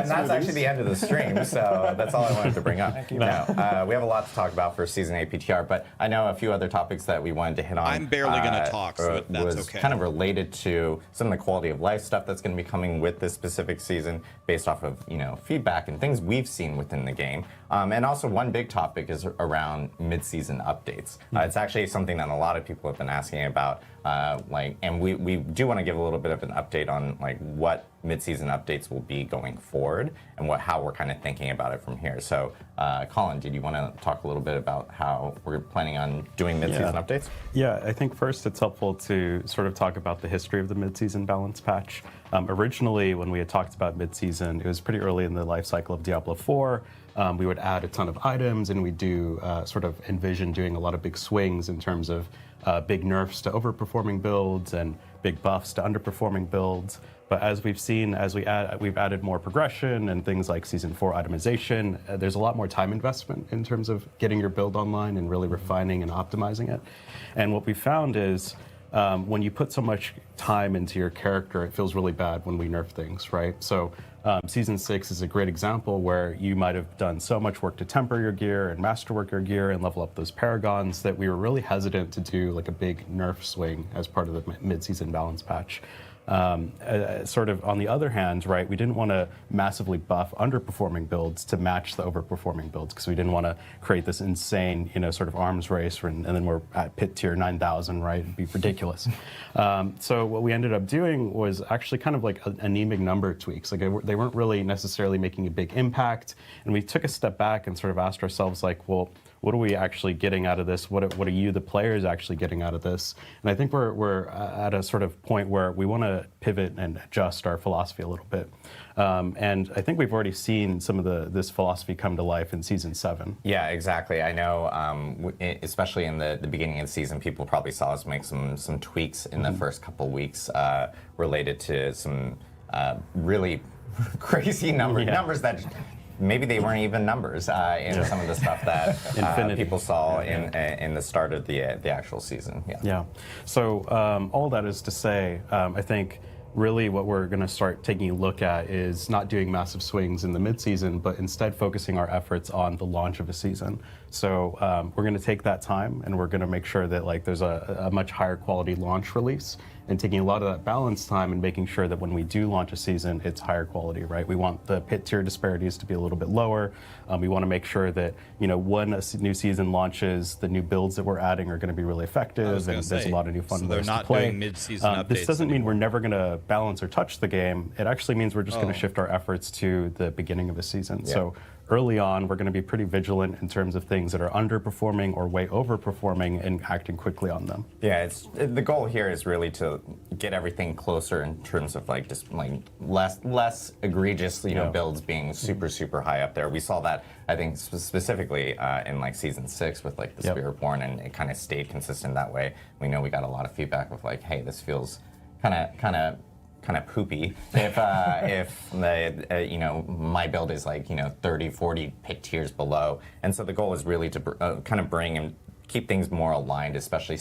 that's actually the end of the stream, so that's all I wanted to bring up. No, we have a lot to talk about for Season 8 PTR, but I know a few other topics that we wanted to hit on. I'm barely going to talk, so that's was okay. Kind of related to some of the quality of life stuff that's going to be coming with this specific season based off of, feedback and things we've seen within the game. And also one big topic is around mid-season updates. It's actually something that a lot of people have been asking about, and we do want to give a little bit of an update on what mid-season updates will be going forward and how we're kind of thinking about it from here. So, Colin, did you want to talk a little bit about how we're planning on doing mid-season updates? Yeah, I think first it's helpful to sort of talk about the history of the mid-season balance patch. Originally, when we had talked about mid-season, it was pretty early in the life cycle of Diablo 4. We would add a ton of items, and we do sort of envision doing a lot of big swings in terms of big nerfs to overperforming builds and big buffs to underperforming builds. But as we've seen, we've added more progression and things like Season 4 itemization. There's a lot more time investment in terms of getting your build online and really refining and optimizing it. And what we found is when you put so much time into your character, it feels really bad when we nerf things, right? So Season 6 is a great example where you might have done so much work to temper your gear and masterwork your gear and level up those paragons that we were really hesitant to do like a big nerf swing as part of the mid-season balance patch. Sort of on the other hand, right, we didn't want to massively buff underperforming builds to match the overperforming builds because we didn't want to create this insane, sort of arms race and then we're at pit tier 9,000, right? It'd be ridiculous. So what we ended up doing was actually kind of like anemic number tweaks. Like they weren't really necessarily making a big impact, and we took a step back and sort of asked ourselves, like, well, what are we actually getting out of this? What are you, the players, actually getting out of this? And I think we're at a sort of point where we want to pivot and adjust our philosophy a little bit. And I think we've already seen some of this philosophy come to life in Season 7. Yeah, exactly. I know, especially in the beginning of the season, people probably saw us make some tweaks in the first couple weeks related to some really crazy numbers that maybe they weren't even numbers in some of the stuff that people saw in the start of the actual season. Yeah. So all that is to say, I think really what we're going to start taking a look at is not doing massive swings in the mid-season, but instead focusing our efforts on the launch of a season. So we're going to take that time and we're going to make sure that like there's a much higher quality launch release, and taking a lot of that balance time and making sure that when we do launch a season, it's higher quality, right? We want the pit tier disparities to be a little bit lower. We want to make sure that, when a new season launches, the new builds that we're adding are going to be really effective, and there's a lot of new fun ways to play. Doing mid-season updates this doesn't mean anymore. we're never going to balance or touch the game. It actually means we're just going to shift our efforts to the beginning of the season. Yeah. So early on, we're going to be pretty vigilant in terms of things that are underperforming or way overperforming and acting quickly on them. Yeah, the goal here is really to get everything closer in terms of like just like less egregious, builds being super high up there. We saw that, I think, specifically in like Season 6 with like the Spiritborn, and it kind of stayed consistent that way. We know we got a lot of feedback of like, hey, this feels kind of poopy if the my build is like 30-40 pit tiers below, and so the goal is really to kind of bring and keep things more aligned, especially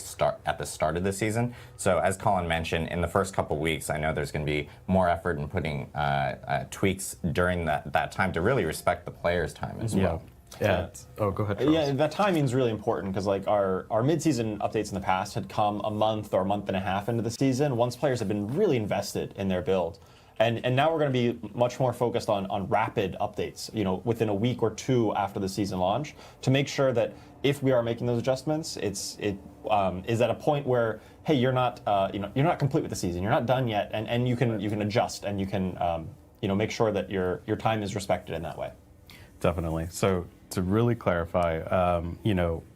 at the start of the season. So as Colin mentioned, in the first couple weeks, I know there's going to be more effort in putting tweaks during that time to really respect the players' time as well. Yeah. Oh, go ahead, Charles. Yeah, that timing is really important because like our mid-season updates in the past had come a month or a month and a half into the season once players have been really invested in their build. And now we're going to be much more focused on rapid updates, within a week or two after the season launch, to make sure that if we are making those adjustments, it is at a point where, hey, you're not complete with the season, you're not done yet, and you can adjust and you can make sure that your time is respected in that way. Definitely. So to really clarify,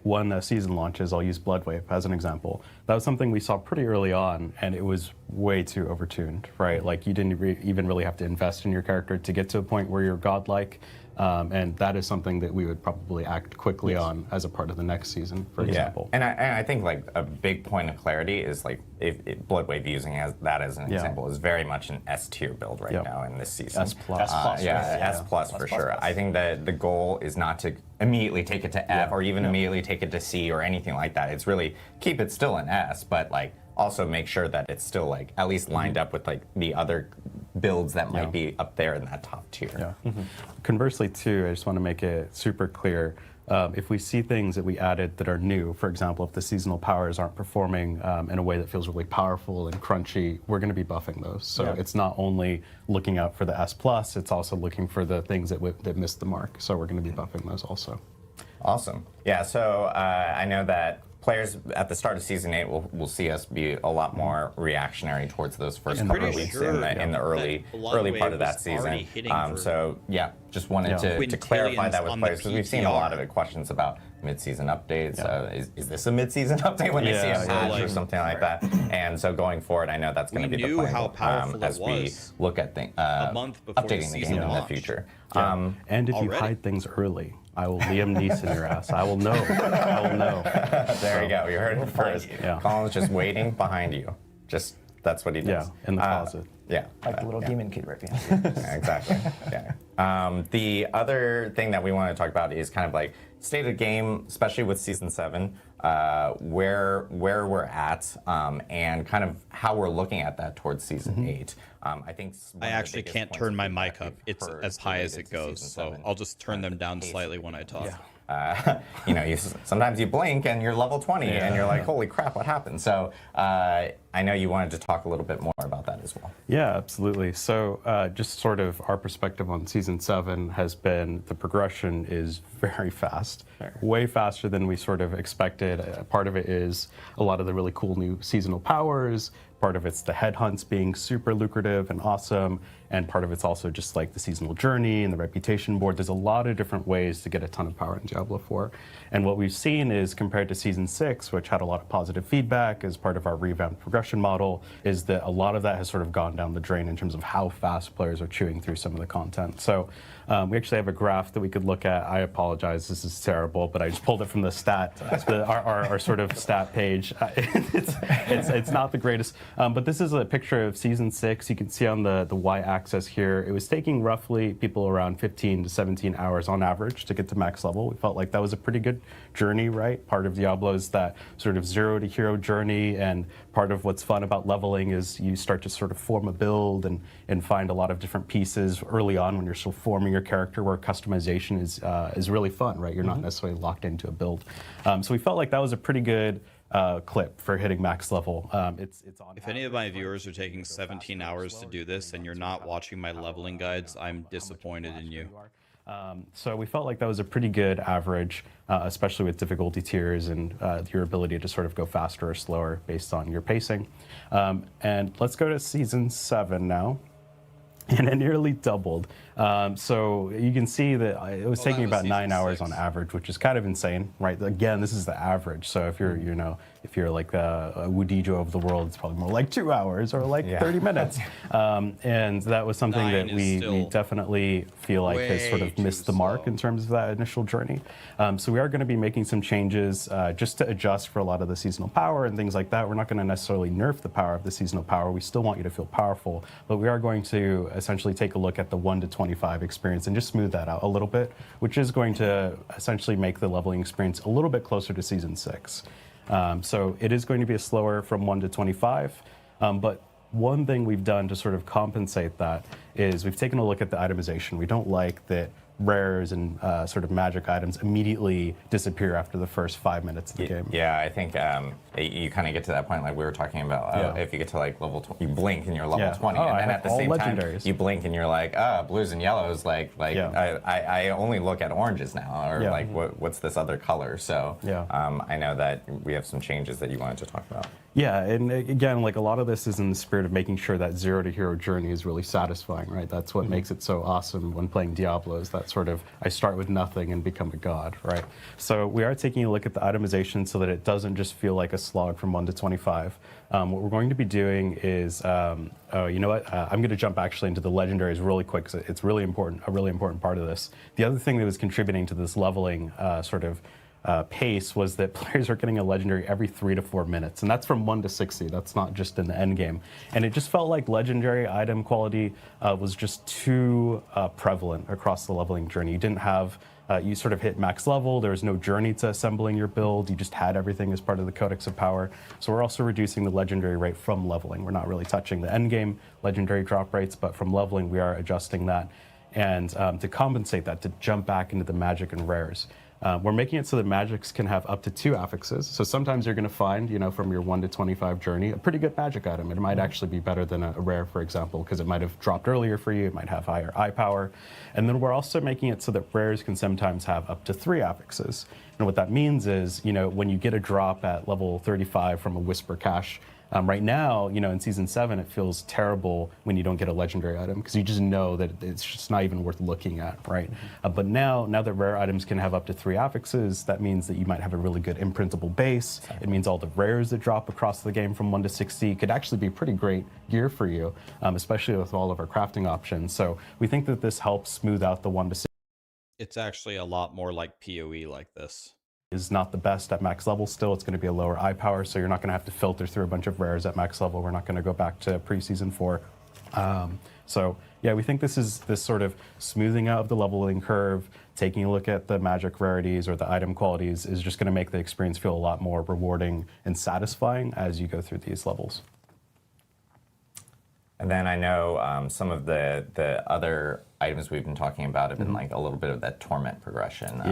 when a season launches, I'll use Bloodwave as an example. That was something we saw pretty early on, and it was way too overtuned, right? Like you didn't even really have to invest in your character to get to a point where you're godlike. And that is something that we would probably act quickly on as a part of the next season, for example. And I think like a big point of clarity is like if Bloodwave using that as an example is very much an S tier build right now in this season. S plus. S plus for sure. I think that the goal is not to immediately take it to F or even immediately take it to C or anything like that. It's really keep it still an S, but like also make sure that it's still like at least lined up with like the other builds that might be up there in that top tier. Yeah. Conversely, too, I just want to make it super clear. If we see things that we added that are new, for example, if the seasonal powers aren't performing in a way that feels really powerful and crunchy, we're going to be buffing those. So it's not only looking out for the S+, it's also looking for the things that missed the mark. So we're going to be buffing those also. Awesome. Yeah, so I know that players at the start of Season 8 will see us be a lot more reactionary towards those first couple of weeks in the early part of that season. So yeah, just wanted to clarify that with players because we've seen a lot of questions about mid-season updates. Is this a mid-season update when they see a patch or something like that? And so going forward, I know that's going to be the plan as we look at updating the game in the future. And if you hide things early, I will Liam Neeson your ass. I will know. I will know. There you go. You heard it first. Colin's just waiting behind you. That's what he does. Yeah, in the closet. Like the little demon kid right behind you. Exactly. The other thing that we want to talk about is kind of like state of game, especially with Season 7, where we're at, and kind of how we're looking at that towards Season 8. I think I actually can't turn my mic up. It's as high as it goes, so I'll just turn them down slightly when I talk. sometimes you blink and you're level 20 and you're like, holy crap, what happened? So I know you wanted to talk a little bit more about that as well. Yeah, absolutely. So just sort of our perspective on Season 7 has been the progression is very fast, way faster than we sort of expected. Part of it is a lot of the really cool new seasonal powers. Part of it's the headhunts being super lucrative and awesome, and part of it's also just like the seasonal journey and the reputation board. There's a lot of different ways to get a ton of power in Diablo 4. And what we've seen is, compared to Season 6, which had a lot of positive feedback as part of our revamped progression model, is that a lot of that has sort of gone down the drain in terms of how fast players are chewing through some of the content. So we actually have a graph that we could look at. I apologize, this is terrible, but I just pulled it from the our sort of stat page. It's not the greatest, but this is a picture of Season 6. You can see on the y-axis here, it was taking roughly people around 15 to 17 hours on average to get to max level. We felt like that was a pretty good journey, right? Part of Diablo is that sort of zero to hero journey, and part of what's fun about leveling is you start to sort of form a build and find a lot of different pieces early on when you're still forming your character, where customization is really fun, right? You're not necessarily locked into a build. So we felt like that was a pretty good clip for hitting max level. It's on. If any of my viewers are taking 17 hours to do this and you're not watching my leveling guides, I'm disappointed in you. So we felt like that was a pretty good average, especially with difficulty tiers and your ability to sort of go faster or slower based on your pacing. And let's go to Season 7 now. And it nearly doubled. So you can see that it was taking about 9 hours on average, which is kind of insane, right? Again, this is the average. So if you're, if you're like a Wudijo of the world, it's probably more like 2 hours or like 30 minutes. And that was something that we definitely feel like has sort of missed the mark in terms of that initial journey. So we are going to be making some changes just to adjust for a lot of the seasonal power and things like that. We're not going to necessarily nerf the power of the seasonal power. We still want you to feel powerful, but we are going to essentially take a look at the 1 to 25 experience and just smooth that out a little bit, which is going to essentially make the leveling experience a little bit closer to Season 6. So it is going to be a slower from 1 to 25, but one thing we've done to sort of compensate that is we've taken a look at the itemization. We don't like that rares and sort of magic items immediately disappear after the first 5 minutes of the game. Yeah, I think you kind of get to that point like we were talking about. If you get to like level 20, you blink and you're level 20, and then at the same time you blink and you're like, blues and yellows. I only look at oranges now, or like what's this other color? So I know that we have some changes that you wanted to talk about. Yeah, and again, like a lot of this is in the spirit of making sure that zero to hero journey is really satisfying, right? That's what makes it so awesome when playing Diablo, is that sort of, I start with nothing and become a god, right? So we are taking a look at the itemization so that it doesn't just feel like a slog from 1 to 25. What we're going to be doing is, I'm going to jump actually into the legendaries really quick, because it's really important, a really important part of this. The other thing that was contributing to this leveling pace was that players are getting a legendary every 3 to 4 minutes, and that's from 1 to 60. That's not just in the end game. And it just felt like legendary item quality was just too prevalent across the leveling journey. You didn't have, you sort of hit max level, there was no journey to assembling your build, you just had everything as part of the Codex of Power. So we're also reducing the legendary rate from leveling. We're not really touching the end game legendary drop rates, but from leveling we are adjusting that. And to compensate that, to jump back into the magic and rares. We're making it so that magics can have up to 2 affixes. So sometimes you're going to find, from your 1 to 25 journey, a pretty good magic item. It might actually be better than a rare, for example, because it might have dropped earlier for you. It might have higher eye power. And then we're also making it so that rares can sometimes have up to 3 affixes. And what that means is, when you get a drop at level 35 from a Whisper Cache, right now, in Season 7, it feels terrible when you don't get a legendary item, because you just know that it's just not even worth looking at, right? But now that rare items can have up to 3 affixes, that means that you might have a really good imprintable base. It means all the rares that drop across the game from 1 to 60 could actually be pretty great gear for you, especially with all of our crafting options. So we think that this helps smooth out the 1 to 60. It's actually a lot more like POE like this. Is not the best at max level still. It's going to be a lower eye power, so you're not going to have to filter through a bunch of rares at max level. We're not going to go back to pre-Season 4. So yeah, we think this sort of smoothing out of the leveling curve, taking a look at the magic rarities or the item qualities is just going to make the experience feel a lot more rewarding and satisfying as you go through these levels. And then I know some of the other items we've been talking about have been like a little bit of that torment progression.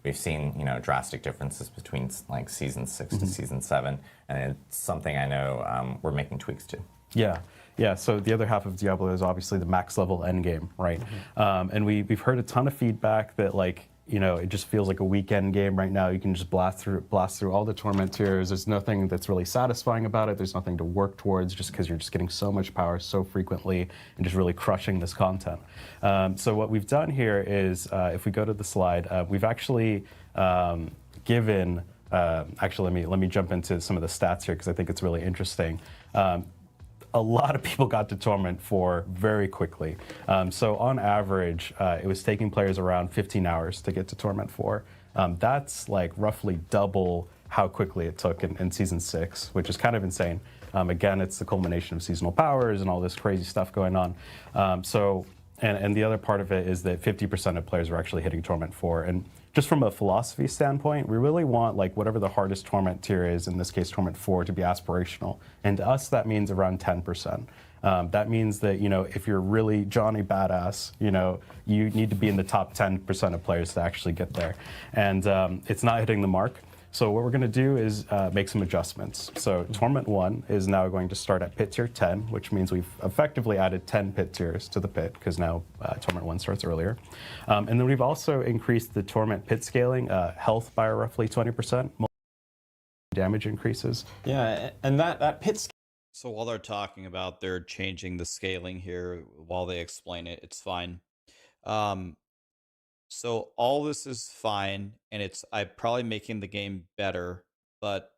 We've seen drastic differences between like season 6 to season 7, and it's something I know we're making tweaks to. Yeah, so the other half of Diablo is obviously the max level endgame, right? And we've heard a ton of feedback that like, it just feels like a weekend game right now. You can just blast through all the torment tiers. There's nothing that's really satisfying about it. There's nothing to work towards just because you're just getting so much power so frequently and just really crushing this content. So what we've done here is, if we go to the slide, we've actually given, actually let me jump into some of the stats here because I think it's really interesting. A lot of people got to Torment 4 very quickly. So on average, it was taking players around 15 hours to get to Torment 4. That's like roughly double how quickly it took in Season 6, which is kind of insane. Again, it's the culmination of seasonal powers and all this crazy stuff going on. And the other part of it is that 50% of players were actually hitting Torment 4. And just from a philosophy standpoint, we really want like whatever the hardest Torment tier is, in this case Torment 4, to be aspirational. And to us, that means around 10%. That means that, if you're really Johnny Badass, you need to be in the top 10% of players to actually get there. And it's not hitting the mark. So what we're going to do is make some adjustments. So Torment 1 is now going to start at pit tier 10, which means we've effectively added 10 pit tiers to the pit, because now Torment 1 starts earlier. And then we've also increased the Torment pit scaling, health by roughly 20%, damage increases. Yeah, and that pit So while they're talking about they're changing the scaling here, while they explain it, it's fine. So all this is fine, and I'm probably making the game better, but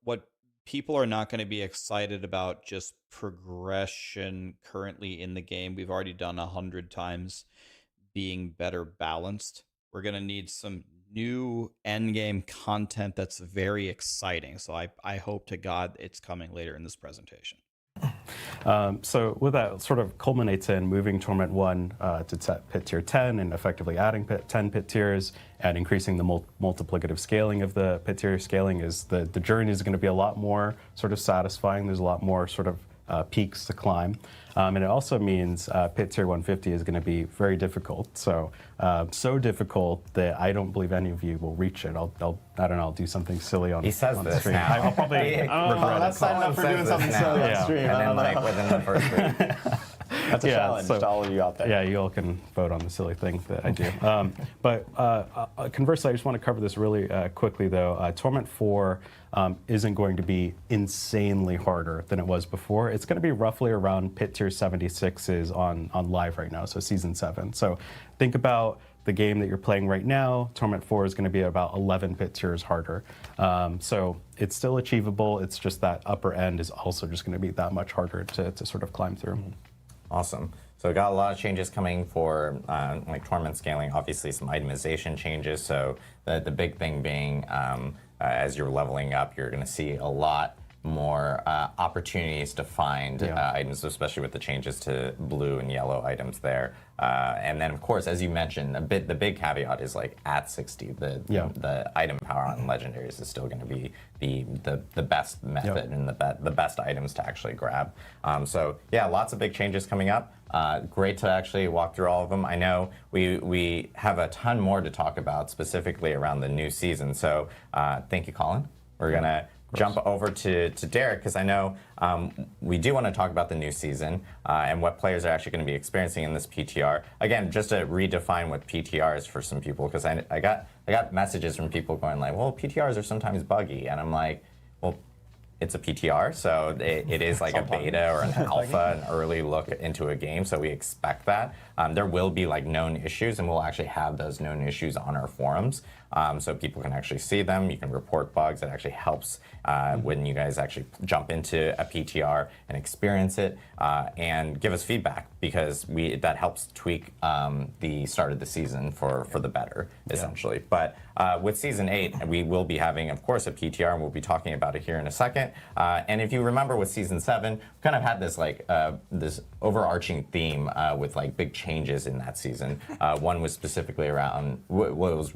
what people are not going to be excited about just progression currently in the game. We've already done 100 times being better balanced. We're going to need some new endgame content that's very exciting. So I hope to God it's coming later in this presentation. So with that, sort of culminates in moving Torment 1 to set pit tier 10 and effectively adding 10 pit tiers and increasing the multiplicative scaling of the pit tier scaling. Is the journey is going to be a lot more sort of satisfying. There's a lot more sort of peaks to climb. And it also means pit tier 150 is going to be very difficult. So difficult that I don't believe any of you will reach it. I don't know, I'll do something silly on, He says on this the stream. now. I'll probably regret That's it. signing up for doing something silly on stream. And then like within the first week. That's a challenge to all of you out there. Yeah, you all can vote on the silly thing that I do. But conversely, I just want to cover this really quickly, though. Torment 4 isn't going to be insanely harder than it was before. It's going to be roughly around pit tier 76s on live right now, so Season 7. So think about the game that you're playing right now. Torment 4 is going to be about 11 pit tiers harder. So it's still achievable. It's just that upper end is also just going to be that much harder to sort of climb through. Awesome. So we got a lot of changes coming for like torment scaling, obviously some itemization changes. So the big thing being as you're leveling up, you're going to see a lot more opportunities to find items, especially with the changes to blue and yellow items there. And then, of course, as you mentioned, the big caveat is like at 60, the item power on legendaries is still going to be the best method and the best items to actually grab. So yeah, lots of big changes coming up. Great to actually walk through all of them. I know we have a ton more to talk about specifically around the new season. So thank you, Colin. We're gonna jump over to Derek, because I know we do want to talk about the new season and what players are actually going to be experiencing in this PTR. Again, just to redefine what PTR is for some people, because I got messages from people going like, well, PTRs are sometimes buggy, and I'm like, well, it's a PTR, so it is like a beta or an alpha, an early look into a game, so we expect that. There will be like known issues, and we'll actually have those known issues on our forums, so people can actually see them. You can report bugs. It actually helps when you guys actually jump into a PTR and experience it, and give us feedback, because that helps tweak the start of the season for the better, essentially. But with Season 8, we will be having, of course, a PTR, and we'll be talking about it here in a second. And if you remember with Season 7, we kind of had this like this overarching theme with like big changes in that season. One was specifically around what was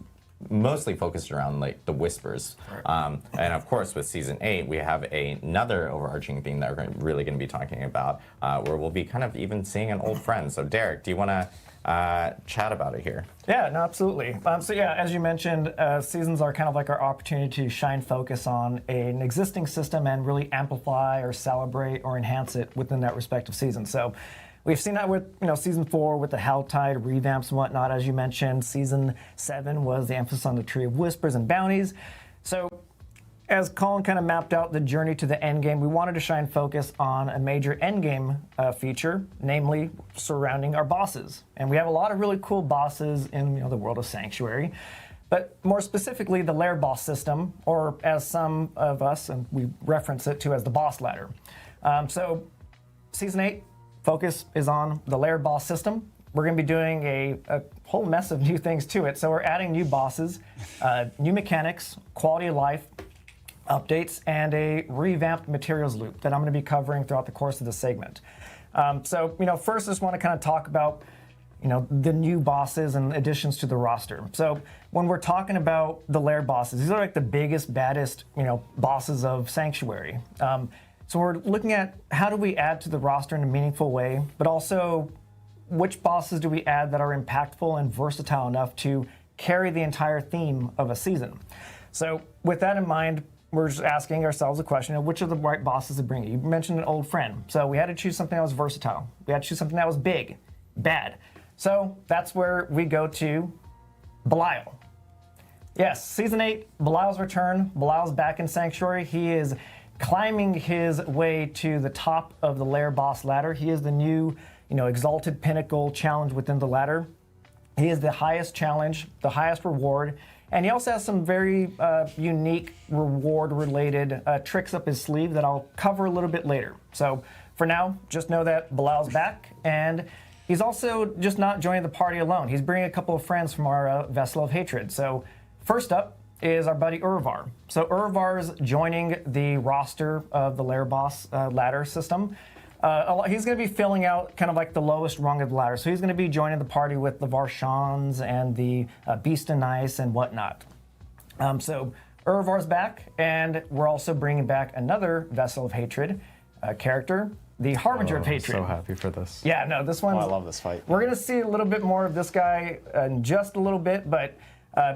mostly focused around like the whispers. And of course, with season 8, we have another overarching theme that we're really going to be talking about, where we'll be kind of even seeing an old friend. So Derek, do you want to chat about it here? Yeah, no, absolutely. So yeah, as you mentioned, seasons are kind of like our opportunity to shine focus on an existing system and really amplify or celebrate or enhance it within that respective season. So we've seen that with season 4 with the Helltide revamps and whatnot. As you mentioned, season 7 was the emphasis on the Tree of Whispers and Bounties. So as Colin kind of mapped out the journey to the end game, we wanted to shine focus on a major end game feature, namely surrounding our bosses. And we have a lot of really cool bosses in the world of Sanctuary, but more specifically the lair boss system, or as some of us, and we reference it to as the boss ladder. So season 8 focus is on the lair boss system. We're going to be doing a whole mess of new things to it. So we're adding new bosses, new mechanics, quality of life updates, and a revamped materials loop that I'm going to be covering throughout the course of the segment. So first I just want to kind of talk about the new bosses and additions to the roster. So when we're talking about the lair bosses, these are like the biggest, baddest bosses of Sanctuary. So we're looking at how do we add to the roster in a meaningful way, but also which bosses do we add that are impactful and versatile enough to carry the entire theme of a season. So with that in mind, we're just asking ourselves a question of which are the right bosses to bring. You mentioned an old friend. So we had to choose something that was versatile. We had to choose something that was big, bad. So that's where we go to Belial. Yes, season 8, Belial's return. Belial's back in Sanctuary. He is climbing his way to the top of the lair boss ladder. He is the new, exalted pinnacle challenge within the ladder. He is the highest challenge, the highest reward, and he also has some very unique reward-related tricks up his sleeve that I'll cover a little bit later. So for now, just know that Belial's back, and he's also just not joining the party alone. He's bringing a couple of friends from our Vessel of Hatred. So first up is our buddy Urvar. So Urvar's joining the roster of the lair boss ladder system. He's going to be filling out kind of like the lowest rung of the ladder. So he's going to be joining the party with the Varshans and the Beast and Ice and whatnot. So Urvar's back, and we're also bringing back another Vessel of Hatred character, the Harbinger of Hatred. I'm so happy for this. Yeah, no, this one's... I love this fight. We're going to see a little bit more of this guy in just a little bit, but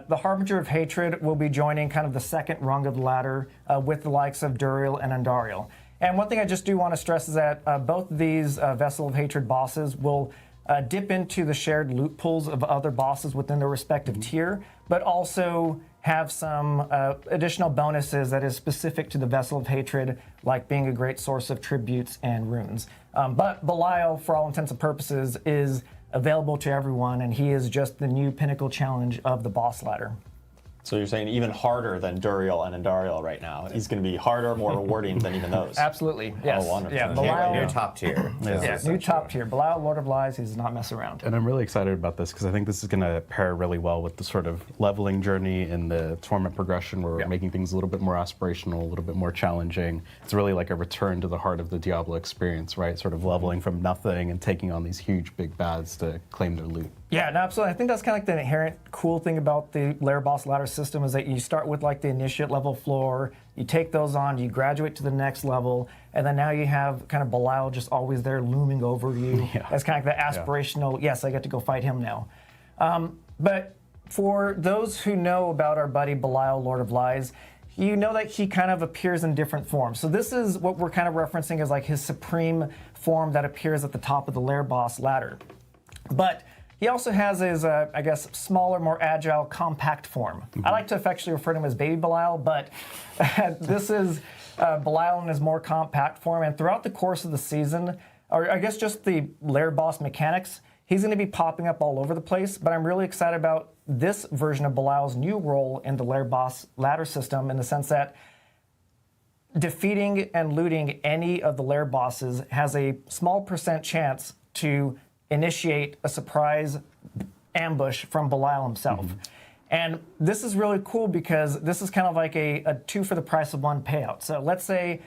the Harbinger of Hatred will be joining kind of the second rung of the ladder with the likes of Duriel and Andariel. And one thing I just do want to stress is that both of these Vessel of Hatred bosses will dip into the shared loot pools of other bosses within their respective tier, but also have some additional bonuses that is specific to the Vessel of Hatred, like being a great source of tributes and runes. But Belial, for all intents and purposes, is available to everyone, and he is just the new pinnacle challenge of the boss ladder. So you're saying even harder than Duriel and Andariel right now. He's going to be harder, more rewarding than even those. Absolutely, yes. Oh, wonderful. Yeah, Belial, New top tier. yeah, new top tier. Belial, Lord of Lies, he does not mess around. And I'm really excited about this because I think this is going to pair really well with the sort of leveling journey in the tournament progression where we're making things a little bit more aspirational, a little bit more challenging. It's really like a return to the heart of the Diablo experience, right? Sort of leveling from nothing and taking on these huge big bads to claim their loot. Yeah, no, absolutely. I think that's kind of like the inherent cool thing about the lair boss ladder system is that you start with like the initiate level floor, you take those on, you graduate to the next level, and then now you have kind of Belial just always there looming over you. Yeah. That's kind of like the aspirational, yes, I get to go fight him now. But for those who know about our buddy Belial, Lord of Lies, you know that he kind of appears in different forms. So this is what we're kind of referencing as like his supreme form that appears at the top of the lair boss ladder. But he also has his, I guess, smaller, more agile, compact form. I like to affectionately refer to him as Baby Belial, but this is Belial in his more compact form. And throughout the course of the season, or I guess just the lair boss mechanics, he's going to be popping up all over the place. But I'm really excited about this version of Belial's new role in the lair boss ladder system in the sense that defeating and looting any of the lair bosses has a small % chance to initiate a surprise ambush from Belial himself. And this is really cool because this is kind of like a 2 for the price of 1 payout. So let's say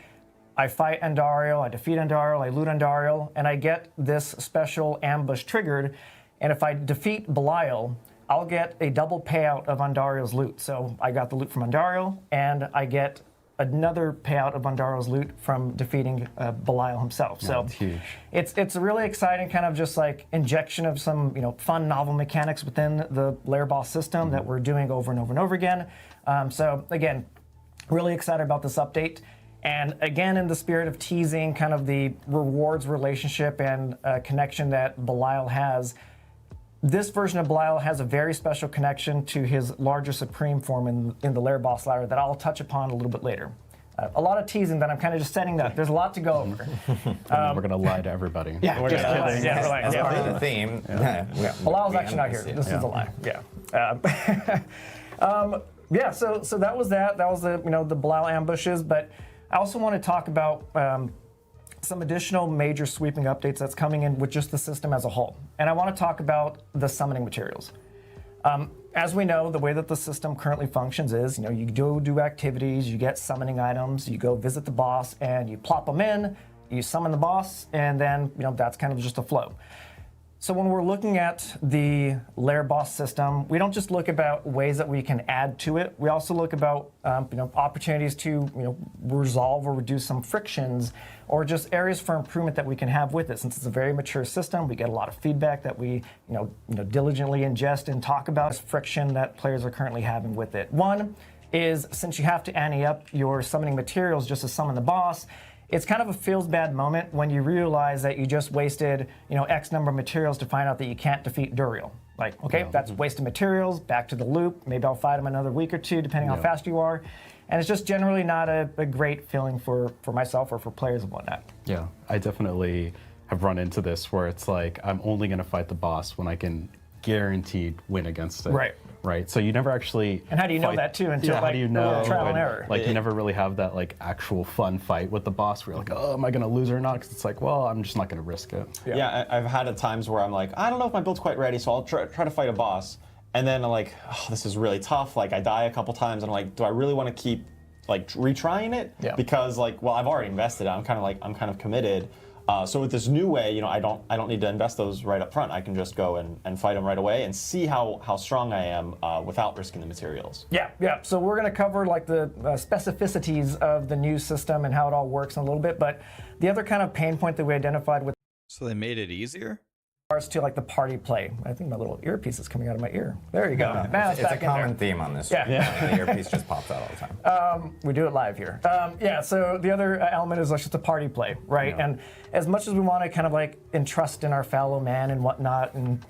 I fight Andariel, I defeat Andariel, I loot Andariel, and I get this special ambush triggered. And if I defeat Belial, I'll get a double payout of Undario's loot. So I got the loot from Undario, and I get another payout of Undario's loot from defeating Belial himself. So That's huge. it's a really exciting kind of just like injection of some fun novel mechanics within the lair boss system that we're doing over and over and over again. So again, really excited about this update. And again, in the spirit of teasing kind of the rewards relationship and connection that Belial has, this version of Belial has a very special connection to his larger supreme form in the lair boss ladder that I'll touch upon a little bit later. A lot of teasing that I'm kind of just setting that. There's a lot to go over. And then we're going to lie to everybody. Yeah, We're just just kidding. kidding. Yeah, like, As yeah. part of the theme. Belial's actually not here. This is a lie. Yeah. Yeah. So that was that. That was the the Belial ambushes. But I also want to talk about some additional major sweeping updates that's coming in with just the system as a whole. And I want to talk about the summoning materials. As we know, the way that the system currently functions is, you do activities, you get summoning items, you go visit the boss, and you plop them in, you summon the boss, and then, that's kind of just a flow. So when we're looking at the lair boss system, we don't just look about ways that we can add to it. We also look about opportunities to resolve or reduce some frictions, or just areas for improvement that we can have with it. Since it's a very mature system, we get a lot of feedback that we diligently ingest and talk about friction that players are currently having with it. One is, since you have to ante up your summoning materials just to summon the boss, it's kind of a feels bad moment when you realize that you just wasted, X number of materials to find out that you can't defeat Duriel. Like, okay, that's wasted materials, back to the loop. Maybe I'll fight him another week or two, depending how fast you are. And it's just generally not a great feeling for myself or for players and whatnot. Yeah, I definitely have run into this where it's like, I'm only going to fight the boss when I can guaranteed win against it. Right. So you never actually. And how do you know that too? Until how do you know? trial and error. Like you never really have that like actual fun fight with the boss where you're like, oh, am I going to lose or not? Because it's like, well, I'm just not going to risk it. Yeah, I've had at times where I'm like, I don't know if my build's quite ready, so I'll try to fight a boss. And then I'm like, oh, this is really tough. Like I die a couple times, and I'm like, do I really want to keep like retrying it? Yeah. Because like, well, I've already invested. I'm kind of committed. So with this new way, I don't need to invest those right up front. I can just go and fight them right away and see how strong I am without risking the materials. Yeah. So we're going to cover like the specificities of the new system and how it all works in a little bit. But the other kind of pain point that we identified with So they made it easier? regards to like the party play. I think my little earpiece is coming out of my ear. There you go. Now It's a back in common there. theme on this. Yeah. The earpiece just pops out all the time. We do it live here. So the other element is like just a party play, right? Yeah. And as much as we want to kind of like entrust in our fellow man and whatnot and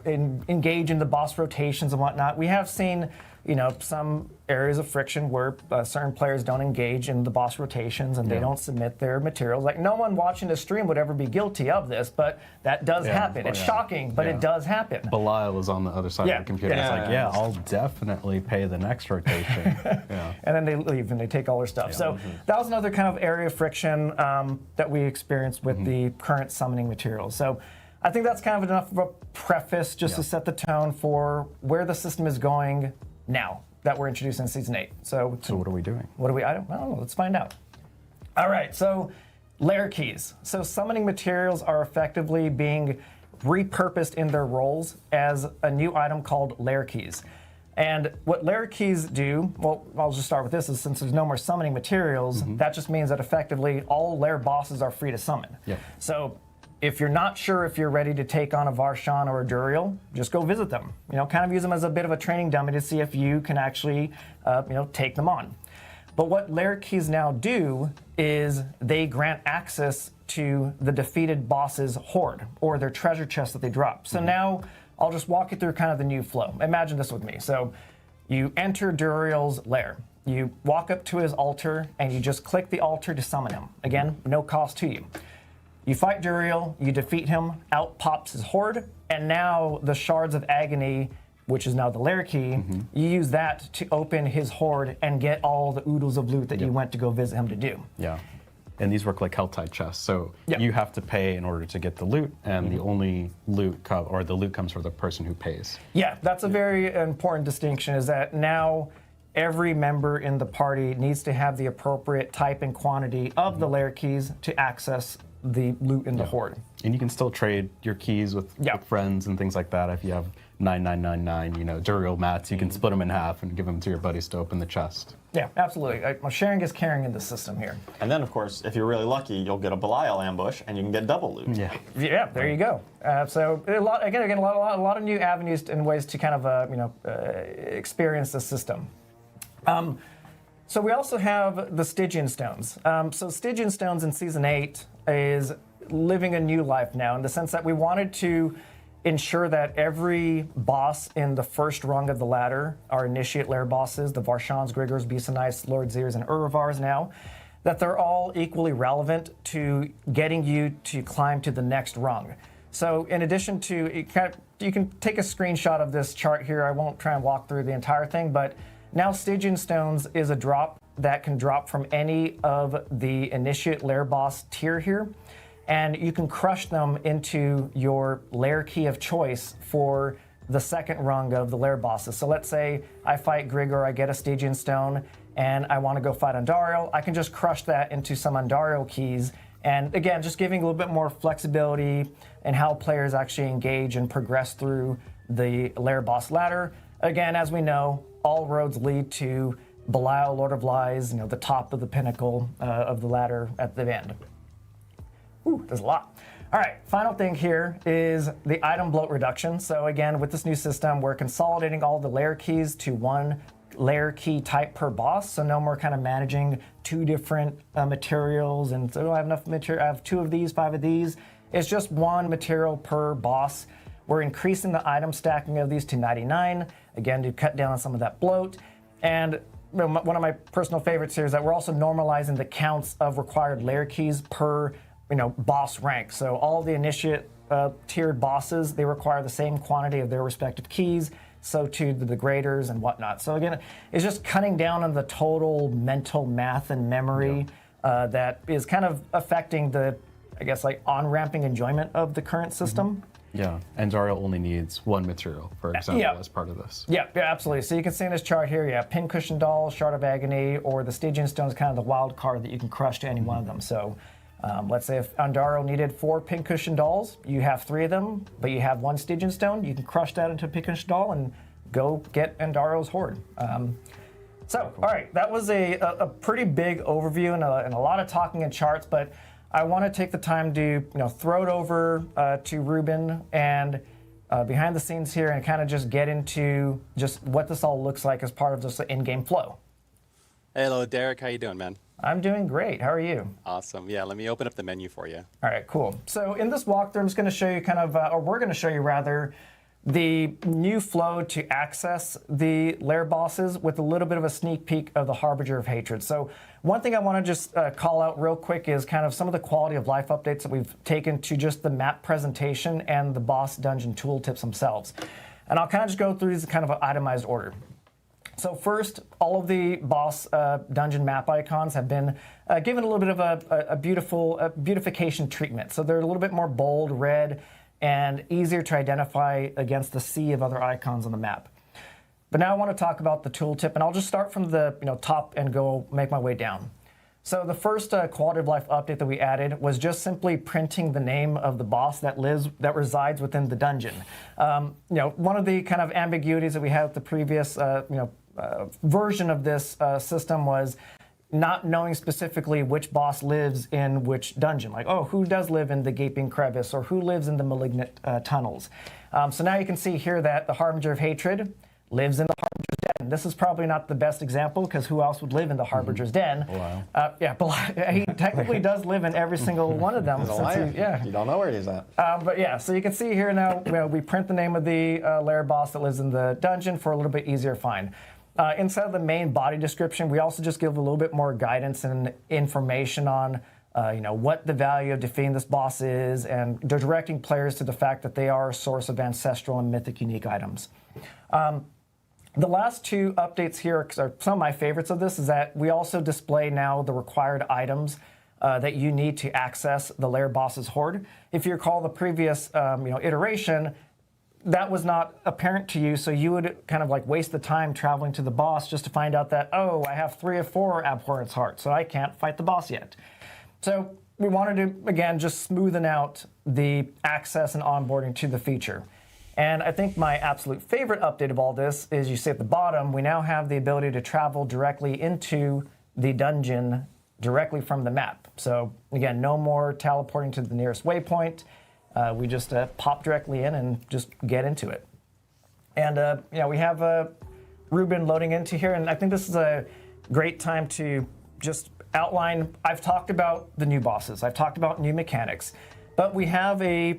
engage in the boss rotations and whatnot, we have seen, some areas of friction where certain players don't engage in the boss rotations and they don't submit their materials. Like no one watching the stream would ever be guilty of this, but that does happen. It's shocking, but it does happen. Belial is on the other side of the computer. It's like, I'll definitely pay the next rotation. And then they leave and they take all their stuff. So that was another kind of area of friction that we experienced with the current summoning materials. So I think that's kind of enough of a preface just to set the tone for where the system is going now that we're introducing in Season 8. So what are we doing? I don't know. Let's find out. All right, so lair keys. So summoning materials are effectively being repurposed in their roles as a new item called lair keys. And what lair keys do, well, I'll just start with this, is since there's no more summoning materials, that just means that effectively all lair bosses are free to summon. So if you're not sure if you're ready to take on a Varshan or a Duriel, just go visit them. Kind of use them as a bit of a training dummy to see if you can actually, take them on. But what lair keys now do is they grant access to the defeated boss's hoard or their treasure chest that they drop. So now I'll just walk you through kind of the new flow. Imagine this with me. So you enter Duriel's lair. You walk up to his altar and you just click the altar to summon him. Again, no cost to you. You fight Duriel, you defeat him, out pops his hoard, and now the Shards of Agony, which is now the lair key, you use that to open his hoard and get all the oodles of loot that you went to go visit him to do. Yeah. And these work like Helltide chests, so you have to pay in order to get the loot, and the only loot the loot comes from the person who pays. Yeah, that's a very important distinction, is that now every member in the party needs to have the appropriate type and quantity of the lair keys to access the loot in the horde. And you can still trade your keys with friends and things like that. If you have 9999, Duriel mats, you can split them in half and give them to your buddies to open the chest. Yeah, absolutely. Sharing is caring in the system here. And then, of course, if you're really lucky, you'll get a Belial ambush, and you can get double loot. Yeah, there you go. So a lot of new avenues and ways to kind of experience the system. So we also have the Stygian Stones. So Stygian Stones in Season 8 is living a new life now, in the sense that we wanted to ensure that every boss in the first rung of the ladder, our initiate lair bosses, the Varshans, Grigors, Beasonites, Lord Zirs, and Uruvars now, that they're all equally relevant to getting you to climb to the next rung. So in addition to, you can take a screenshot of this chart here. I won't try and walk through the entire thing, but now Stygian Stones is a drop that can drop from any of the initiate lair boss tier here. And you can crush them into your lair key of choice for the second rung of the lair bosses. So let's say I fight Grigor, I get a Stygian Stone, and I want to go fight Andariel. I can just crush that into some Andariel keys. And again, just giving a little bit more flexibility in how players actually engage and progress through the lair boss ladder. Again, as we know, all roads lead to Belial, Lord of Lies, the top of the pinnacle of the ladder at the end. Ooh, there's a lot. All right, final thing here is the item bloat reduction. So again, with this new system, we're consolidating all the lair keys to one lair key type per boss. So no more kind of managing two different materials and so I have enough material, I have 2 of these, 5 of these. It's just one material per boss. We're increasing the item stacking of these to 99, again, to cut down on some of that bloat. And one of my personal favorites here is that we're also normalizing the counts of required lair keys per boss rank. So all the initiate tiered bosses, they require the same quantity of their respective keys. So too the degraders and whatnot. So again, it's just cutting down on the total mental math and memory that is kind of affecting the, on-ramping enjoyment of the current system. Yeah, and Andariel only needs 1 material, for example, as part of this. Yeah, absolutely. So you can see in this chart here, Pincushion Doll, Shard of Agony, or the Stygian Stone is kind of the wild card that you can crush to any one of them. So let's say if Andariel needed 4 Pincushion Dolls, you have 3 of them, but you have 1 Stygian Stone, you can crush that into a Pincushion Doll and go get Andariel's Horde. All right, that was a pretty big overview and a lot of talking in charts, but I want to take the time to throw it over to Ruben and behind the scenes here and kind of just get into just what this all looks like as part of just the in-game flow. Hello, Derek. How you doing, man? I'm doing great. How are you? Awesome. Yeah, let me open up the menu for you. All right, cool. So in this walkthrough, I'm just going to show you we're going to show you rather, the new flow to access the lair bosses with a little bit of a sneak peek of the Harbinger of Hatred. So one thing I want to just call out real quick is kind of some of the quality of life updates that we've taken to just the map presentation and the boss dungeon tooltips themselves. And I'll kind of just go through these kind of an itemized order. So first, all of the boss dungeon map icons have been given a little bit of a beautification treatment. So they're a little bit more bold, red, and easier to identify against the sea of other icons on the map. But now I want to talk about the tooltip, and I'll just start from the top and go make my way down. So the first quality of life update that we added was just simply printing the name of the boss that resides within the dungeon. One of the kind of ambiguities that we had with the previous version of this system was not knowing specifically which boss lives in which dungeon. Like, who does live in the Gaping Crevice, or who lives in the Malignant Tunnels. So now you can see here that the Harbinger of Hatred lives in the Harbinger's Den. This is probably not the best example, because who else would live in the Harbinger's Den? He technically does live in every single one of them. You don't know where he's at. So you can see here now, we print the name of the lair boss that lives in the dungeon for a little bit easier find. Inside of the main body description, we also just give a little bit more guidance and information on what the value of defeating this boss is, and directing players to the fact that they are a source of ancestral and mythic unique items. The last 2 updates here are some of my favorites of this, is that we also display now the required items that you need to access the lair boss's horde. If you recall the previous iteration, that was not apparent to you, so you would kind of waste the time traveling to the boss just to find out that, I have 3 of 4 Abhorrence Hearts, so I can't fight the boss yet. So we wanted to, again, just smoothen out the access and onboarding to the feature. And I think my absolute favorite update of all this is you see at the bottom, we now have the ability to travel directly into the dungeon directly from the map. So again, no more teleporting to the nearest waypoint. We just pop directly in and just get into it. And we have Ruben loading into here, and I think this is a great time to just outline. I've talked about the new bosses. I've talked about new mechanics. But we have a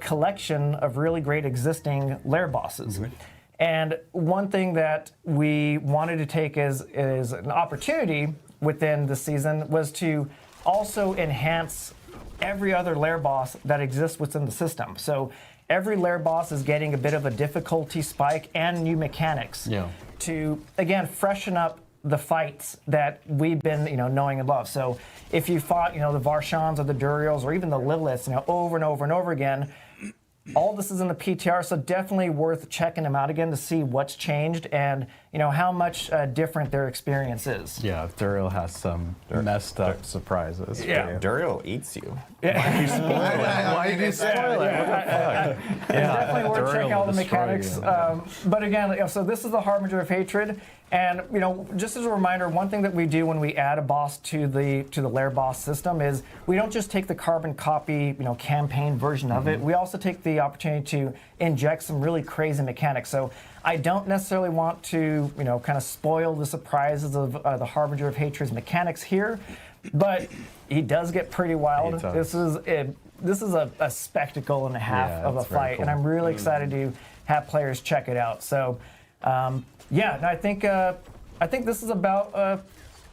collection of really great existing lair bosses. Mm-hmm. And one thing that we wanted to take as an opportunity within the season was to also enhance every other lair boss that exists within the system. So every lair boss is getting a bit of a difficulty spike and new mechanics to, again, freshen up the fights that we've been, knowing and love. So if you fought, the Varshans or the Duriels or even the Liliths, over and over and over again, all this is in the PTR, so definitely worth checking them out again to see what's changed and, how much different their experience is. Yeah, Duriel has some messed up surprises. Yeah. Duriel eats you. Why did you spoil it? It's definitely worth checking out the mechanics. But again, so this is the Harbinger of Hatred. And just as a reminder, one thing that we do when we add a boss to the lair boss system is we don't just take the carbon copy, campaign version of it. We also take the opportunity to inject some really crazy mechanics. So I don't necessarily want to, kind of spoil the surprises of the Harbinger of Hatred's mechanics here, but he does get pretty wild. This is a spectacle and a half of a fight, cool. And I'm really excited to have players check it out. So. I think this is about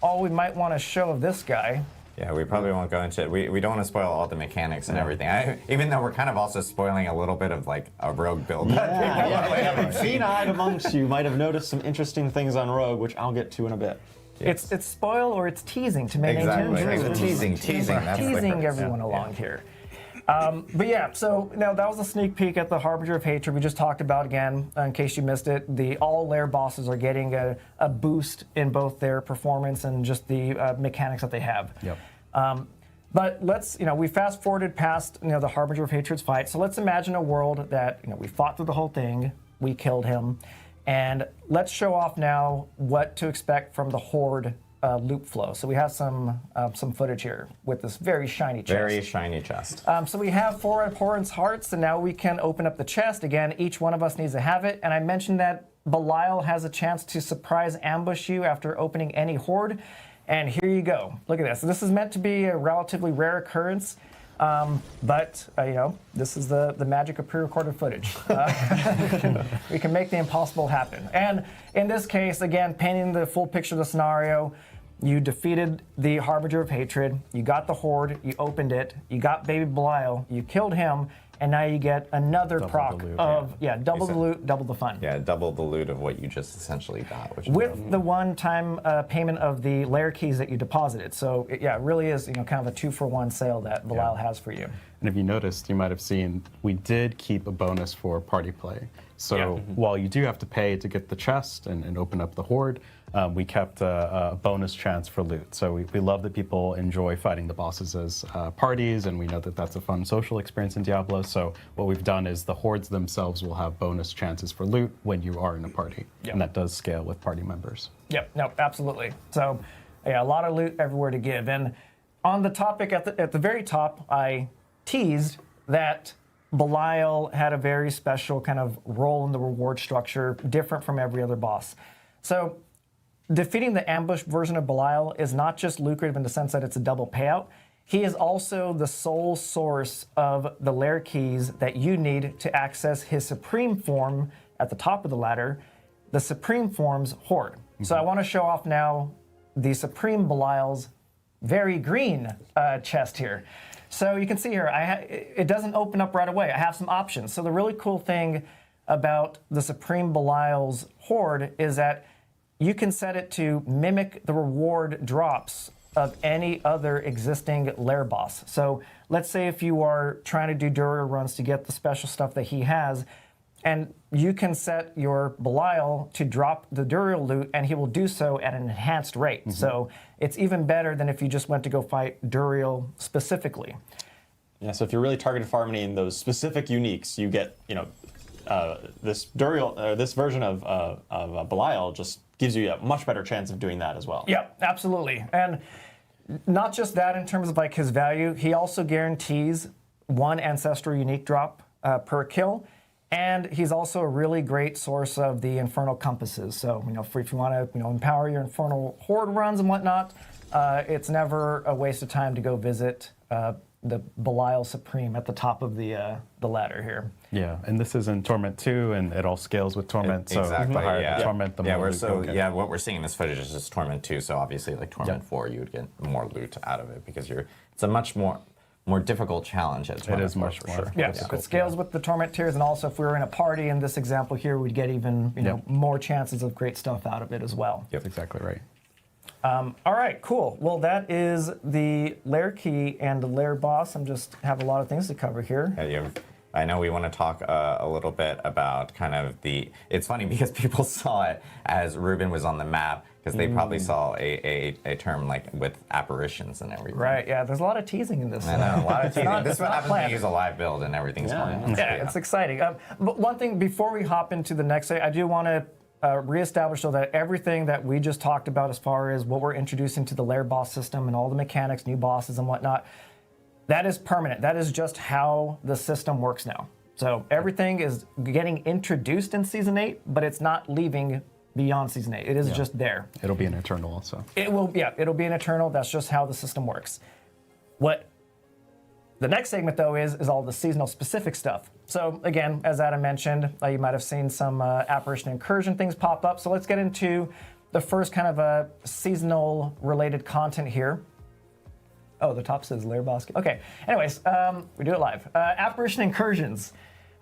all we might want to show of this guy. Yeah, we probably won't go into it. We don't want to spoil all the mechanics and everything. Even though we're kind of also spoiling a little bit of like a rogue build. Keen-eyed amongst you might have noticed some interesting things on rogue, which I'll get to in a bit. Yes. It's spoil or it's teasing to maintain teasing. Teasing everyone along here. So now that was a sneak peek at the Harbinger of Hatred we just talked about again. In case you missed it, all lair bosses are getting a boost in both their performance and just the mechanics that they have. Yep. But let's, we fast forwarded past, the Harbinger of Hatred's fight. So let's imagine a world that, we fought through the whole thing, we killed him, and let's show off now what to expect from the Horde loop flow. So we have some footage here with this very shiny chest. Very shiny chest. So we have 4 abhorrence hearts, and now we can open up the chest. Again, each one of us needs to have it. And I mentioned that Belial has a chance to surprise ambush you after opening any horde. And here you go. Look at this. This is meant to be a relatively rare occurrence. But this is the magic of pre-recorded footage. We can make the impossible happen. And in this case, again, painting the full picture of the scenario, you defeated the Harbinger of Hatred, you got the Horde, you opened it, you got Baby Belial, you killed him, and now you get another proc of, double the loot, double the fun. Yeah, double the loot of what you just essentially got. Which with the one-time payment of the lair keys that you deposited. So, it really is, kind of a 2-for-1 sale that Belial has for you. And if you noticed, you might have seen, we did keep a bonus for party play. So while you do have to pay to get the chest and open up the Horde, we kept a bonus chance for loot. So we love that people enjoy fighting the bosses as parties, and we know that that's a fun social experience in Diablo. So what we've done is the Hordes themselves will have bonus chances for loot when you are in a party. And that does scale with party members. Yep, no, absolutely. So a lot of loot everywhere to give. And on the topic, at the very top, I teased that Belial had a very special kind of role in the reward structure, different from every other boss. So defeating the ambush version of Belial is not just lucrative in the sense that it's a double payout. He is also the sole source of the lair keys that you need to access his supreme form at the top of the ladder, the Supreme Form's Horde. So I want to show off now the Supreme Belial's very green chest here. So you can see here, it doesn't open up right away. I have some options. So the really cool thing about the Supreme Belial's Horde is that you can set it to mimic the reward drops of any other existing lair boss. So let's say if you are trying to do Duriel runs to get the special stuff that he has, And you can set your Belial to drop the Duriel loot, and he will do so at an enhanced rate. So it's even better than if you just went to go fight Duriel specifically. Yeah, so if you're really targeted farming those specific uniques, you get, this Duriel, this version of Belial just gives you a much better chance of doing that as well. Yep, absolutely. And not just that in terms of like his value, he also guarantees 1 ancestral unique drop per kill. And he's also a really great source of the Infernal Compasses. So, if you want to, empower your Infernal Horde runs and whatnot, it's never a waste of time to go visit the Belial Supreme at the top of the ladder here. Yeah, and this is in Torment 2, and it all scales with Torment. So Exactly, the higher yeah. the Torment, the more loot you'll get. what we're seeing in this footage is just Torment 2. So obviously, like Torment 4, you would get more loot out of it because it's a much more difficult challenge at Torment 4, is much for more. sure. Yeah, it scales with the Torment tiers, and also if we were in a party in this example here, we'd get even more chances of great stuff out of it as well. That's exactly right. All right, cool. Well, that is the lair key and the lair boss. I'm just have a lot of things to cover here. I know we want to talk a little bit about kind of it's funny because people saw it as Ruben was on the map because they probably saw a term like with apparitions and everything. Right, yeah, there's a lot of teasing in this. I know, a lot of teasing. This is what not happens when planned. you use a live build and everything's fine. Yeah, it's exciting. But one thing before we hop into the next thing, I do want to reestablish so that everything that we just talked about as far as what we're introducing to the lair boss system and all the mechanics, new bosses and whatnot, that is permanent. That is just how the system works now. So everything is getting introduced in Season 8, but it's not leaving beyond Season 8. It is just there. It'll be an Eternal also. It'll be an Eternal. That's just how the system works. What the next segment, though, is all the seasonal specific stuff. So again, as Adam mentioned, you might have seen some Apparition Incursion things pop up. So let's get into the first kind of seasonal related content here. Oh, the top says Lair Boss. Okay, anyways, we do it live. Apparition Incursions.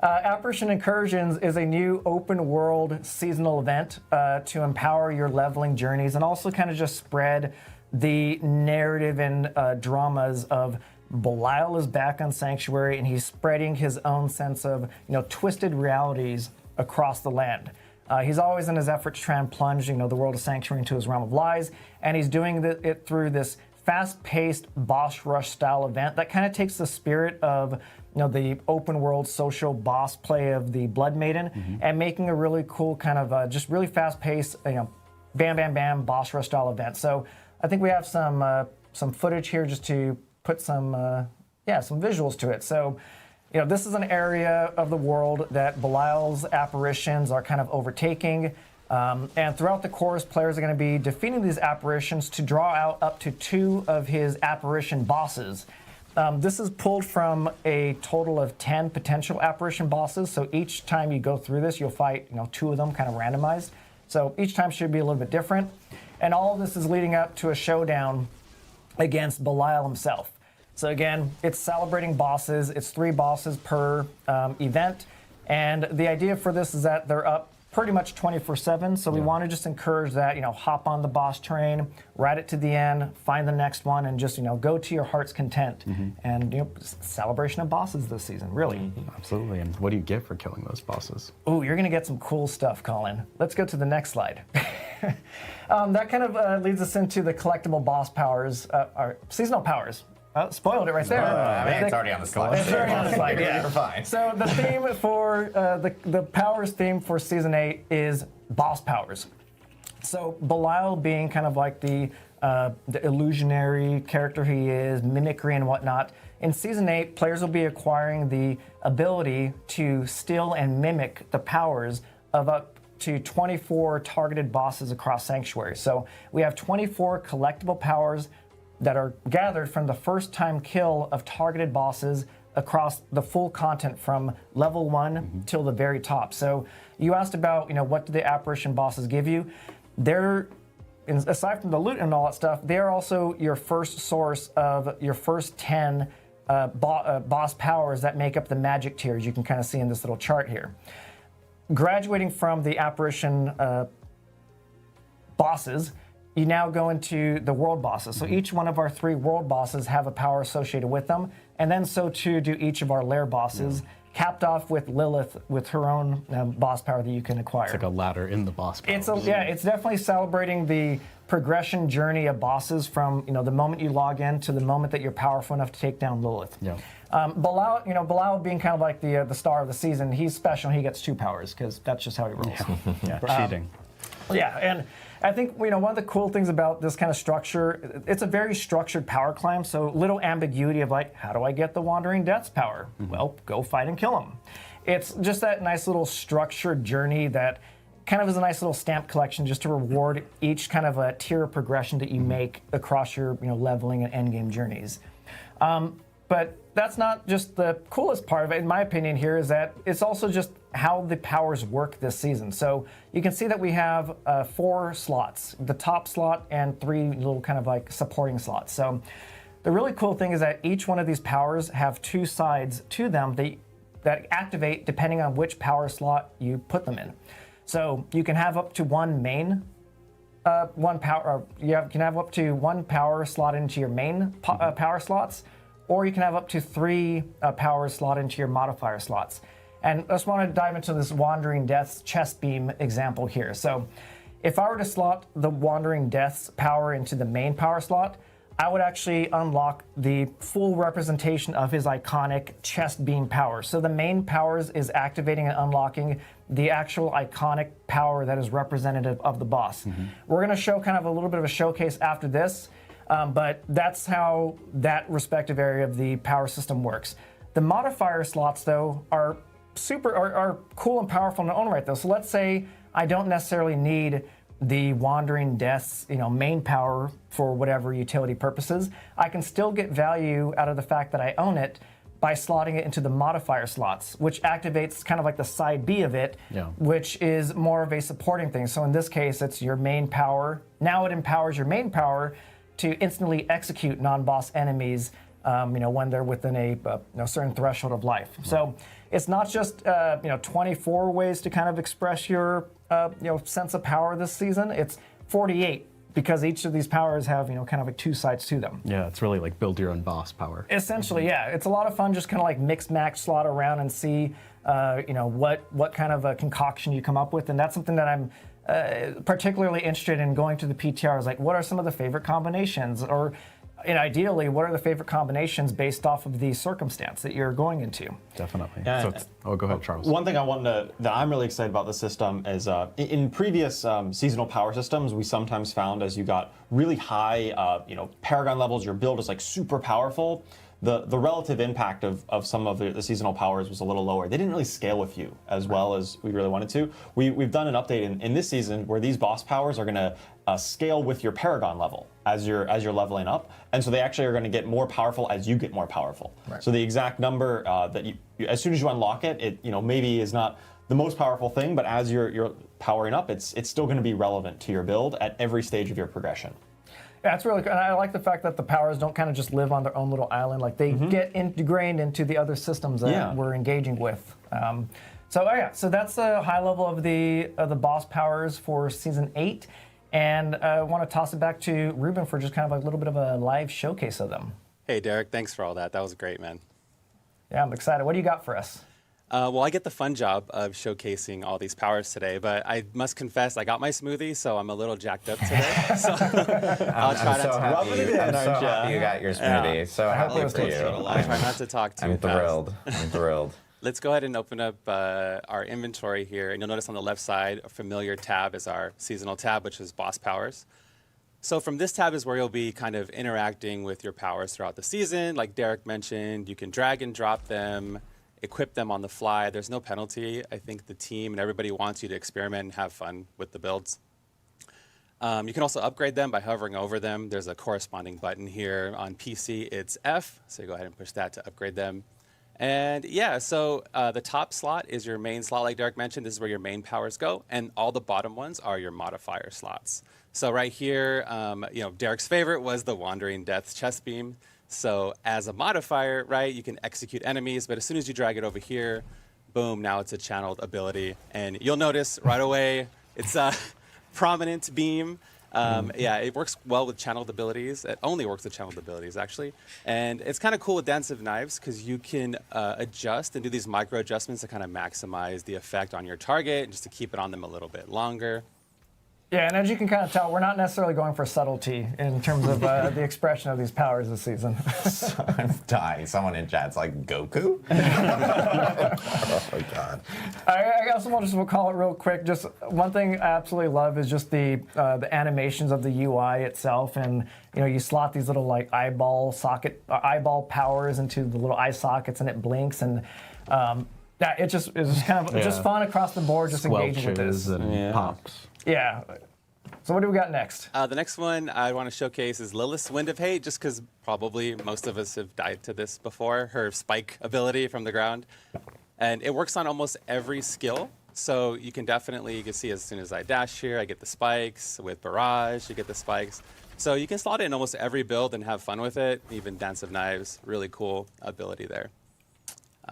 Apparition Incursions is a new open world seasonal event to empower your leveling journeys and also kind of just spread the narrative and dramas of Belial is back on Sanctuary and he's spreading his own sense of twisted realities across the land. He's always in his effort to try and plunge the world of Sanctuary into his realm of lies, and he's doing it through this fast-paced boss rush style event that kind of takes the spirit of the open world social boss play of the Blood Maiden and making a really cool kind of just really fast-paced bam bam bam boss rush style event. So I think we have some footage here just to put some visuals to it. So this is an area of the world that Belial's apparitions are kind of overtaking. And throughout the course, players are going to be defeating these apparitions to draw out up to 2 of his apparition bosses. This is pulled from a total of 10 potential apparition bosses. So each time you go through this, you'll fight 2 of them kind of randomized. So each time should be a little bit different. And all of this is leading up to a showdown against Belial himself. So again, it's celebrating bosses. It's 3 bosses per event. And the idea for this is that they're up pretty much 24/7. So we want to just encourage that, hop on the boss train, ride it to the end, find the next one, and just, go to your heart's content. And, celebration of bosses this season, really. Absolutely. And what do you get for killing those bosses? Ooh, you're going to get some cool stuff, Colin. Let's go to the next slide. That kind of leads us into the collectible boss powers, or seasonal powers. Oh, spoiled it right there. It's already on the slide. It's already on the slide, yeah. You're fine. So the theme for, the powers theme for Season 8 is boss powers. So Belial being kind of like the illusionary character he is, mimicry and whatnot. In Season 8, players will be acquiring the ability to steal and mimic the powers of up to 24 targeted bosses across Sanctuary. So we have 24 collectible powers that are gathered from the first time kill of targeted bosses across the full content from level 1 till the very top. So you asked about, what do the apparition bosses give you? They're, aside from the loot and all that stuff, they're also your first source of your first 10 boss powers that make up the magic tiers. You can kind of see in this little chart here. Graduating from the apparition bosses, you now go into the world bosses. So each one of our 3 world bosses have a power associated with them, and then so too do each of our lair bosses. capped off with Lilith with her own boss power that you can acquire. It's like a ladder in the boss power. It's definitely celebrating the progression journey of bosses from the moment you log in to the moment that you're powerful enough to take down Lilith. Yeah. Bilal being kind of like the star of the season, he's special. He gets 2 powers because that's just how he rolls. Yeah, cheating. Yeah, and I think one of the cool things about this kind of structure, it's a very structured power climb. So little ambiguity of like, how do I get the Wandering Death's power? Well, go fight and kill him. It's just that nice little structured journey that kind of is a nice little stamp collection just to reward each kind of a tier of progression that you make across your leveling and endgame journeys. But that's not just the coolest part of it, in my opinion here, is that it's also just how the powers work this season. So you can see that we have 4 slots, the top slot and 3 little kind of like supporting slots. So the really cool thing is that each one of these powers have 2 sides to them that activate depending on which power slot you put them in. So you can have up to one main you can have up to 1 power slot into your main power slots, or you can have up to 3 powers slot into your modifier slots. And I just want to dive into this Wandering Death's chest beam example here. So if I were to slot the Wandering Death's power into the main power slot, I would actually unlock the full representation of his iconic chest beam power. So the main powers is activating and unlocking the actual iconic power that is representative of the boss. We're going to show kind of a little bit of a showcase after this, but that's how that respective area of the power system works. The modifier slots, though, are cool and powerful in their own right, though. So let's say I don't necessarily need the Wandering Death's main power for whatever utility purposes. I can still get value out of the fact that I own it by slotting it into the modifier slots, which activates kind of like the side B of it, which is more of a supporting thing. So in this case, it's your main power. Now it empowers your main power to instantly execute non-boss enemies when they're within a certain threshold of life. So it's not just 24 ways to kind of express your sense of power this season. It's 48 because each of these powers have kind of like 2 sides to them. Yeah, it's really like build your own boss power. Essentially, yeah, it's a lot of fun just kind of like mix match slot around and see what kind of a concoction you come up with, and that's something that I'm particularly interested in going to the PTR. Is like, what are some of the favorite combinations, or ideally, what are the favorite combinations based off of the circumstance that you're going into? Definitely. Yeah, go ahead, Charles. One thing that I'm really excited about the system is in previous seasonal power systems, we sometimes found as you got really high, Paragon levels, your build is like super powerful. The relative impact of some of the seasonal powers was a little lower. They didn't really scale with you as well as we really wanted to. We've done an update in this season where these boss powers are going to scale with your Paragon level as you're leveling up, and so they actually are going to get more powerful as you get more powerful. Right. So the exact number that you as soon as you unlock it maybe is not the most powerful thing, but as you're powering up, it's still going to be relevant to your build at every stage of your progression. Yeah, it's really cool. And I like the fact that the powers don't kind of just live on their own little island. Like they get ingrained into the other systems that we're engaging with. So that's the high level of the boss powers for Season 8. And I want to toss it back to Ruben for just kind of a little bit of a live showcase of them. Hey, Derek, thanks for all that. That was great, man. Yeah, I'm excited. What do you got for us? Well, I get the fun job of showcasing all these powers today, but I must confess I got my smoothie, so I'm a little jacked up today. So I'll try not to I'm so happy you got your smoothie. Yeah. So happy for you. I'll try not to talk too fast. I'm thrilled. Let's go ahead and open up our inventory here, and you'll notice on the left side, a familiar tab is our seasonal tab, which is boss powers. So from this tab is where you'll be kind of interacting with your powers throughout the season. Like Derek mentioned, you can drag and drop them, equip them on the fly. There's no penalty. I think the team and everybody wants you to experiment and have fun with the builds. You can also upgrade them by hovering over them. There's a corresponding button here. On PC, it's F, so you go ahead and push that to upgrade them. And yeah, so the top slot is your main slot, like Derek mentioned. This is where your main powers go, and all the bottom ones are your modifier slots. So right here, Derek's favorite was the Wandering Death's chest beam. So as a modifier, right, you can execute enemies, but as soon as you drag it over here, boom, now it's a channeled ability. And you'll notice right away, it's a prominent beam. Yeah, it works well with channeled abilities. It only works with channeled abilities, actually. And it's kind of cool with Dance of Knives because you can adjust and do these micro adjustments to kind of maximize the effect on your target, just to keep it on them a little bit longer. Yeah, and as you can kind of tell, we're not necessarily going for subtlety in terms of the expression of these powers this season. I'm dying. Someone in chat's like, Goku? Oh my god. I also want to call it real quick. Just one thing I absolutely love is just the animations of the UI itself, and you slot these little like eyeball powers into the little eye sockets, and it blinks, and yeah, it's just kind of just fun across the board, just engaging with this. And pops. Yeah. So what do we got next? The next one I want to showcase is Lilith's Wind of Hate, just because probably most of us have died to this before, her spike ability from the ground. And it works on almost every skill. So you can see as soon as I dash here, I get the spikes. With Barrage, you get the spikes. So you can slot it in almost every build and have fun with it. Even Dance of Knives, really cool ability there.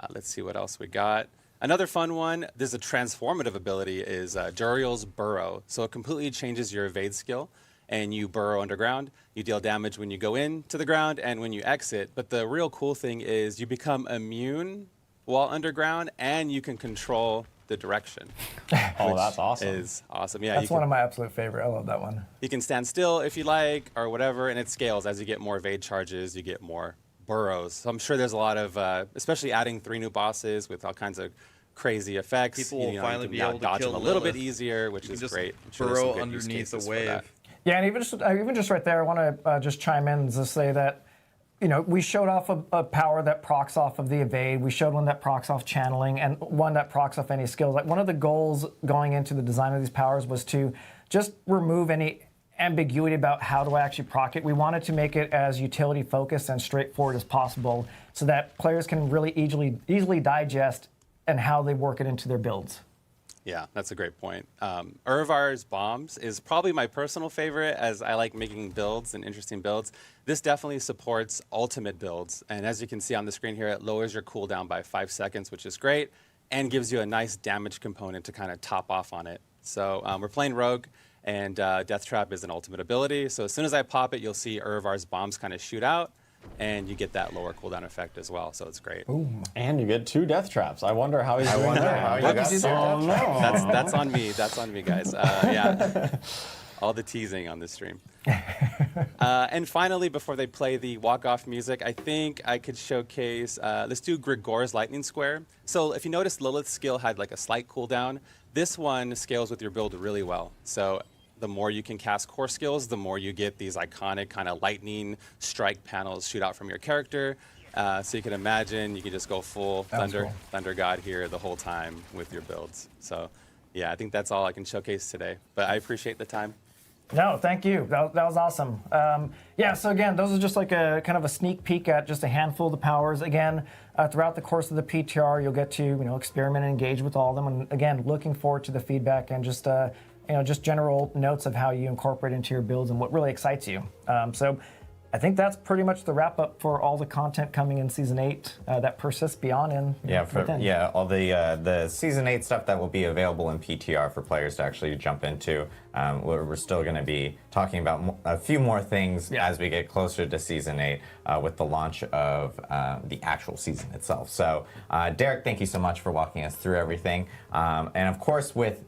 Let's see what else we got. Another fun one, there's a transformative ability, is Juriel's Burrow. So it completely changes your evade skill, and you burrow underground. You deal damage when you go into the ground and when you exit. But the real cool thing is you become immune while underground, and you can control the direction. Oh, that's awesome. Is awesome. Yeah, That's one of my absolute favorite. I love that one. You can stand still if you like, or whatever, and it scales. As you get more evade charges, you get more burrows. So I'm sure there's a lot of, especially adding 3 new bosses with all kinds of crazy effects. People will finally be able to dodge kill them a little bit Lilith. easier, which You is can just great. I'm sure there's some burrow good use underneath the cases for wave. that. Yeah, and even just right there, I want to just chime in and just say that we showed off a power that procs off of the evade. We showed one that procs off channeling, and one that procs off any skills. Like one of the goals going into the design of these powers was to just remove any ambiguity about how do I actually proc it. We wanted to make it as utility focused and straightforward as possible, so that players can really easily digest and how they work it into their builds. Yeah, that's a great point. Urvar's Bombs is probably my personal favorite, as I like making builds and interesting builds. This definitely supports ultimate builds, and as you can see on the screen here, it lowers your cooldown by 5 seconds, which is great, and gives you a nice damage component to kind of top off on it. So we're playing Rogue, and Death Trap is an ultimate ability. So as soon as I pop it, you'll see Urvar's Bombs kind of shoot out, and you get that lower cooldown effect as well. So it's great. Ooh. And you get 2 death traps. I wonder how he's doing that. How you got so That's on me. That's on me, guys. Yeah. All the teasing on this stream. And finally, before they play the walk-off music, I think I could showcase, let's do Grigor's Lightning Square. So if you notice, Lilith's skill had like a slight cooldown. This one scales with your build really well. So the more you can cast core skills, the more you get these iconic kind of lightning strike panels shoot out from your character. So you can imagine you can just go full Thunder God here the whole time with your builds. So yeah, I think that's all I can showcase today. But I appreciate the time. No, thank you. That was awesome. Yeah, so again, those are just like a kind of a sneak peek at just a handful of the powers. Again, throughout the course of the PTR, you'll get to experiment and engage with all of them. And again, looking forward to the feedback and just just general notes of how you incorporate into your builds and what really excites you. So I think that's pretty much the wrap up for all the content coming in Season 8 that persists beyond and within. All the Season 8 stuff that will be available in PTR for players to actually jump into. We're still going to be talking about a few more things as we get closer to Season 8 with the launch of the actual season itself. So Derek, thank you so much for walking us through everything. And of course, with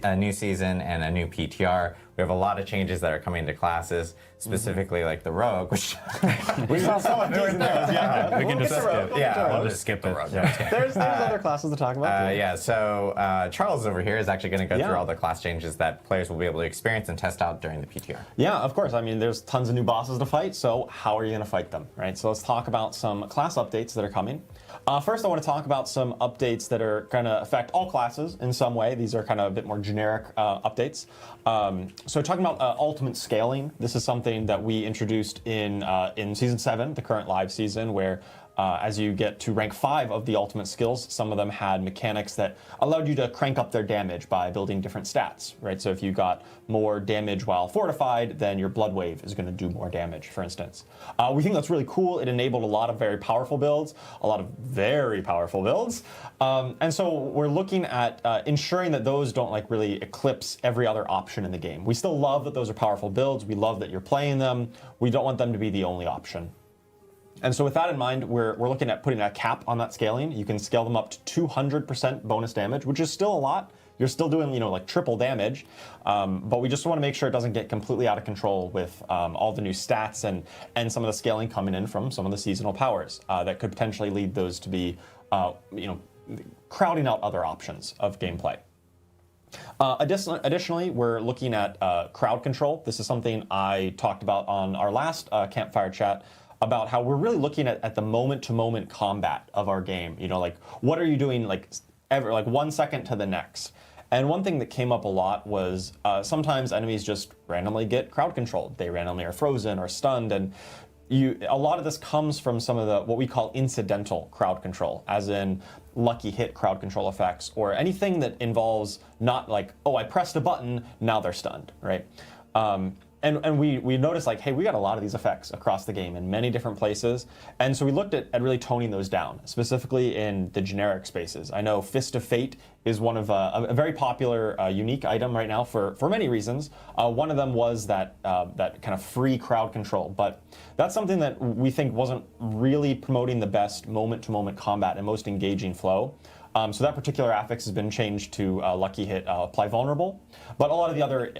a new season and a new PTR, we have a lot of changes that are coming to classes, specifically like the Rogue, which we saw someone doing those. Yeah, we can just skip. Yeah, we'll just skip it. There's other classes to talk about. So Charles over here is actually going to go through all the class changes that players will be able to experience and test out during the PTR. Yeah, of course. I mean, there's tons of new bosses to fight, so how are you going to fight them, right? So let's talk about some class updates that are coming. First, I want to talk about some updates that are going to affect all classes in some way. These are kind of a bit more generic updates. So talking about ultimate scaling, this is something that we introduced in Season 7, the current live season, where as you get to rank 5 of the ultimate skills, some of them had mechanics that allowed you to crank up their damage by building different stats, right? So if you got more damage while fortified, then your blood wave is going to do more damage, for instance. We think that's really cool. It enabled a lot of very powerful builds, and so we're looking at ensuring that those don't like really eclipse every other option in the game. We still love that those are powerful builds. We love that you're playing them. We don't want them to be the only option. And so with that in mind, we're looking at putting a cap on that scaling. You can scale them up to 200% bonus damage, which is still a lot. You're still doing, like triple damage, but we just want to make sure it doesn't get completely out of control with all the new stats and some of the scaling coming in from some of the seasonal powers that could potentially lead those to be, crowding out other options of gameplay. Additionally, we're looking at crowd control. This is something I talked about on our last Campfire Chat, about how we're really looking at the moment-to-moment combat of our game. Like what are you doing like 1 second to the next? And one thing that came up a lot was sometimes enemies just randomly get crowd controlled. They randomly are frozen or stunned, and a lot of this comes from some of the what we call incidental crowd control, as in lucky hit crowd control effects, or anything that involves not like, oh, I pressed a button, now they're stunned, right? And we noticed like, hey, we got a lot of these effects across the game in many different places. And so we looked at really toning those down, specifically in the generic spaces. I know Fist of Fate is one of a very popular unique item right now for many reasons. One of them was that kind of free crowd control, but that's something that we think wasn't really promoting the best moment-to-moment combat and most engaging flow. So that particular affix has been changed to Lucky Hit Apply Vulnerable, but a lot of the other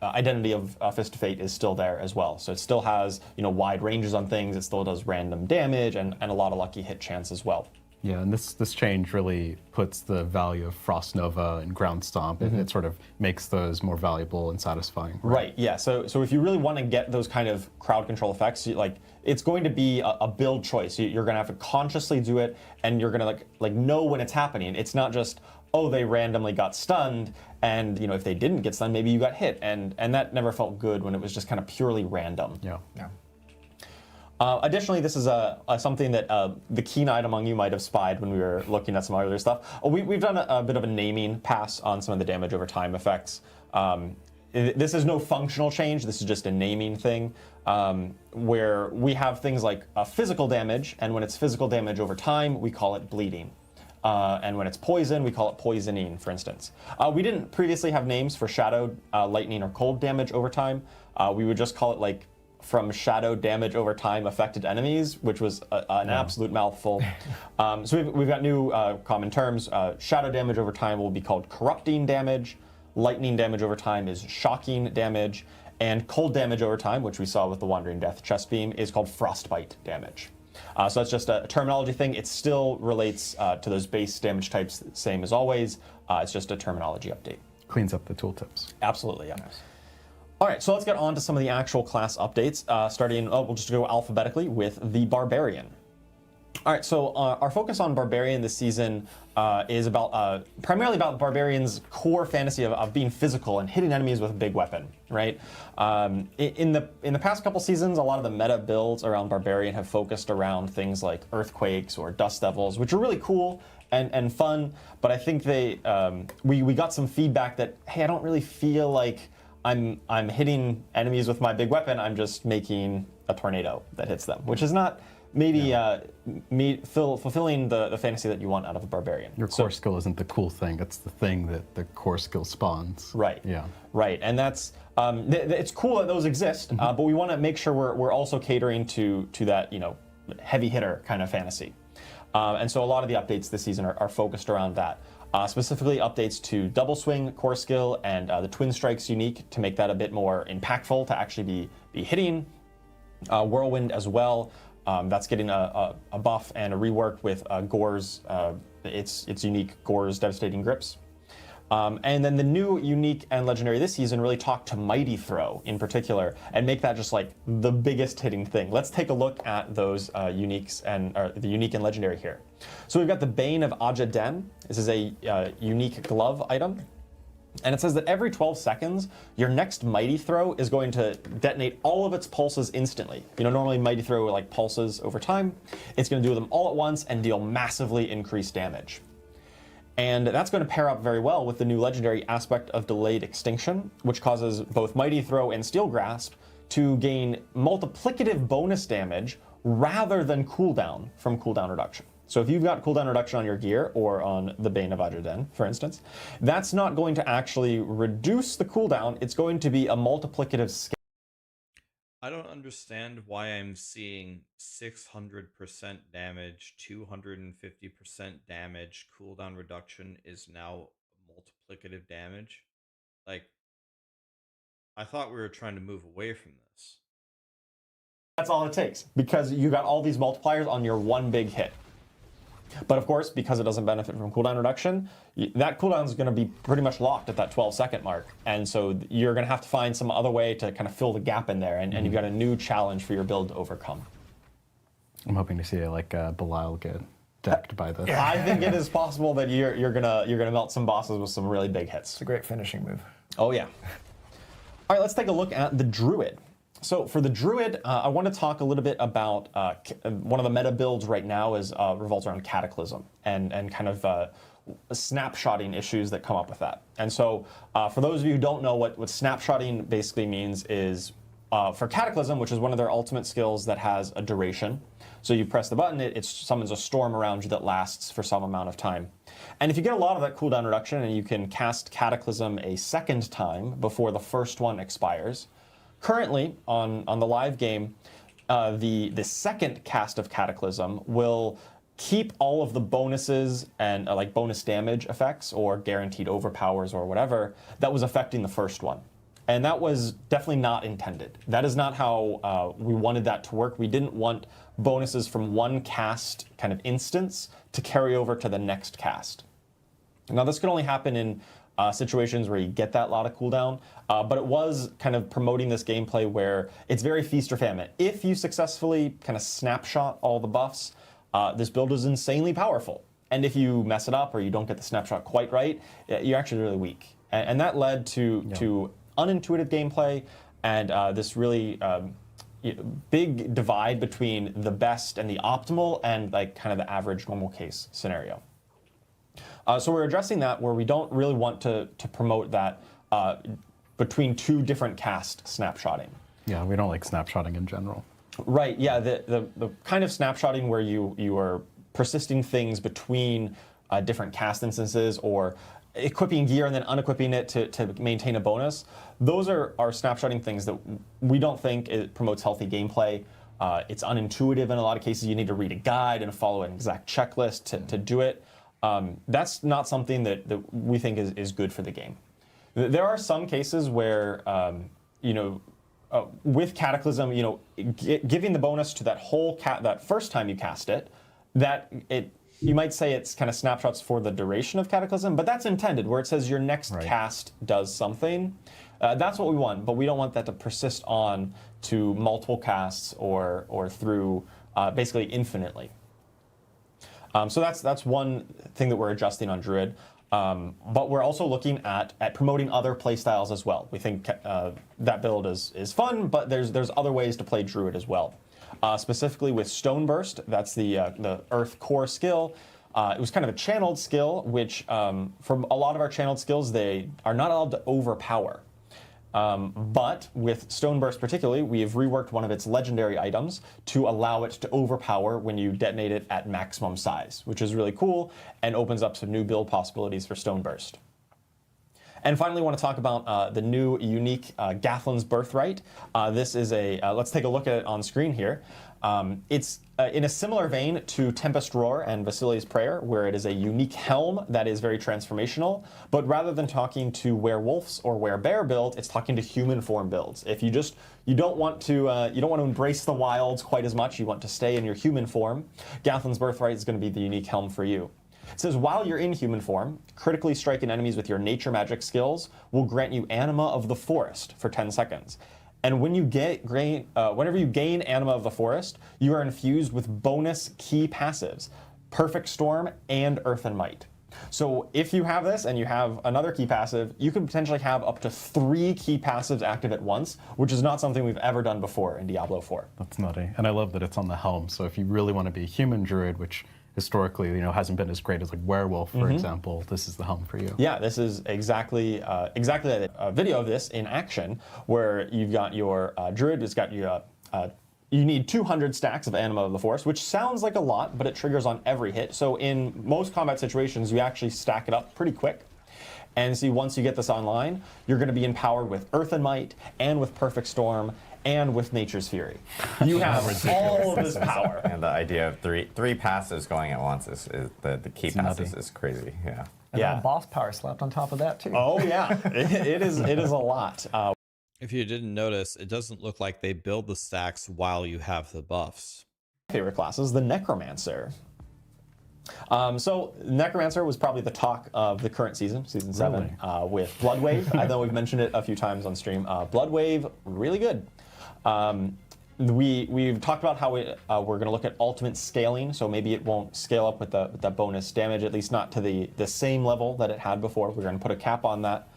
identity of Fist of Fate is still there as well. So it still has wide ranges on things. It still does random damage and a lot of lucky hit chance as well. Yeah, and this change really puts the value of Frost Nova and Ground Stomp. Mm-hmm. It sort of makes those more valuable and satisfying. Right. Yeah. So if you really want to get those kind of crowd control effects, it's going to be a build choice. You're going to have to consciously do it, and you're going to like know when it's happening. It's not just, oh, they randomly got stunned, and if they didn't get stunned, maybe you got hit, and that never felt good when it was just kind of purely random. Yeah. Additionally, this is something that the keen-eyed among you might have spied when we were looking at some other stuff. We've done a bit of a naming pass on some of the damage over time effects. This is no functional change. This is just a naming thing, where we have things like physical damage, and when it's physical damage over time, we call it bleeding. And when it's poison, we call it poisoning, for instance. We didn't previously have names for shadow, lightning, or cold damage over time. We would just call it like from shadow damage over time affected enemies, which was an absolute mouthful. So we've got new common terms. Shadow damage over time will be called corrupting damage. Lightning damage over time is shocking damage. And cold damage over time, which we saw with the Wandering Death chest beam, is called frostbite damage. So that's just a terminology thing. It still relates to those base damage types, same as always. It's just a terminology update. Cleans up the tooltips. Absolutely, yeah. Nice. All right, so let's get on to some of the actual class updates, starting, we'll just go alphabetically with the Barbarian. All right, so our focus on Barbarian this season is about primarily about Barbarian's core fantasy of being physical and hitting enemies with a big weapon, right? In the past couple seasons, a lot of the meta builds around Barbarian have focused around things like Earthquakes or Dust Devils, which are really cool and fun, but I think we got some feedback that, hey, I don't really feel like I'm hitting enemies with my big weapon. I'm just making a tornado that hits them, which is not maybe fulfilling the fantasy that you want out of a Barbarian. Your core skill isn't the cool thing. It's the thing that the core skill spawns. Right. Yeah. Right. And that's it's cool that those exist, but we want to make sure we're also catering to that heavy hitter kind of fantasy. And so a lot of the updates this season are focused around that. Specifically updates to Double Swing core skill and the Twin Strikes unique to make that a bit more impactful to actually be hitting. Whirlwind as well. That's getting a buff and a rework with Gore's, its unique Gore's Devastating Grips. And then the new unique and legendary this season really talk to Mighty Throw in particular and make that just like the biggest hitting thing. Let's take a look at those uniques and the unique and legendary here. So we've got the Bane of Aja Den. This is a unique glove item. And it says that every 12 seconds, your next Mighty Throw is going to detonate all of its pulses instantly. You know, normally Mighty Throw like pulses over time. It's going to do them all at once and deal massively increased damage. And that's going to pair up very well with the new legendary aspect of Delayed Extinction, which causes both Mighty Throw and Steel Grasp to gain multiplicative bonus damage rather than cooldown from cooldown reduction. So if you've got cooldown reduction on your gear or on the Bane of Adraden, for instance, that's not going to actually reduce the cooldown. It's going to be a multiplicative scale. I don't understand why I'm seeing 600% damage, 250% damage, cooldown reduction is now multiplicative damage. Like, I thought we were trying to move away from this. That's all it takes, because you got all these multipliers on your one big hit. But of course, because it doesn't benefit from cooldown reduction, that cooldown is going to be pretty much locked at that 12-second mark. And so you're going to have to find some other way to kind of fill the gap in there. And you've got a new challenge for your build to overcome. I'm hoping to see like Belial get decked by this. I think it is possible that you're gonna melt some bosses with some really big hits. It's a great finishing move. Oh yeah. All right, let's take a look at the Druid. So for the Druid, I want to talk a little bit about one of the meta builds right now is revolves around Cataclysm and kind of snapshotting issues that come up with that. And so for those of you who don't know what snapshotting basically means is for Cataclysm, which is one of their ultimate skills that has a duration. So you press the button, it summons a storm around you that lasts for some amount of time. And if you get a lot of that cooldown reduction and you can cast Cataclysm a second time before the first one expires, currently, on the live game, the second cast of Cataclysm will keep all of the bonuses and like bonus damage effects or guaranteed overpowers or whatever that was affecting the first one. And that was definitely not intended. That is not how we wanted that to work. We didn't want bonuses from one cast kind of instance to carry over to the next cast. Now this can only happen in situations where you get that lot of cooldown, but it was kind of promoting this gameplay where it's very feast or famine. If you successfully kind of snapshot all the buffs, this build is insanely powerful. And if you mess it up or you don't get the snapshot quite right, you're actually really weak. And that led to unintuitive gameplay and this really big divide between the best and the optimal and like kind of the average normal case scenario. So we're addressing that where we don't really want to promote that between two different cast snapshotting. Yeah, we don't like snapshotting in general. Right, yeah, the kind of snapshotting where you are persisting things between different cast instances or equipping gear and then unequipping it to maintain a bonus. Those are snapshotting things that we don't think it promotes healthy gameplay. It's unintuitive in a lot of cases. You need to read a guide and follow an exact checklist to do it. That's not something that we think is good for the game. There are some cases where, with Cataclysm, giving the bonus to that whole that first time you cast it, you might say it's kind of snapshots for the duration of Cataclysm, but that's intended, where it says your next cast does something. That's what we want, but we don't want that to persist on to multiple casts or through basically infinitely. So that's one thing that we're adjusting on Druid. But we're also looking at promoting other playstyles as well. We think that build is fun, but there's other ways to play Druid as well. Specifically with Stoneburst, that's the Earth Core skill. It was kind of a channeled skill, which for a lot of our channeled skills, they are not allowed to overpower. But with Stoneburst particularly, we have reworked one of its legendary items to allow it to overpower when you detonate it at maximum size, which is really cool and opens up some new build possibilities for Stoneburst. And finally, I want to talk about the new unique Gathlin's Birthright. This is let's take a look at it on screen here. It's in a similar vein to Tempest Roar and Vasili's Prayer, where it is a unique helm that is very transformational. But rather than talking to werewolves or werebear build, it's talking to human form builds. If you don't want to embrace the wilds quite as much, you want to stay in your human form, Gathlin's Birthright is going to be the unique helm for you. It says, while you're in human form, critically striking enemies with your nature magic skills will grant you Anima of the Forest for 10 seconds. And when whenever you gain Anima of the Forest, you are infused with bonus key passives, Perfect Storm and Earth and Might. So if you have this and you have another key passive, you can potentially have up to 3 key passives active at once, which is not something we've ever done before in Diablo 4. That's nutty. And I love that it's on the helm. So if you really want to be a human druid, which historically, hasn't been as great as like werewolf, for example, this is the helm for you. Yeah, this is exactly a video of this in action, where you've got your druid. It's got you. You need 200 stacks of Anima of the Force, which sounds like a lot, but it triggers on every hit. So in most combat situations, you actually stack it up pretty quick. And see, once you get this online, you're going to be empowered with Earth and Might, and with Perfect Storm, and with Nature's Fury. You have all of this power. And the idea of three passives going at once is the key passives is crazy. Yeah. And then boss power slapped on top of that too. Oh yeah, it is a lot. If you didn't notice, it doesn't look like they build the stacks while you have the buffs. Favorite class is the Necromancer. So Necromancer was probably the talk of the current season, Season 7, with Bloodwave. I know we've mentioned it a few times on stream. Bloodwave, really good. We've talked about how we're going to look at ultimate scaling, so maybe it won't scale up with that bonus damage, at least not to the same level that it had before. We're going to put a cap on that.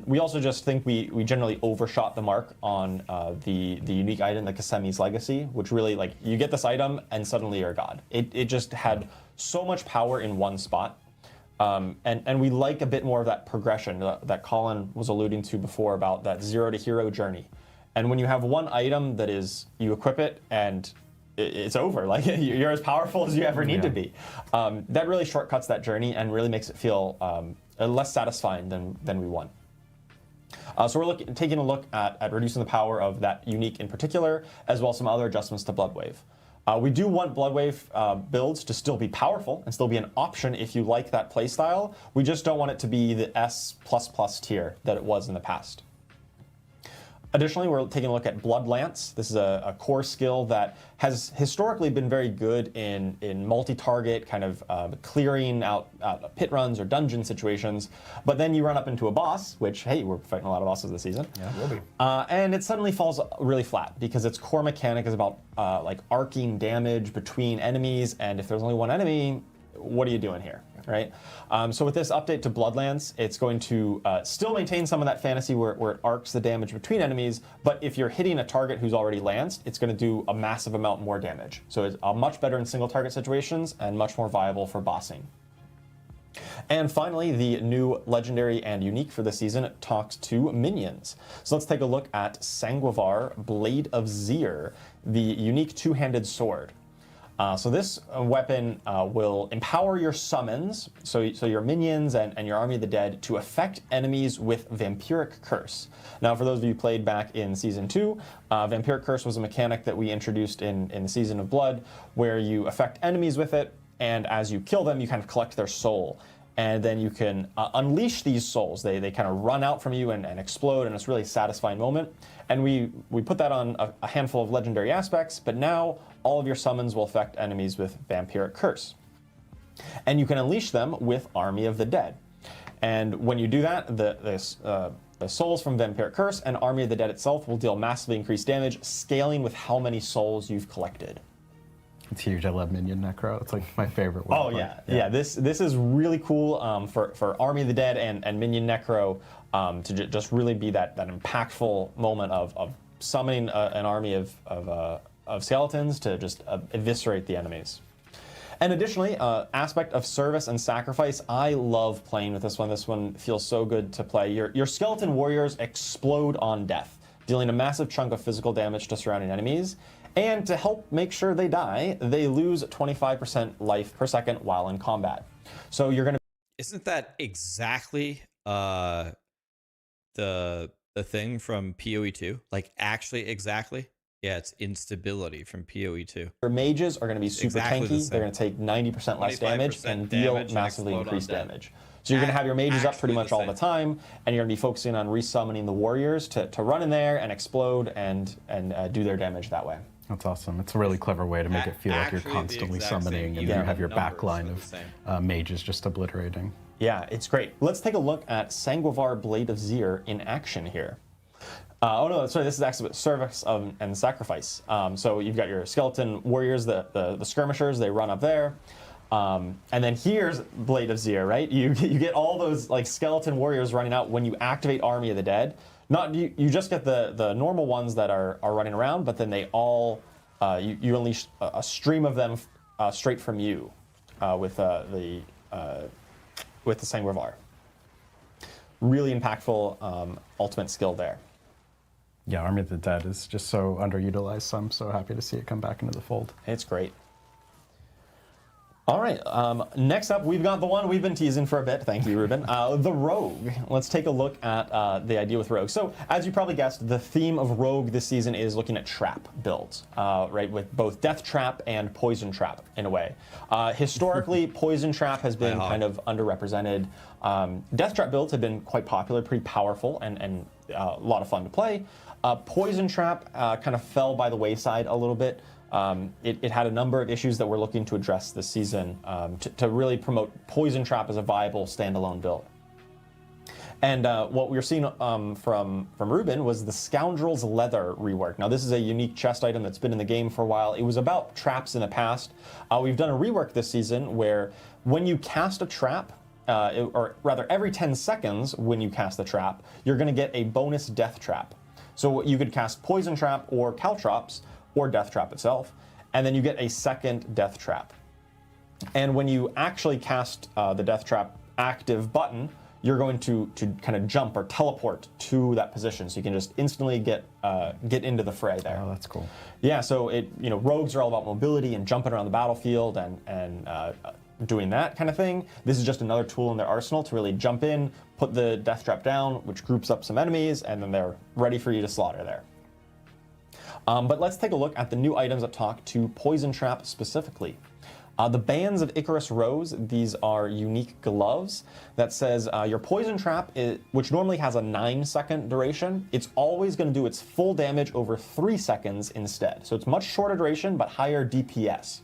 We also just think we generally overshot the mark on the unique item, the Kasemi's Legacy, which really, like, you get this item and suddenly you're a god. It just had so much power in one spot. And we like a bit more of that progression that Colin was alluding to before about that 0 to hero journey. And when you have one item that is, you equip it and it's over, like you're as powerful as you ever need to be. That really shortcuts that journey and really makes it feel less satisfying than we want. So we're taking a look at reducing the power of that unique in particular, as well as some other adjustments to Bloodwave. We do want Bloodwave builds to still be powerful and still be an option if you like that playstyle. We just don't want it to be the S++ tier that it was in the past. Additionally, we're taking a look at Blood Lance. This is a core skill that has historically been very good in multi-target, kind of clearing out pit runs or dungeon situations. But then you run up into a boss, which, hey, we're fighting a lot of bosses this season. Yeah, we'll be. And it suddenly falls really flat because its core mechanic is about like arcing damage between enemies. And if there's only one enemy, what are you doing here? Right? So with this update to Bloodlance, it's going to still maintain some of that fantasy where it arcs the damage between enemies, but if you're hitting a target who's already lanced, it's going to do a massive amount more damage. So it's much better in single target situations and much more viable for bossing. And finally, the new legendary and unique for this season talks to minions. So let's take a look at Sanguivar Blade of Zir, the unique two-handed sword. So this weapon will empower your summons, so your minions and your Army of the Dead, to affect enemies with Vampiric Curse. Now, for those of you who played back in Season 2, Vampiric Curse was a mechanic that we introduced in the Season of Blood, where you affect enemies with it, and as you kill them, you kind of collect their soul. And then you can unleash these souls. They kind of run out from you and explode, and it's a really satisfying moment. And we put that on a handful of legendary aspects, but now all of your summons will affect enemies with Vampiric Curse. And you can unleash them with Army of the Dead. And when you do that, the souls from Vampiric Curse and Army of the Dead itself will deal massively increased damage, scaling with how many souls you've collected. It's huge. I love Minion Necro. It's like my favorite one. Oh yeah. This is really cool for Army of the Dead and Minion Necro to just really be that impactful moment of summoning an army of skeletons to just eviscerate the enemies. And additionally, aspect of service and sacrifice. I love playing with this one. This one feels so good to play. Your skeleton warriors explode on death, dealing a massive chunk of physical damage to surrounding enemies. And to help make sure they die, they lose 25% life per second while in combat. So you're going to... Isn't that exactly the thing from POE2? Like, actually exactly? Yeah, it's instability from POE2. Your mages are going to be super tanky. They're going to take 90% less damage and deal massively increased damage. So you're going to have your mages up pretty much all the time, and you're going to be focusing on resummoning the warriors to run in there and explode and do their damage that way. That's awesome. It's a really clever way to make it feel like you're constantly summoning, and then you have your backline of mages just obliterating. Yeah, it's great. Let's take a look at Sanguivar Blade of Zir in action here. Oh no, sorry, this is actually service and sacrifice. So you've got your skeleton warriors, the skirmishers, they run up there. And then here's Blade of Zir, right? You get all those like skeleton warriors running out when you activate Army of the Dead. Not you just get the normal ones that are running around, but then they all you unleash a stream of them straight from you with the Sangrevar. Really impactful ultimate skill there. Yeah, Army of the Dead is just so underutilized, so I'm so happy to see it come back into the fold. It's great. All right, next up, we've got the one we've been teasing for a bit. Thank you, Ruben. The Rogue. Let's take a look at the idea with Rogue. So, as you probably guessed, the theme of Rogue this season is looking at trap builds, right, with both Death Trap and Poison Trap, in a way. Historically, Poison Trap has been kind of underrepresented. Death Trap builds have been quite popular, pretty powerful, and a lot of fun to play. Poison Trap kind of fell by the wayside a little bit. It had a number of issues that we're looking to address this season to really promote Poison Trap as a viable standalone build. And what we were seeing from Ruben was the Scoundrel's Leather rework. Now, this is a unique chest item that's been in the game for a while. It was about traps in the past. We've done a rework this season where when you cast a trap, or rather every 10 seconds when you cast the trap, you're going to get a bonus Death Trap. So you could cast Poison Trap or Caltrops, or Death Trap itself, and then you get a second Death Trap. And when you actually cast the Death Trap active button, you're going to kind of jump or teleport to that position, so you can just instantly get into the fray there. Oh, that's cool. Yeah, so rogues are all about mobility and jumping around the battlefield and doing that kind of thing. This is just another tool in their arsenal to really jump in, put the Death Trap down, which groups up some enemies, and then they're ready for you to slaughter there. But let's take a look at the new items that talk to Poison Trap specifically. The Bands of Icarus Rose, these are unique gloves that says your Poison Trap, which normally has a 9-second duration, it's always going to do its full damage over 3 seconds instead. So it's much shorter duration, but higher DPS.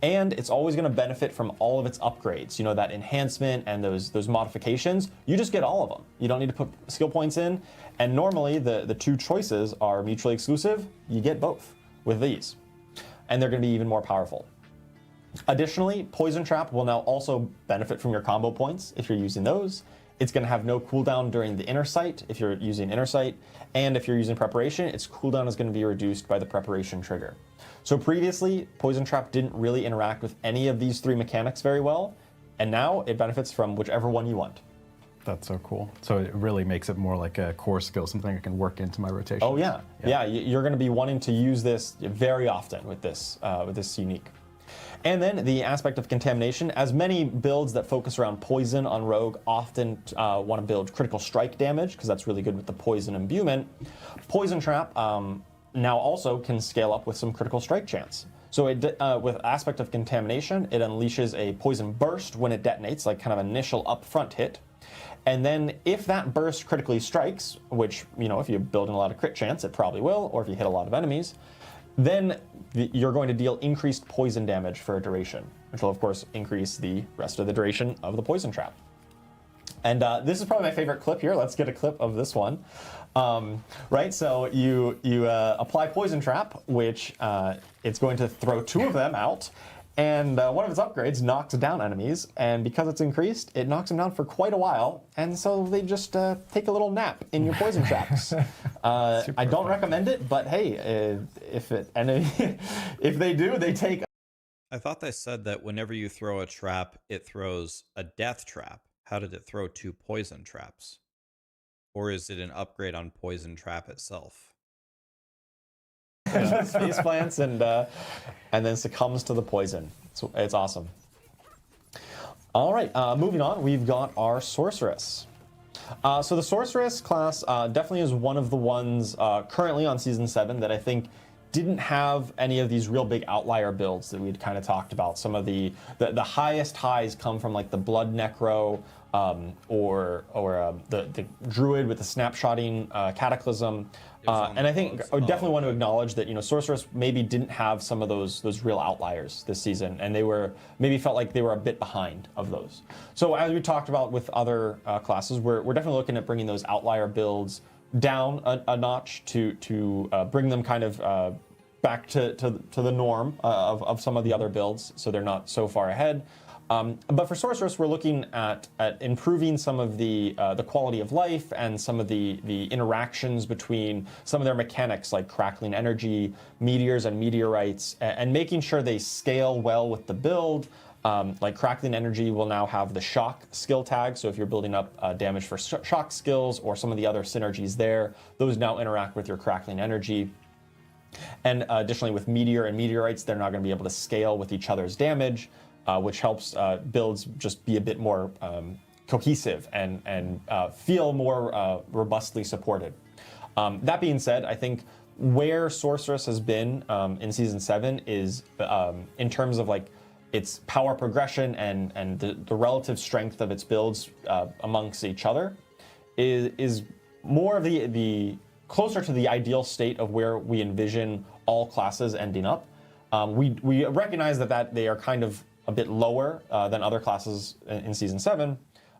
And it's always going to benefit from all of its upgrades. You know, that enhancement and those modifications, you just get all of them. You don't need to put skill points in. And normally the two choices are mutually exclusive. You get both with these. And they're going to be even more powerful. Additionally, Poison Trap will now also benefit from your combo points if you're using those. It's going to have no cooldown during the Inner Sight if you're using Inner Sight. And if you're using Preparation, its cooldown is going to be reduced by the Preparation trigger. So previously, Poison Trap didn't really interact with any of these three mechanics very well, and now it benefits from whichever one you want. That's so cool. So it really makes it more like a core skill, something I can work into my rotation. Oh yeah. You're going to be wanting to use this very often with this unique. And then the aspect of contamination, as many builds that focus around poison on Rogue often want to build critical strike damage, because that's really good with the poison imbuement. Poison Trap now also can scale up with some critical strike chance. So with aspect of contamination, it unleashes a poison burst when it detonates, like kind of initial upfront hit. And then if that burst critically strikes, which, if you build in a lot of crit chance, it probably will, or if you hit a lot of enemies, then you're going to deal increased poison damage for a duration, which will of course increase the rest of the duration of the Poison Trap. And this is probably my favorite clip here. Let's get a clip of this one. Right, so you apply Poison Trap, which it's going to throw 2 of them out, and one of its upgrades knocks down enemies, and because it's increased, it knocks them down for quite a while, and so they just take a little nap in your Poison Traps. I don't recommend it, but hey, if they do, they take. I thought they said that whenever you throw a trap, it throws a Death Trap. How did it throw 2 Poison Traps? Or is it an upgrade on Poison Trap itself? Face plants and then succumbs to the poison. It's awesome. All right, moving on, we've got our Sorceress. So the Sorceress class definitely is one of the ones currently on Season 7 that I think didn't have any of these real big outlier builds that we'd kind of talked about. Some of the highest highs come from like the Blood Necro or the Druid with the snapshotting Cataclysm. And I think I would definitely want to acknowledge that Sorceress maybe didn't have some of those real outliers this season, and they maybe felt like they were a bit behind of those. So as we talked about with other classes, we're definitely looking at bringing those outlier builds down a notch to bring them kind of back to the norm of some of the other builds, so they're not so far ahead. But for Sorceress, we're looking at improving some of the quality of life and some of the interactions between some of their mechanics, like crackling energy, meteors and meteorites, and making sure they scale well with the build. Like crackling energy will now have the shock skill tag, so if you're building up damage for shock skills or some of the other synergies there, those now interact with your crackling energy. And additionally, with meteor and meteorites, they're now going to be able to scale with each other's damage, which helps builds just be a bit more cohesive and feel more robustly supported. That being said, I think where Sorceress has been in Season 7 is in terms of like its power progression and the relative strength of its builds amongst each other is more of the closer to the ideal state of where we envision all classes ending up. We recognize that they are kind of a bit lower than other classes in Season 7,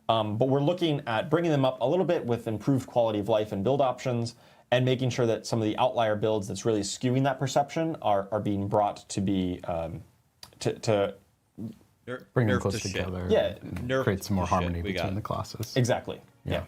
but we're looking at bringing them up a little bit with improved quality of life and build options, and making sure that some of the outlier builds that's really skewing that perception are being brought to be to Bring them nerf close to shit. together. Yeah. and Nerf create some to more shit. harmony We got between it. the classes. exactly. Yeah.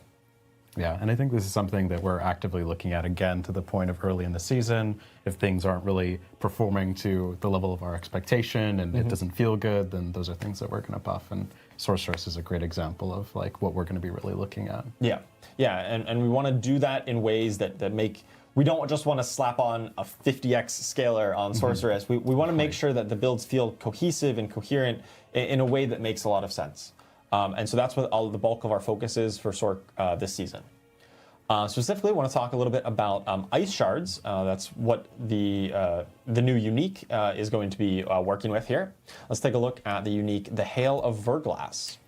Yeah, and I think this is something that we're actively looking at again to the point of early in the season. If things aren't really performing to the level of our expectation and it doesn't feel good, then those are things that we're going to buff. And Sorceress is a great example of like what we're going to be really looking at. Yeah, and we want to do that in ways that make. We don't just want to slap on a 50x scaler on Sorceress. We want to make sure that the builds feel cohesive and coherent in a way that makes a lot of sense. And so that's what all the bulk of our focus is for this season. Specifically, I want to talk a little bit about ice shards. That's what the new unique is going to be working with here. Let's take a look at the unique, the Hail of Verglass.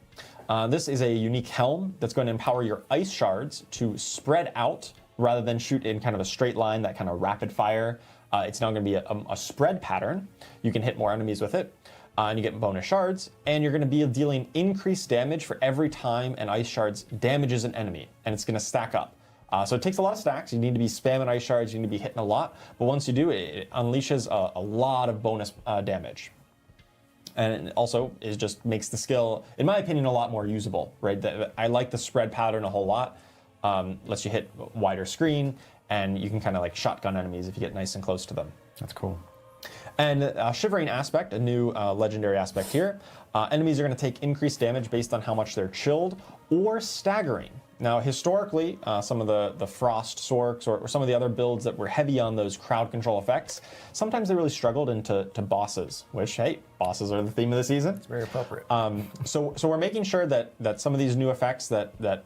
This is a unique helm that's going to empower your ice shards to spread out rather than shoot in kind of a straight line, that kind of rapid fire. It's now going to be a spread pattern. You can hit more enemies with it. And you get bonus shards, and you're going to be dealing increased damage for every time an ice shards damages an enemy, and it's going to stack up. So it takes a lot of stacks. You need to be spamming ice shards. You need to be hitting a lot. But once you do, it unleashes a lot of bonus damage. And it also just makes the skill, in my opinion, a lot more usable. Right? I like the spread pattern a whole lot. Lets you hit wider screen, and you can kind of like shotgun enemies if you get nice and close to them. That's cool. And Shivering Aspect, a new legendary aspect here. Enemies are going to take increased damage based on how much they're chilled or staggering. Now, historically, some of the Frost Sorks or some of the other builds that were heavy on those crowd control effects, sometimes they really struggled into bosses, which, hey, bosses are the theme of the season. It's very appropriate. So we're making sure that some of these new effects that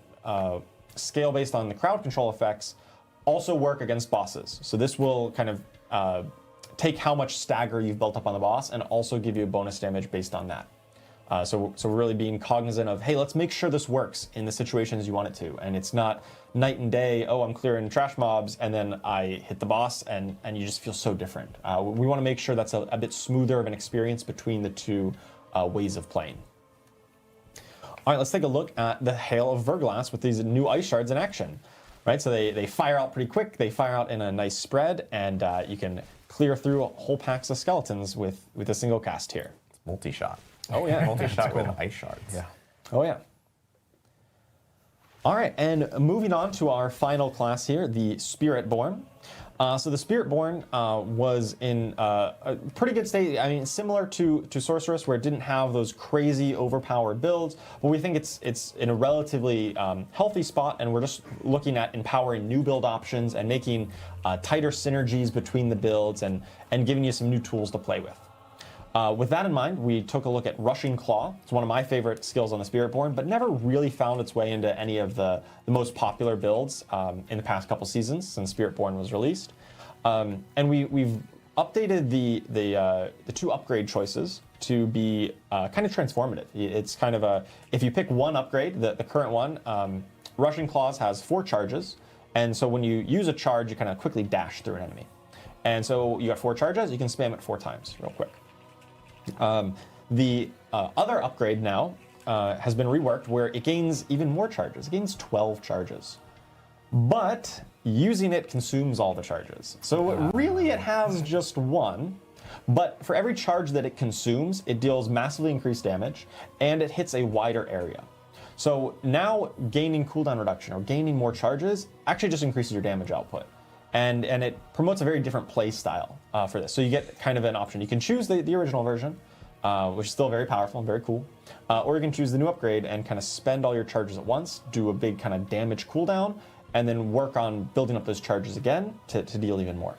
scale based on the crowd control effects also work against bosses. So this will kind of take how much stagger you've built up on the boss and also give you a bonus damage based on that. So we're really being cognizant of, hey, let's make sure this works in the situations you want it to. And it's not night and day, oh, I'm clearing trash mobs, and then I hit the boss, and you just feel so different. We want to make sure that's a bit smoother of an experience between the two ways of playing. All right, let's take a look at the Hail of Verglass with these new ice shards in action. Right, so they fire out pretty quick, they fire out in a nice spread, and you can clear through whole packs of skeletons with a single cast here. Multi-shot. Oh yeah, Multi-shot with ice shards. Yeah. Oh yeah. All right, and moving on to our final class here, the Spiritborn. So the Spiritborn was in a pretty good state. I mean, similar to Sorceress, where it didn't have those crazy overpowered builds, but we think it's in a relatively healthy spot, and we're just looking at empowering new build options and making tighter synergies between the builds and giving you some new tools to play with. With that in mind, we took a look at Rushing Claw. It's one of my favorite skills on the Spiritborn, but never really found its way into any of the most popular builds in the past couple seasons since Spiritborn was released. And we've updated the two upgrade choices to be kind of transformative. It's kind of if you pick one upgrade, the current one, Rushing Claws has 4 charges, and so when you use a charge, you kind of quickly dash through an enemy. And so you got 4 charges, you can spam it 4 times real quick. The other upgrade now has been reworked where it gains even more charges. It gains 12 charges. But using it consumes all the charges. So really it has just one, but for every charge that it consumes, it deals massively increased damage, and it hits a wider area. So now gaining cooldown reduction or gaining more charges actually just increases your damage output. And it promotes a very different play style for this. So you get kind of an option. You can choose the original version, which is still very powerful and very cool. Or you can choose the new upgrade and kind of spend all your charges at once, do a big kind of damage cooldown, and then work on building up those charges again to deal even more.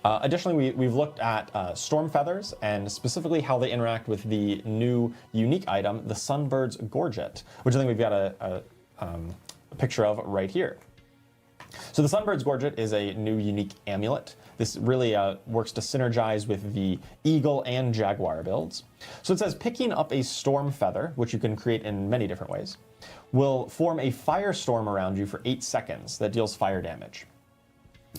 Additionally, we've looked at Storm Feathers and specifically how they interact with the new unique item, the Sunbird's Gorget, which I think we've got a picture of right here. So the Sunbird's Gorget is a new unique amulet. This really works to synergize with the Eagle and Jaguar builds. So it says picking up a Storm Feather, which you can create in many different ways, will form a firestorm around you for 8 seconds that deals fire damage.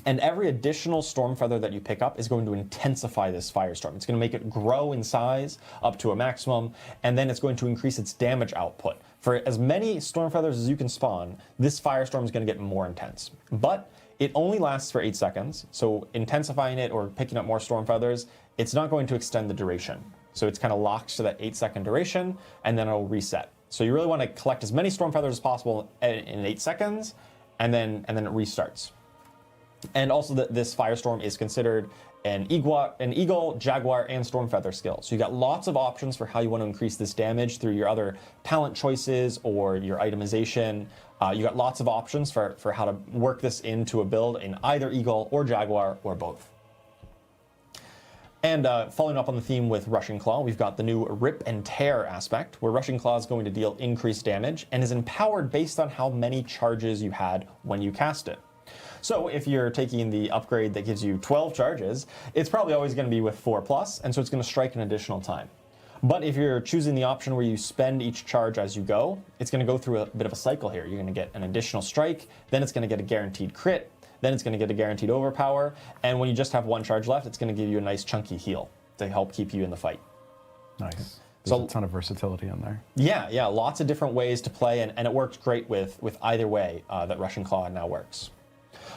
And every additional Storm Feather that you pick up is going to intensify this firestorm. It's going to make it grow in size up to a maximum, and then it's going to increase its damage output. For as many Storm Feathers as you can spawn, this firestorm is going to get more intense. But it only lasts for 8 seconds, so intensifying it or picking up more Storm Feathers, it's not going to extend the duration. So it's kind of locked to that 8-second duration, and then it'll reset. So you really want to collect as many Storm Feathers as possible in 8 seconds, and then it restarts. And also this Firestorm is considered an Eagle, Jaguar, and Storm Feather skill. So you got lots of options for how you want to increase this damage through your other talent choices or your itemization. You got lots of options for how to work this into a build in either Eagle or Jaguar or both. And following up on the theme with Rushing Claw, we've got the new Rip and Tear aspect, where Rushing Claw is going to deal increased damage and is empowered based on how many charges you had when you cast it. So if you're taking the upgrade that gives you 12 charges, it's probably always going to be with 4+, and so it's going to strike an additional time. But if you're choosing the option where you spend each charge as you go, it's going to go through a bit of a cycle here. You're going to get an additional strike, then it's going to get a guaranteed crit, then it's going to get a guaranteed overpower, and when you just have one charge left, it's going to give you a nice chunky heal to help keep you in the fight. Nice. There's a ton of versatility in there. Yeah, lots of different ways to play, and it works great with either way that Rushing Claw now works.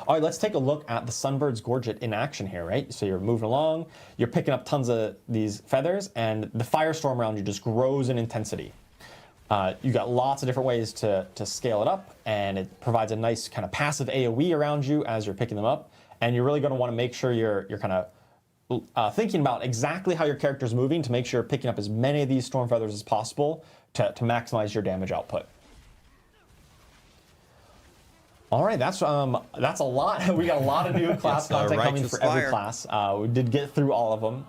All right, let's take a look at the Sunbird's Gorget in action here, right? So you're moving along, you're picking up tons of these feathers, and the firestorm around you just grows in intensity. You got lots of different ways to scale it up, and it provides a nice kind of passive AoE around you as you're picking them up. And you're really going to want to make sure you're kind of thinking about exactly how your character's moving to make sure you're picking up as many of these Storm Feathers as possible to maximize your damage output. All right, that's a lot. We got a lot of new class content coming for every class. We did get through all of them.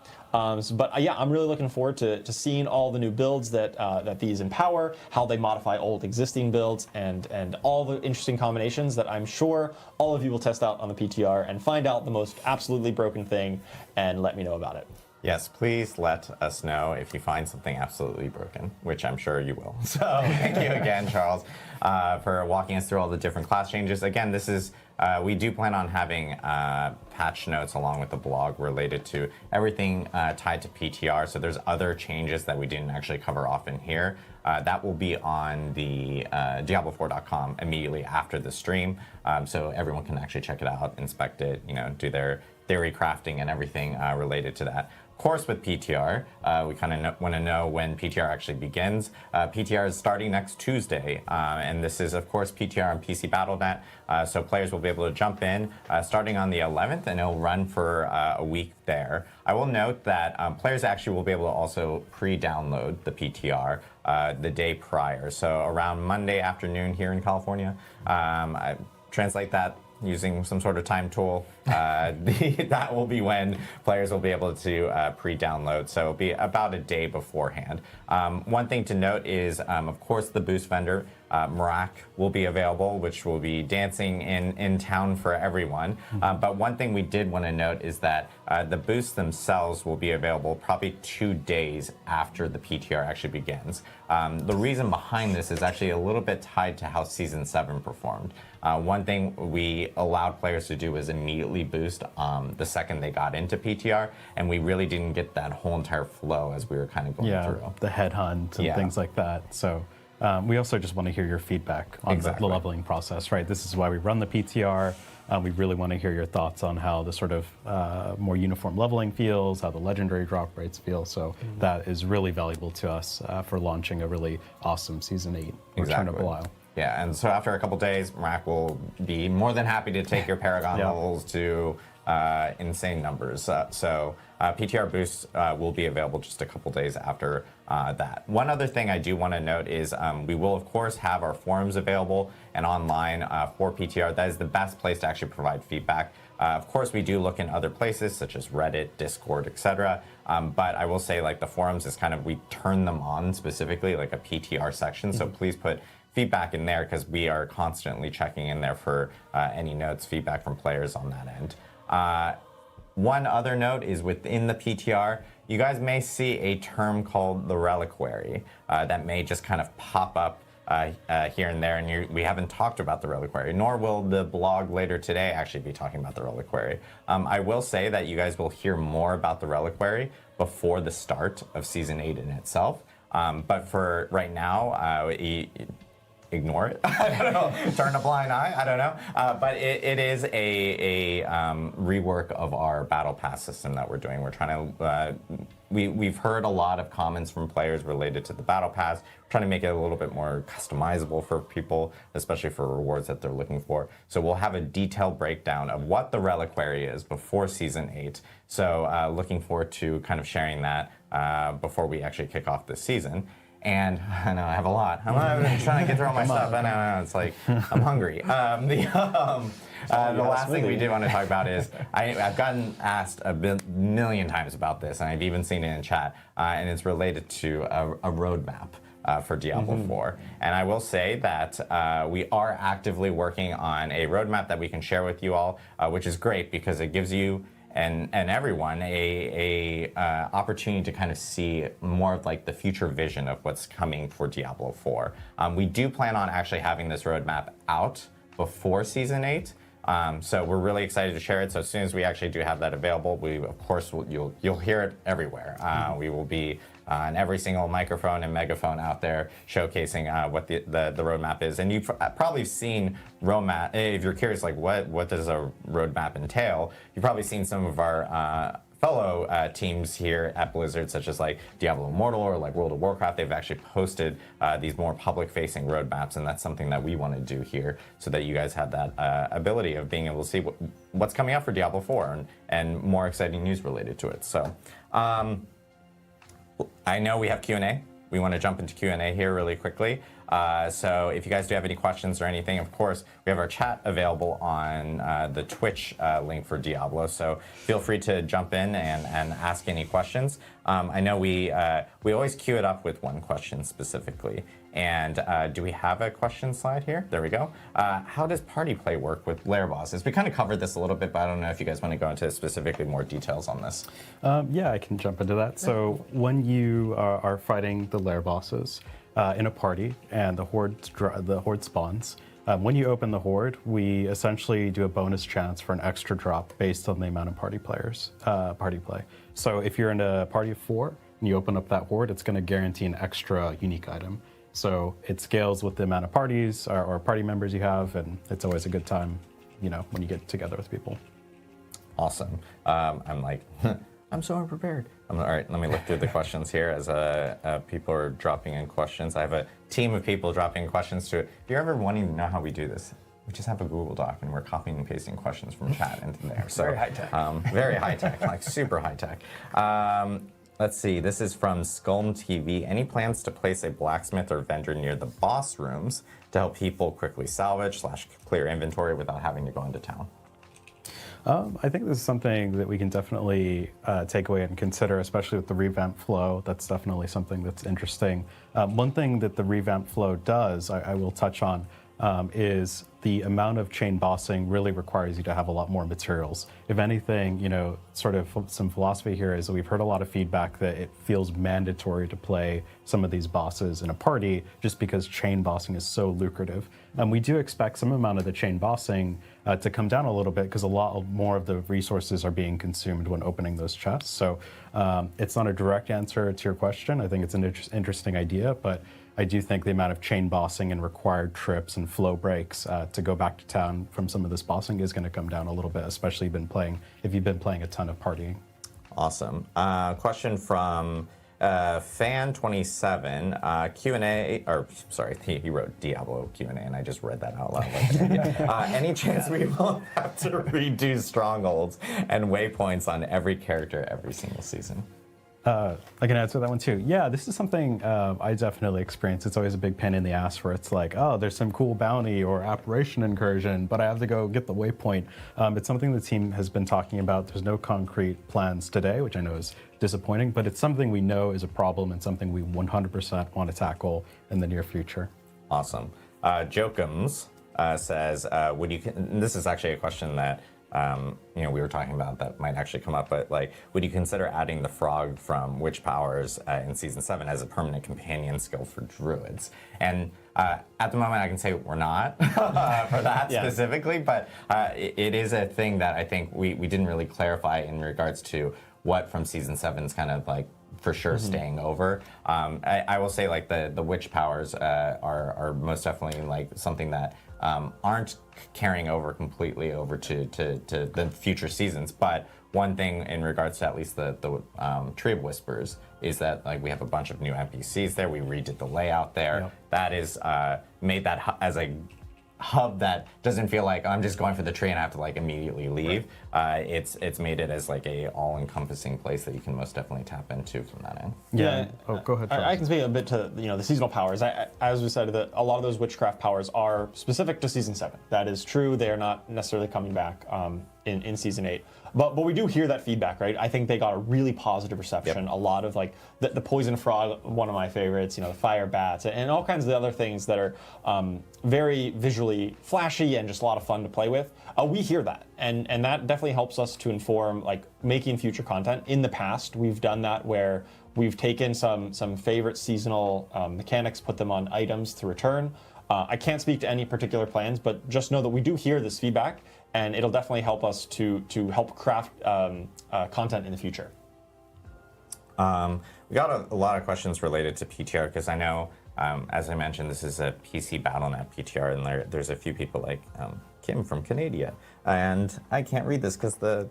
But yeah, I'm really looking forward to seeing all the new builds that these empower, how they modify old existing builds, and all the interesting combinations that I'm sure all of you will test out on the PTR and find out the most absolutely broken thing and let me know about it. Yes, please let us know if you find something absolutely broken, which I'm sure you will. So thank you again, Charles, for walking us through all the different class changes. Again, this is, we do plan on having patch notes along with the blog related to everything tied to PTR. So there's other changes that we didn't actually cover off in here. That will be on the Diablo4.com immediately after the stream. So everyone can actually check it out, inspect it, do their theory crafting and everything related to that. Of course, with PTR, we kind of want to know when PTR actually begins. PTR is starting next Tuesday, and this is, of course, PTR on PC Battle.net, so players will be able to jump in starting on the 11th, and it'll run for a week there. I will note that players actually will be able to also pre-download the PTR the day prior, so around Monday afternoon here in California. I translate that using some sort of time tool. That will be when players will be able to pre-download, so it'll be about a day beforehand. One thing to note is, of course, the boost vendor, Marak, will be available, which will be dancing in town for everyone. But one thing we did want to note is that the boosts themselves will be available probably 2 days after the PTR actually begins. The reason behind this is actually a little bit tied to how Season 7 performed. One thing we allowed players to do was immediately boost the second they got into PTR, and we really didn't get that whole entire flow as we were kind of going through. The headhunt and things like that. So We also just want to hear your feedback on the leveling process, right? This is why we run the PTR. We really want to hear your thoughts on how the sort of more uniform leveling feels, how the legendary drop rates feel. So that is really valuable to us for launching a really awesome Season 8 Return of Belial. Yeah, and so after a couple days, Rack will be more than happy to take your Paragon levels to insane numbers. So PTR boosts will be available just a couple days after that. One other thing I do want to note is we will, of course, have our forums available and online for PTR. That is the best place to actually provide feedback. Of course, we do look in other places such as Reddit, Discord, etc. But I will say, like, the forums is kind of, we turn them on specifically, like a PTR section. So please put feedback in there because we are constantly checking in there for any notes, feedback from players on that end. One other note is within the PTR, you guys may see a term called the Reliquary that may just kind of pop up here and there, and we haven't talked about the Reliquary, nor will the blog later today actually be talking about the Reliquary. I will say that you guys will hear more about the Reliquary before the start of Season 8 in itself, but for right now, ignore it. I don't know. Turn a blind eye. I don't know. But it is a rework of our battle pass system that we're doing. We're trying to. We've heard a lot of comments from players related to the battle pass. We're trying to make it a little bit more customizable for people, especially for rewards that they're looking for. So we'll have a detailed breakdown of what the Reliquary is before Season 8. So looking forward to kind of sharing that before we actually kick off this season. And I know I have a lot. I'm trying to get through all my stuff. I know it's like I'm hungry. The last thing we do want to talk about is I've gotten asked a million times about this, and I've even seen it in chat, and it's related to a roadmap for Diablo 4. And I will say that we are actively working on a roadmap that we can share with you all, which is great because it gives you and everyone a opportunity to kind of see more of like the future vision of what's coming for Diablo 4. We do plan on actually having this roadmap out before Season 8. So we're really excited to share it. So as soon as we actually do have that available, we of course you'll hear it everywhere. We will be on every single microphone and megaphone out there showcasing what the roadmap is. And you've probably seen roadmap. If you're curious, like what does a roadmap entail? You've probably seen some of our fellow teams here at Blizzard, such as like Diablo Immortal or like World of Warcraft. They've actually posted these more public-facing roadmaps, and that's something that we want to do here, so that you guys have that ability of being able to see what's coming up for Diablo 4 and more exciting news related to it. So I know we have Q&A. We want to jump into Q&A here really quickly. So if you guys do have any questions or anything, of course, we have our chat available on the Twitch link for Diablo. So feel free to jump in and ask any questions. I know we always queue it up with one question specifically. And do we have a question slide here? There we go. How does party play work with lair bosses? We kind of covered this a little bit, but I don't know if you guys want to go into specifically more details on this. Yeah, I can jump into that. So when you are fighting the lair bosses in a party and the horde spawns, when you open the horde, we essentially do a bonus chance for an extra drop based on the amount of party play. So if you're in a party of 4 and you open up that horde, it's going to guarantee an extra unique item. So it scales with the amount of parties or party members you have, and it's always a good time, when you get together with people. Awesome. I'm like, I'm so unprepared. All right, let me look through the questions here as people are dropping in questions. I have a team of people dropping in questions to it. If you're ever wanting to know how we do this, we just have a Google Doc and we're copying and pasting questions from chat into there. So very high tech. Very high tech, like super high tech. Let's see, this is from Skulm TV. Any plans to place a blacksmith or vendor near the boss rooms to help people quickly salvage / clear inventory without having to go into town? I think this is something that we can definitely take away and consider, especially with the revamp flow. That's definitely something that's interesting. One thing that the revamp flow does, I will touch on, is the amount of chain bossing really requires you to have a lot more materials. If anything, sort of some philosophy here is that we've heard a lot of feedback that it feels mandatory to play some of these bosses in a party just because chain bossing is so lucrative. And we do expect some amount of the chain bossing to come down a little bit because a lot more of the resources are being consumed when opening those chests. So it's not a direct answer to your question. I think it's an interesting idea, but I do think the amount of chain bossing and required trips and flow breaks to go back to town from some of this bossing is going to come down a little bit, especially if you've been playing a ton of partying. Awesome. Question from Fan27, Q&A, or sorry, he wrote Diablo Q&A, and I just read that out loud. Any chance we will have to redo strongholds and waypoints on every character every single season? I can answer that one too. Yeah, this is something I definitely experience. It's always a big pain in the ass where it's like, oh, there's some cool bounty or apparition incursion, but I have to go get the waypoint. It's something the team has been talking about. There's no concrete plans today, which I know is disappointing, but it's something we know is a problem and something we 100% want to tackle in the near future. Awesome. Jokums says, and this is actually a question that we were talking about that might actually come up, but would you consider adding the frog from Witch Powers in Season 7 as a permanent companion skill for druids? And at the moment I can say we're not for that specifically, but it is a thing that I think we didn't really clarify in regards to what from Season 7's kind of for sure staying over. I will say the Witch Powers are most definitely something that aren't carrying over completely over to the future seasons. But one thing in regards to at least the Tree of Whispers is that we have a bunch of new NPCs there. We redid the layout there. Yep. That is made that as a hub that doesn't feel like I'm just going for the tree and I have to immediately leave. It's made it as a all-encompassing place that you can most definitely tap into from that end. Yeah. Oh, go ahead. I can speak a bit to the seasonal powers. As we said, a lot of those witchcraft powers are specific to Season 7. That is true. They are not necessarily coming back in Season 8. But we do hear that feedback, right? I think they got a really positive reception. Yep. A lot of the poison frog, one of my favorites, the fire bats, and all kinds of the other things that are very visually flashy and just a lot of fun to play with. We hear that, and that definitely helps us to inform making future content. In the past, we've done that where we've taken some favorite seasonal mechanics, put them on items to return. I can't speak to any particular plans, but just know that we do hear this feedback, and it'll definitely help us to help craft content in the future. We got a lot of questions related to PTR because I know, as I mentioned, this is a PC BattleNet PTR, and there's a few people like Kim from Canada, and I can't read this because the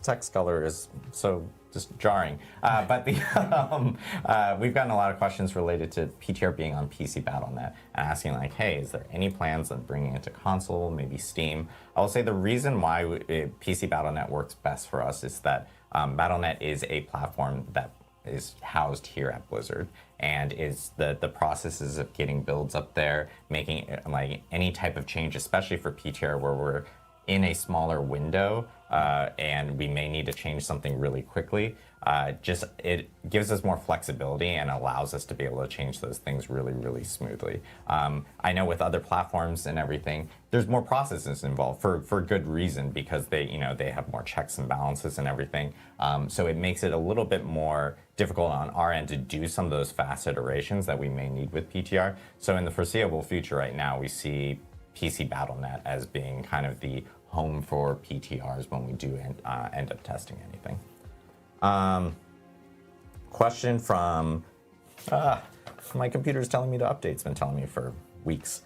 text color is so just jarring. But we've gotten a lot of questions related to PTR being on PC BattleNet and asking hey, is there any plans on bringing it to console, maybe Steam? I will say the reason why PC BattleNet works best for us is that BattleNet is a platform that is housed here at Blizzard, and is the processes of getting builds up there, making any type of change, especially for PTR where we're in a smaller window and we may need to change something really quickly. It gives us more flexibility and allows us to be able to change those things really, really smoothly. I know with other platforms and everything, there's more processes involved for good reason, because they have more checks and balances and everything. So it makes it a little bit more difficult on our end to do some of those fast iterations that we may need with PTR. So in the foreseeable future right now, we see PC BattleNet as being kind of the home for PTRs when we do end up testing anything. Question from my computer's telling me to update. It's been telling me for weeks.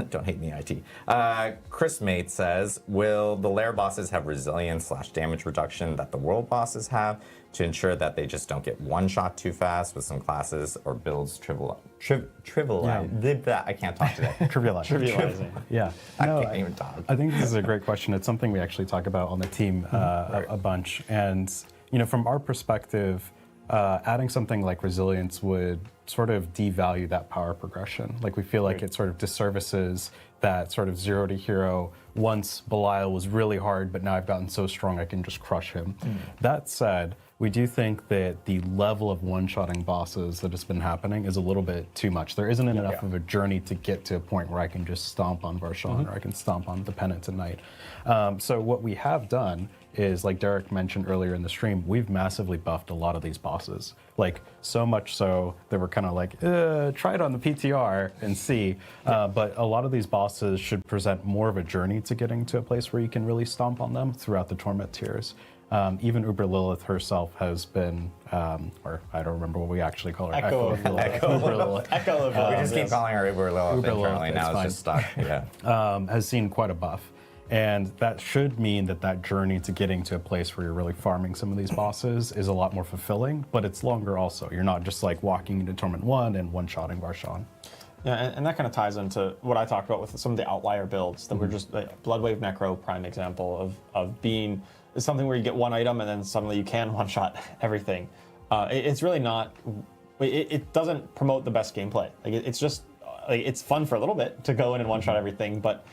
Don't hate me, IT. Chris Mate says, will the lair bosses have resilience/damage reduction that the world bosses have to ensure that they just don't get one shot too fast with some classes or builds trivialize? Yeah. I can't talk today. Trivializing. Yeah. I can't even talk. I think this is a great question. It's something we actually talk about on the team a bunch. And from our perspective, adding something like resilience would sort of devalue that power progression. We feel like it sort of disservices that sort of 0 to hero. Once Belial was really hard, but now I've gotten so strong I can just crush him. That said, we do think that the level of one-shotting bosses that has been happening is a little bit too much. There isn't enough of a journey to get to a point where I can just stomp on Varshan or I can stomp on the Penance at night. So what we have done is, like Derek mentioned earlier in the stream, we've massively buffed a lot of these bosses. Like, so much so that we're kind of like, try it on the PTR and see. But a lot of these bosses should present more of a journey to getting to a place where you can really stomp on them throughout the Torment tiers. Even Uber Lilith herself has been, or I don't remember what we actually call her. Echo of Lilith. Uber Lilith. Echo of We Lilith. just keep calling her Uber Lilith Uber internally. Lilith, Now it's it's just stuck. Yeah. Has seen quite a buff. And that should mean that that journey to getting to a place where you're really farming some of these bosses is a lot more fulfilling, but it's longer also. You're not just like walking into Torment 1 and one-shotting Varshan. Yeah, and that kind of ties into what I talked about with some of the outlier builds that were just like Bloodwave Necro, prime example of being something where you get one item and then suddenly you can one-shot everything. It's really not, it doesn't promote the best gameplay. Like it's just, like, it's fun for a little bit to go in and one-shot everything, but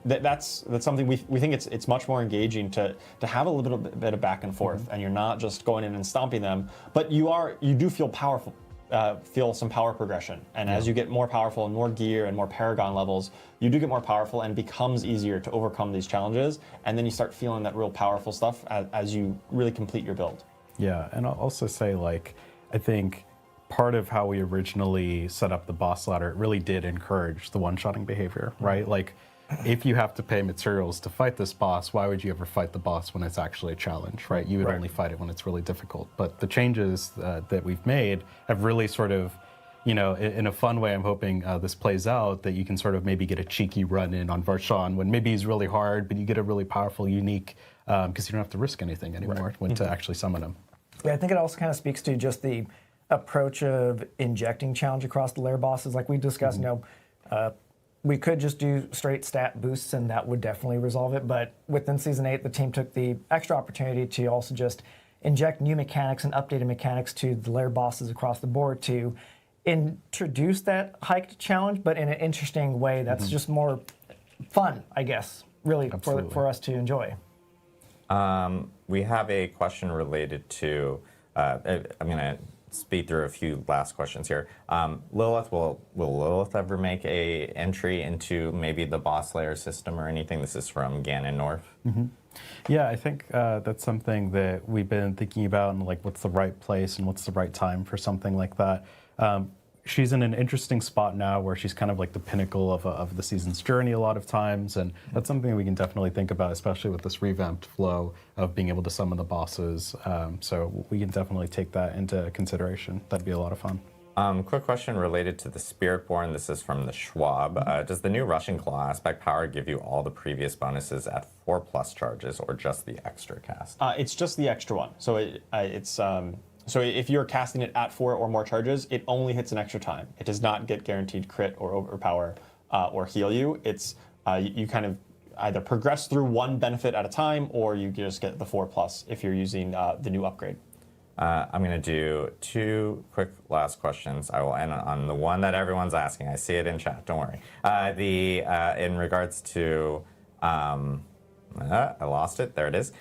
that's something we think it's much more engaging to have a little bit of back and forth, and you're not just going in and stomping them, but you do feel powerful, feel some power progression, and as you get more powerful and more gear and more Paragon levels, you do get more powerful and it becomes easier to overcome these challenges, and then you start feeling that real powerful stuff as you really complete your build. Yeah, and I'll also say, like, I think part of how we originally set up the boss ladder, it really did encourage the one-shotting behavior, right? Like, if you have to pay materials to fight this boss, why would you ever fight the boss when it's actually a challenge, right? You would only fight it when it's really difficult. But the changes that we've made have really sort of, you know, in a fun way, I'm hoping this plays out, that you can sort of maybe get a cheeky run in on Varshan when maybe he's really hard, but you get a really powerful, unique, because you don't have to risk anything anymore when to actually summon him. Yeah, I think it also kind of speaks to just the approach of injecting challenge across the lair bosses. Like we discussed, you know, we could just do straight stat boosts and that would definitely resolve it. But within Season 8, the team took the extra opportunity to also just inject new mechanics and updated mechanics to the lair bosses across the board to introduce that hiked challenge, but in an interesting way that's just more fun, I guess, really, for us to enjoy. We have a question related to, I'm going to speed through a few last questions here. Lilith, will Lilith ever make a entry into maybe the boss layer system or anything? This is from Ganon North. Yeah, I think that's something that we've been thinking about, and like what's the right place and what's the right time for something like that. She's in an interesting spot now where she's kind of like the pinnacle of the season's journey a lot of times, and that's something we can definitely think about, especially with this revamped flow of being able to summon the bosses. So we can definitely take that into consideration. That'd be a lot of fun. Quick question related to the Spiritborn. This is from the Schwab. Does the new Russian Claw aspect power give you all the previous bonuses at 4+ charges, or just the extra cast? It's just the extra one. So it's so if you're casting it at 4 or more charges, it only hits an extra time. It does not get guaranteed crit or overpower or heal you. It's you kind of either progress through one benefit at a time, or you just get the 4+ if you're using the new upgrade. I'm going to do 2 quick last questions. I will end on the one that everyone's asking. I see it in chat. Don't worry. In regards to, I lost it. There it is.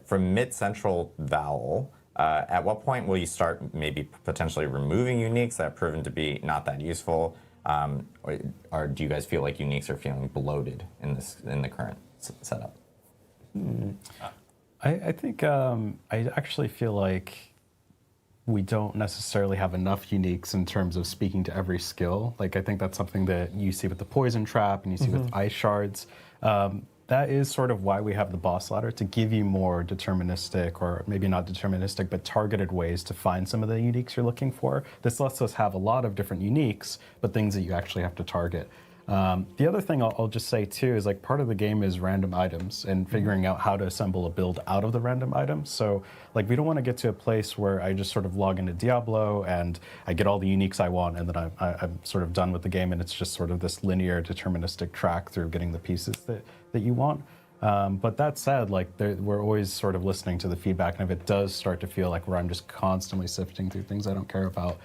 From Mid Central Vowel. At what point will you start maybe potentially removing uniques that have proven to be not that useful, or do you guys feel like uniques are feeling bloated in the current setup? I think I actually feel like we don't necessarily have enough uniques in terms of speaking to every skill. Like, I think that's something that you see with the Poison Trap and you see with Ice Shards. That is sort of why we have the boss ladder, to give you more deterministic, or maybe not deterministic, but targeted ways to find some of the uniques you're looking for. This lets us have a lot of different uniques, but things that you actually have to target. The other thing I'll just say too is, like, part of the game is random items and figuring out how to assemble a build out of the random items. So, like, we don't want to get to a place where I just sort of log into Diablo and I get all the uniques I want, and then I'm sort of done with the game, and it's just sort of this linear deterministic track through getting the pieces that you want. But that said, like, we're always sort of listening to the feedback, and if it does start to feel like where I'm just constantly sifting through things I don't care about,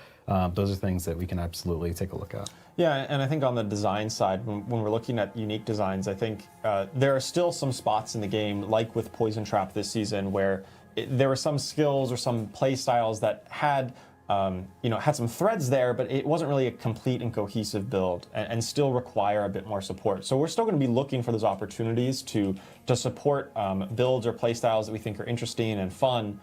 those are things that we can absolutely take a look at. Yeah, and I think on the design side, when we're looking at unique designs, I think there are still some spots in the game, like with Poison Trap this season, where there were some skills or some play styles that had had some threads there, but it wasn't really a complete and cohesive build, and still require a bit more support. So we're still going to be looking for those opportunities to support builds or play styles that we think are interesting and fun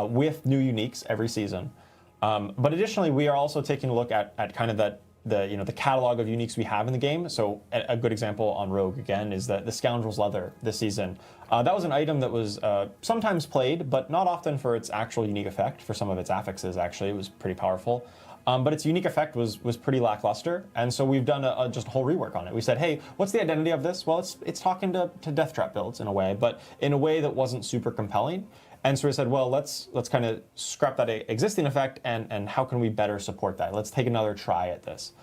with new uniques every season. But additionally, we are also taking a look at kind of the catalog of uniques we have in the game. So a good example on Rogue again is the Scoundrel's Leather this season. That was an item that was sometimes played, but not often for its actual unique effect. For some of its affixes, actually, it was pretty powerful. But its unique effect was pretty lackluster, and so we've done just a whole rework on it. We said, hey, what's the identity of this? Well, it's talking to Death Trap builds in a way, but in a way that wasn't super compelling. And so we said, well, let's kind of scrap that existing effect, and how can we better support that? Let's take another try at this.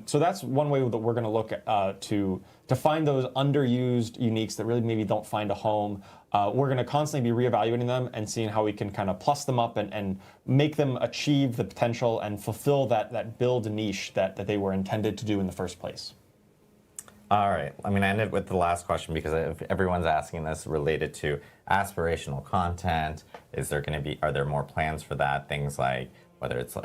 So that's one way that we're going to look at to find those underused uniques that really maybe don't find a home. We're going to constantly be reevaluating them and seeing how we can kind of plus them up and make them achieve the potential and fulfill that build niche that they were intended to do in the first place. All right, I'm going to end it with the last question because everyone's asking this related to aspirational content. Are there more plans for that? Things like whether it's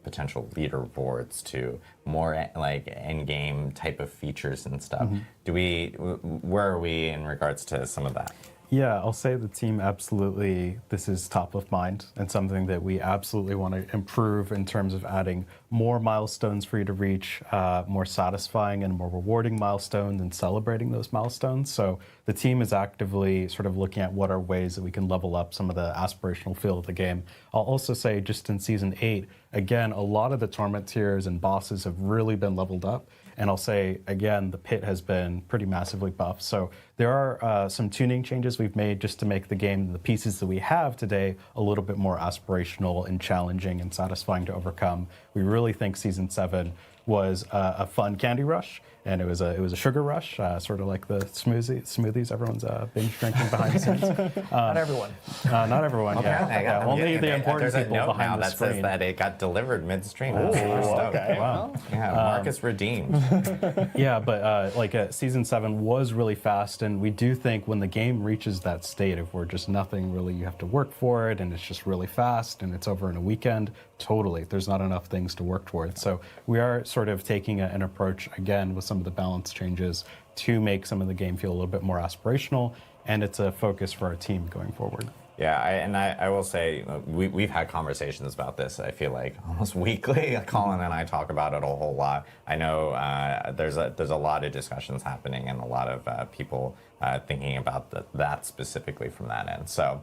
potential leaderboards to more like end-game type of features and stuff. Where are we in regards to some of that? Yeah, I'll say the team absolutely, this is top of mind and something that we absolutely want to improve in terms of adding more milestones for you to reach, more satisfying and more rewarding milestones and celebrating those milestones. So the team is actively sort of looking at what are ways that we can level up some of the aspirational feel of the game. I'll also say just in Season 8, again, a lot of the torment tiers and bosses have really been leveled up. And I'll say, again, the pit has been pretty massively buffed. So there are some tuning changes we've made just to make the game, the pieces that we have today, a little bit more aspirational and challenging and satisfying to overcome. We really think Season 7 was a fun candy rush, and it was a sugar rush, sort of like the smoothies everyone's binge drinking behind the scenes. Not everyone. Not everyone. Okay, Yeah. Only the important people note behind now the that screen. says that it got delivered midstream. Oh, okay. Wow. Yeah, Marcus redeemed. Yeah, but Season 7 was really fast, and we do think when the game reaches that state of where just nothing really, you have to work for it, and it's just really fast, and it's over in a weekend, totally, there's not enough things to work towards. So we are sort of taking an approach, again, with some of the balance changes to make some of the game feel a little bit more aspirational, and it's a focus for our team going forward. Yeah, I will say we've had conversations about this. I feel like almost weekly. Colin and I talk about it a whole lot. I know there's a lot of discussions happening and a lot of people thinking about that specifically from that end. So,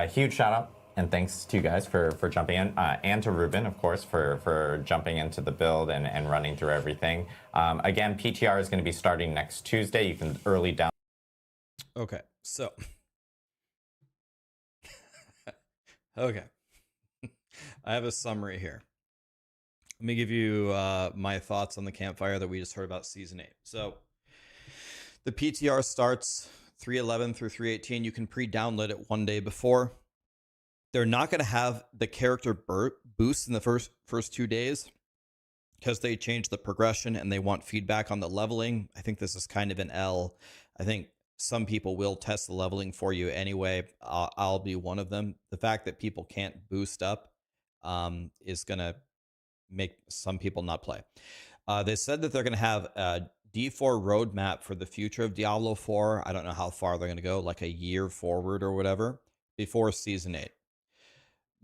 huge shout out and thanks to you guys for jumping in, and to Ruben, of course, for jumping into the build and running through everything. Again, PTR is going to be starting next Tuesday. You can early down. Okay, so. Okay. I have a summary here. Let me give you my thoughts on the campfire that we just heard about Season 8. So, the PTR starts 3:11 through 3:18. You can pre-download it one day before. They're not going to have the character boost in the first 2 days because they changed the progression and they want feedback on the leveling. I think this is kind of an L. I think some people will test the leveling for you anyway. I'll be one of them. The fact that people can't boost up is going to make some people not play. They said that they're going to have a D4 roadmap for the future of Diablo 4. I don't know how far they're going to go, like a year forward or whatever, before Season 8.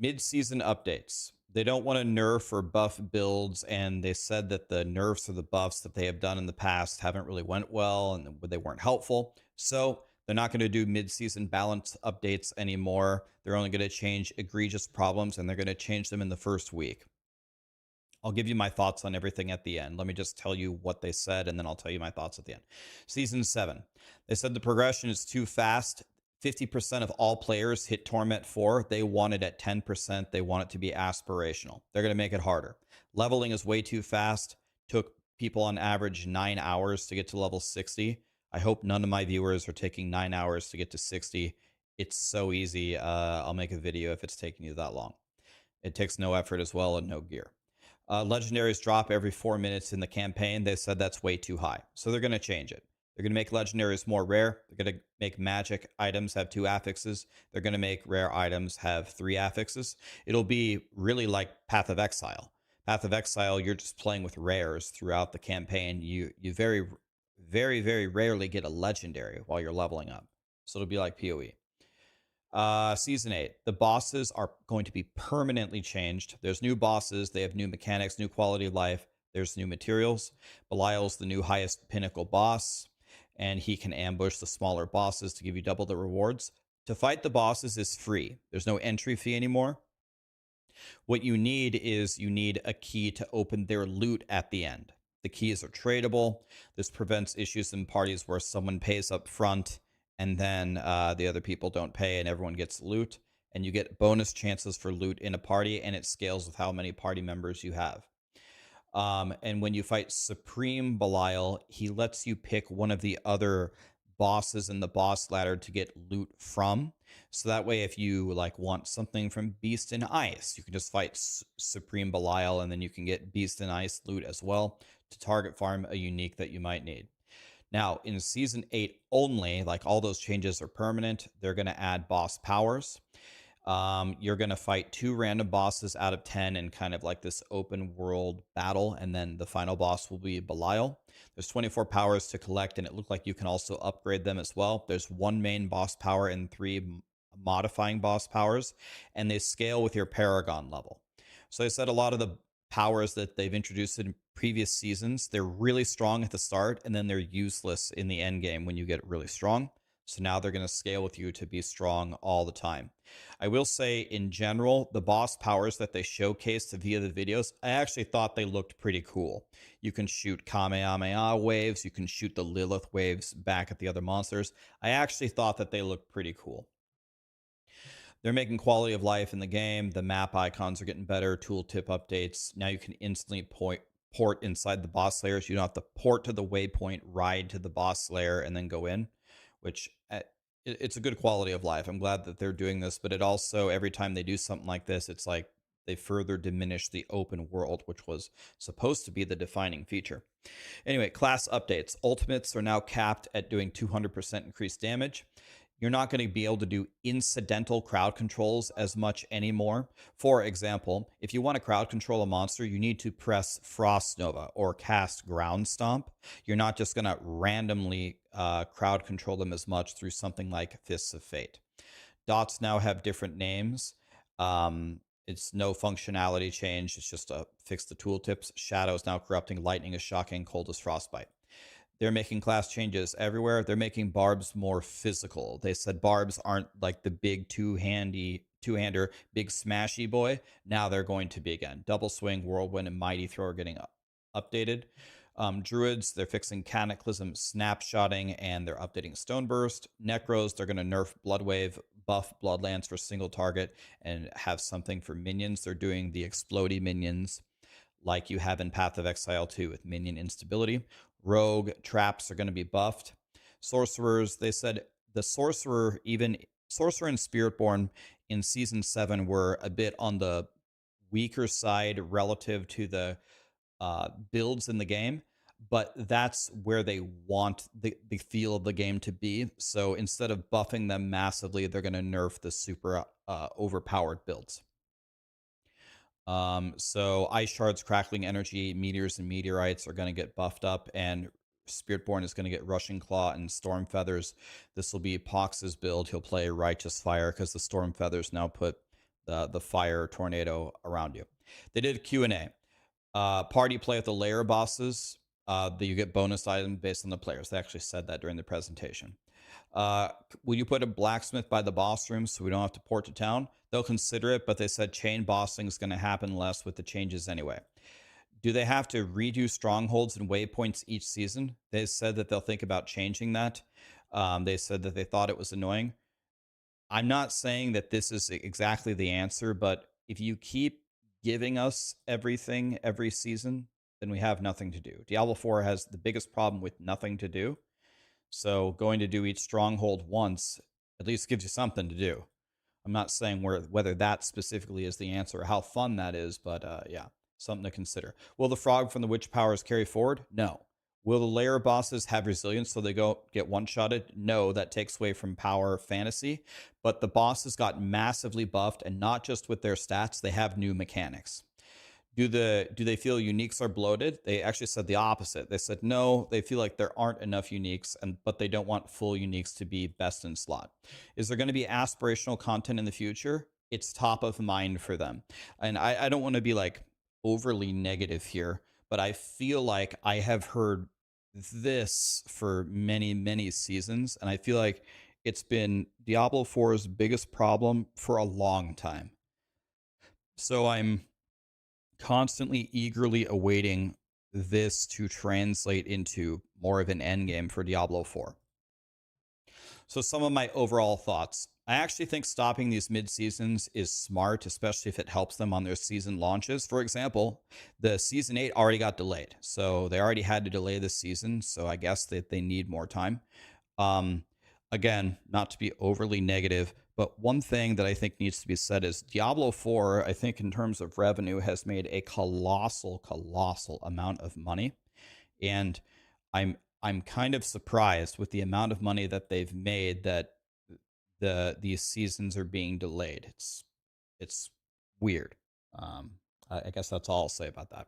Mid-season updates. They don't want to nerf or buff builds, and they said that the nerfs or the buffs that they have done in the past haven't really went well and they weren't helpful. So they're not going to do mid-season balance updates anymore. They're only going to change egregious problems, and they're going to change them in the first week. I'll give you my thoughts on everything at the end. Let me just tell you what they said, and then I'll tell you my thoughts at the end. Season 7. They said the progression is too fast. 50% of all players hit Torment 4. They want it at 10%. They want it to be aspirational. They're going to make it harder. Leveling is way too fast. Took people on average 9 hours to get to level 60. I hope none of my viewers are taking 9 hours to get to 60. It's so easy. I'll make a video if it's taking you that long. It takes no effort as well and no gear. Legendaries drop every 4 minutes in the campaign. They said that's way too high. So they're going to change it. They're going to make legendaries more rare. They're going to make magic items have 2 affixes. They're going to make rare items have 3 affixes. It'll be really like Path of Exile. Path of Exile, you're just playing with rares throughout the campaign. You very, very, very rarely get a legendary while you're leveling up. So it'll be like PoE. Season 8, the bosses are going to be permanently changed. There's new bosses. They have new mechanics, new quality of life. There's new materials. Belial's the new highest pinnacle boss, and he can ambush the smaller bosses to give you double the rewards. To fight the bosses is free. There's no entry fee anymore. What you need is you need a key to open their loot at the end. The keys are tradable. This prevents issues in parties where someone pays up front and then the other people don't pay and everyone gets loot. And you get bonus chances for loot in a party, and it scales with how many party members you have. And when you fight Supreme Belial, he lets you pick one of the other bosses in the boss ladder to get loot from. So that way, if you like want something from Beast and Ice, you can just fight Supreme Belial, and then you can get Beast and Ice loot as well to target farm a unique that you might need. Now, in Season 8 only, like all those changes are permanent, they're going to add boss powers. You're going to fight 2 random bosses out of 10 in kind of like this open world battle, and then the final boss will be Belial. There's 24 powers to collect, and it looked like you can also upgrade them as well. There's 1 main boss power and 3 modifying boss powers, and they scale with your Paragon level. So I said a lot of the powers that they've introduced in previous seasons, they're really strong at the start, and then they're useless in the end game when you get really strong. So now they're going to scale with you to be strong all the time. I will say, in general, the boss powers that they showcased via the videos, I actually thought they looked pretty cool. You can shoot Kamehameha waves. You can shoot the Lilith waves back at the other monsters. I actually thought that they looked pretty cool. They're making quality of life in the game. The map icons are getting better. Tooltip updates. Now you can instantly port inside the boss layers. You don't have to port to the waypoint, ride to the boss layer, and then go in, which it's a good quality of life. I'm glad that they're doing this, but it also, every time they do something like this, it's like they further diminish the open world, which was supposed to be the defining feature. Anyway, class updates. Ultimates are now capped at doing 200% increased damage. You're not going to be able to do incidental crowd controls as much anymore. For example, if you want to crowd control a monster, you need to press Frost Nova or cast Ground Stomp. You're not just going to randomly crowd control them as much through something like Fists of Fate. Dots now have different names. It's no functionality change. It's just fix the tooltips. Shadow is now corrupting. Lightning is shocking. Cold is frostbite. They're making class changes everywhere. They're making barbs more physical. They said barbs aren't like the big two-hander, big smashy boy. Now they're going to be again. Double swing, whirlwind, and mighty throw are getting updated. Druids, they're fixing cataclysm, snapshotting, and they're updating stone burst. Necros, they're going to nerf blood wave, buff bloodlands for single target, and have something for minions. They're doing the explodey minions like you have in Path of Exile 2 with minion instability. Rogue traps are going to be buffed. Sorcerers, they said the sorcerer and Spiritborn in Season 7 were a bit on the weaker side relative to the builds in the game, but that's where they want the feel of the game to be. So instead of buffing them massively, they're going to nerf the super overpowered builds. So Ice Shards, Crackling Energy, Meteors, and Meteorites are going to get buffed up, and Spiritborn is going to get Rushing Claw and Storm Feathers. This will be Pox's build. He'll play Righteous Fire because the Storm Feathers now put the fire tornado around you. They did Q&A. Party play with the layer bosses. You get bonus items based on the players. They actually said that during the presentation. Will you put a blacksmith by the boss room so we don't have to port to town? They'll consider it, but they said chain bossing is going to happen less with the changes anyway. Do they have to redo strongholds and waypoints each season? They said that they'll think about changing that. They said that they thought it was annoying. I'm not saying that this is exactly the answer, but if you keep giving us everything every season, then we have nothing to do. Diablo 4 has the biggest problem with nothing to do. So going to do each stronghold once at least gives you something to do. I'm not saying whether that specifically is the answer or how fun that is, but yeah, something to consider. Will the frog from the witch powers carry forward? No. Will the layer bosses have resilience so they go get one-shotted? No, that takes away from power fantasy. But the bosses got massively buffed, and not just with their stats, they have new mechanics. Do they feel uniques are bloated? They actually said the opposite. They said no, they feel like there aren't enough uniques, but they don't want full uniques to be best in slot. Is there going to be aspirational content in the future? It's top of mind for them. And I don't want to be like overly negative here, but I feel like I have heard this for many, many seasons, and I feel like it's been Diablo 4's biggest problem for a long time. So I'm constantly eagerly awaiting this to translate into more of an end game for Diablo 4. So some of my overall thoughts. I actually think stopping these mid seasons is smart, especially if it helps them on their season launches. For example, the season 8 already got delayed. So they already had to delay this season. So I guess that they need more time. Again, not to be overly negative, but one thing that I think needs to be said is Diablo 4, I think in terms of revenue, has made a colossal amount of money. And I'm kind of surprised with the amount of money that they've made that these seasons are being delayed. It's weird. I guess that's all I'll say about that.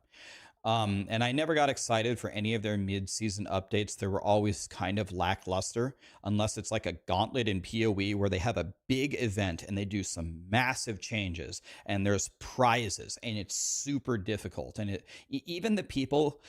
And I never got excited for any of their mid-season updates. They were always kind of lackluster, unless it's like a gauntlet in PoE where they have a big event and they do some massive changes and there's prizes and it's super difficult. And even the people,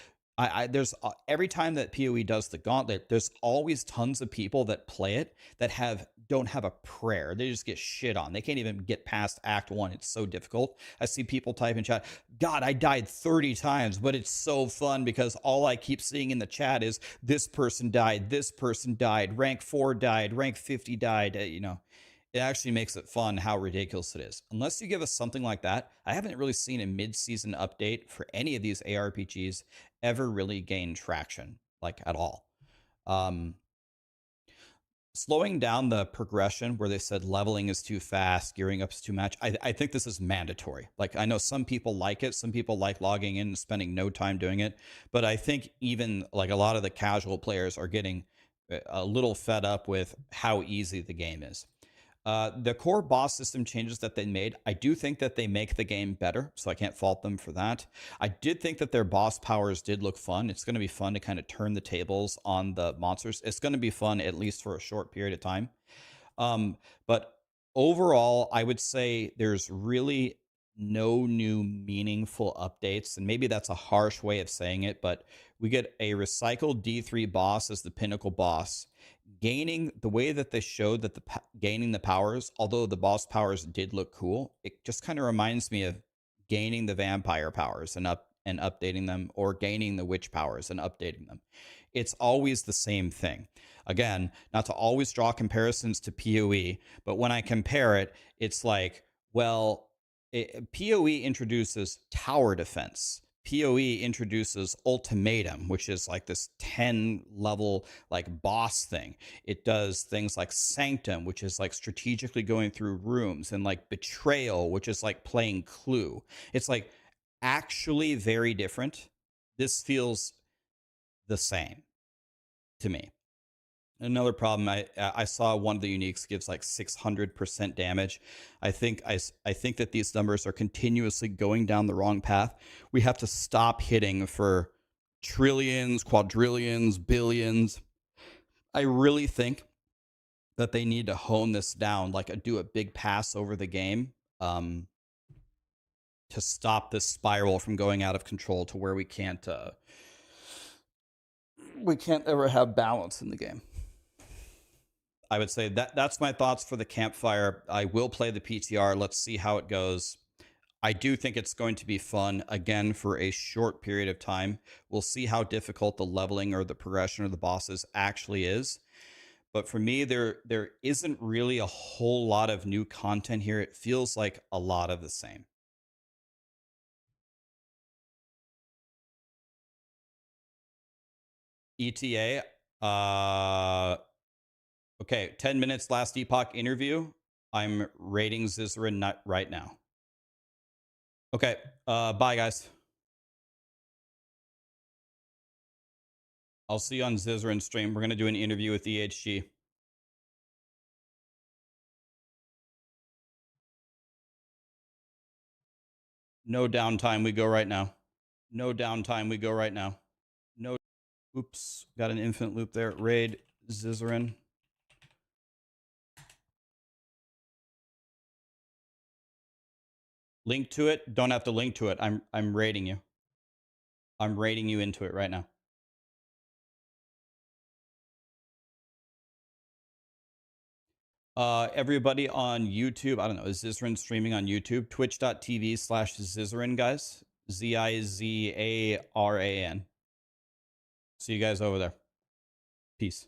there's every time that PoE does the gauntlet, there's always tons of people that play it that don't have a prayer. They just get shit on. They can't even get past Act 1. It's so difficult. I see people type in chat, God, I died 30 times, but it's so fun because all I keep seeing in the chat is this person died, rank 4 died, rank 50 died. It actually makes it fun how ridiculous it is. Unless you give us something like that, I haven't really seen a mid-season update for any of these ARPGs ever really gain traction, like at all. Slowing down the progression where they said leveling is too fast, gearing up is too much, I think this is mandatory. Like, I know some people like it. Some people like logging in and spending no time doing it. But I think even like a lot of the casual players are getting a little fed up with how easy the game is. The core boss system changes that they made, I do think that they make the game better, so I can't fault them for that. I did think that their boss powers did look fun. It's going to be fun to kind of turn the tables on the monsters. It's going to be fun, at least for a short period of time. But overall, I would say there's really no new meaningful updates, and maybe that's a harsh way of saying it, but we get a recycled D3 boss as the pinnacle boss. Gaining the way that they showed that gaining the powers, although the boss powers did look cool, it just kind of reminds me of gaining the vampire powers and updating them, or gaining the witch powers and updating them. It's always the same thing. Again, not to always draw comparisons to PoE, but when I compare it, it's like, well, PoE introduces tower defense. PoE introduces ultimatum, which is like this 10 level like boss thing. It does things like sanctum, which is like strategically going through rooms, and like betrayal, which is like playing Clue. It's like actually very different. This feels the same to me. Another problem, I saw one of the uniques gives like 600% damage. I think that these numbers are continuously going down the wrong path. We have to stop hitting for trillions, quadrillions, billions. I really think that they need to hone this down, like do a big pass over the game, to stop this spiral from going out of control to where we can't ever have balance in the game. I would say that's my thoughts for the Campfire. I will play the PTR. Let's see how it goes. I do think it's going to be fun, again, for a short period of time. We'll see how difficult the leveling or the progression of the bosses actually is. But for me, there isn't really a whole lot of new content here. It feels like a lot of the same. ETA, okay, 10 minutes last Epoch interview. I'm rating Zizra right now. Okay, bye guys. I'll see you on Zizaran stream. We're going to do an interview with EHG. No downtime. We go right now. No downtime. We go right now. No. Oops. Got an infinite loop there. Raid Zizaran. Link to it. Don't have to link to it. I'm raiding you. I'm raiding you into it right now. Everybody on YouTube, I don't know, is Zizaran streaming on YouTube? Twitch.tv/Zizaran, guys. Zizaran. See you guys over there. Peace.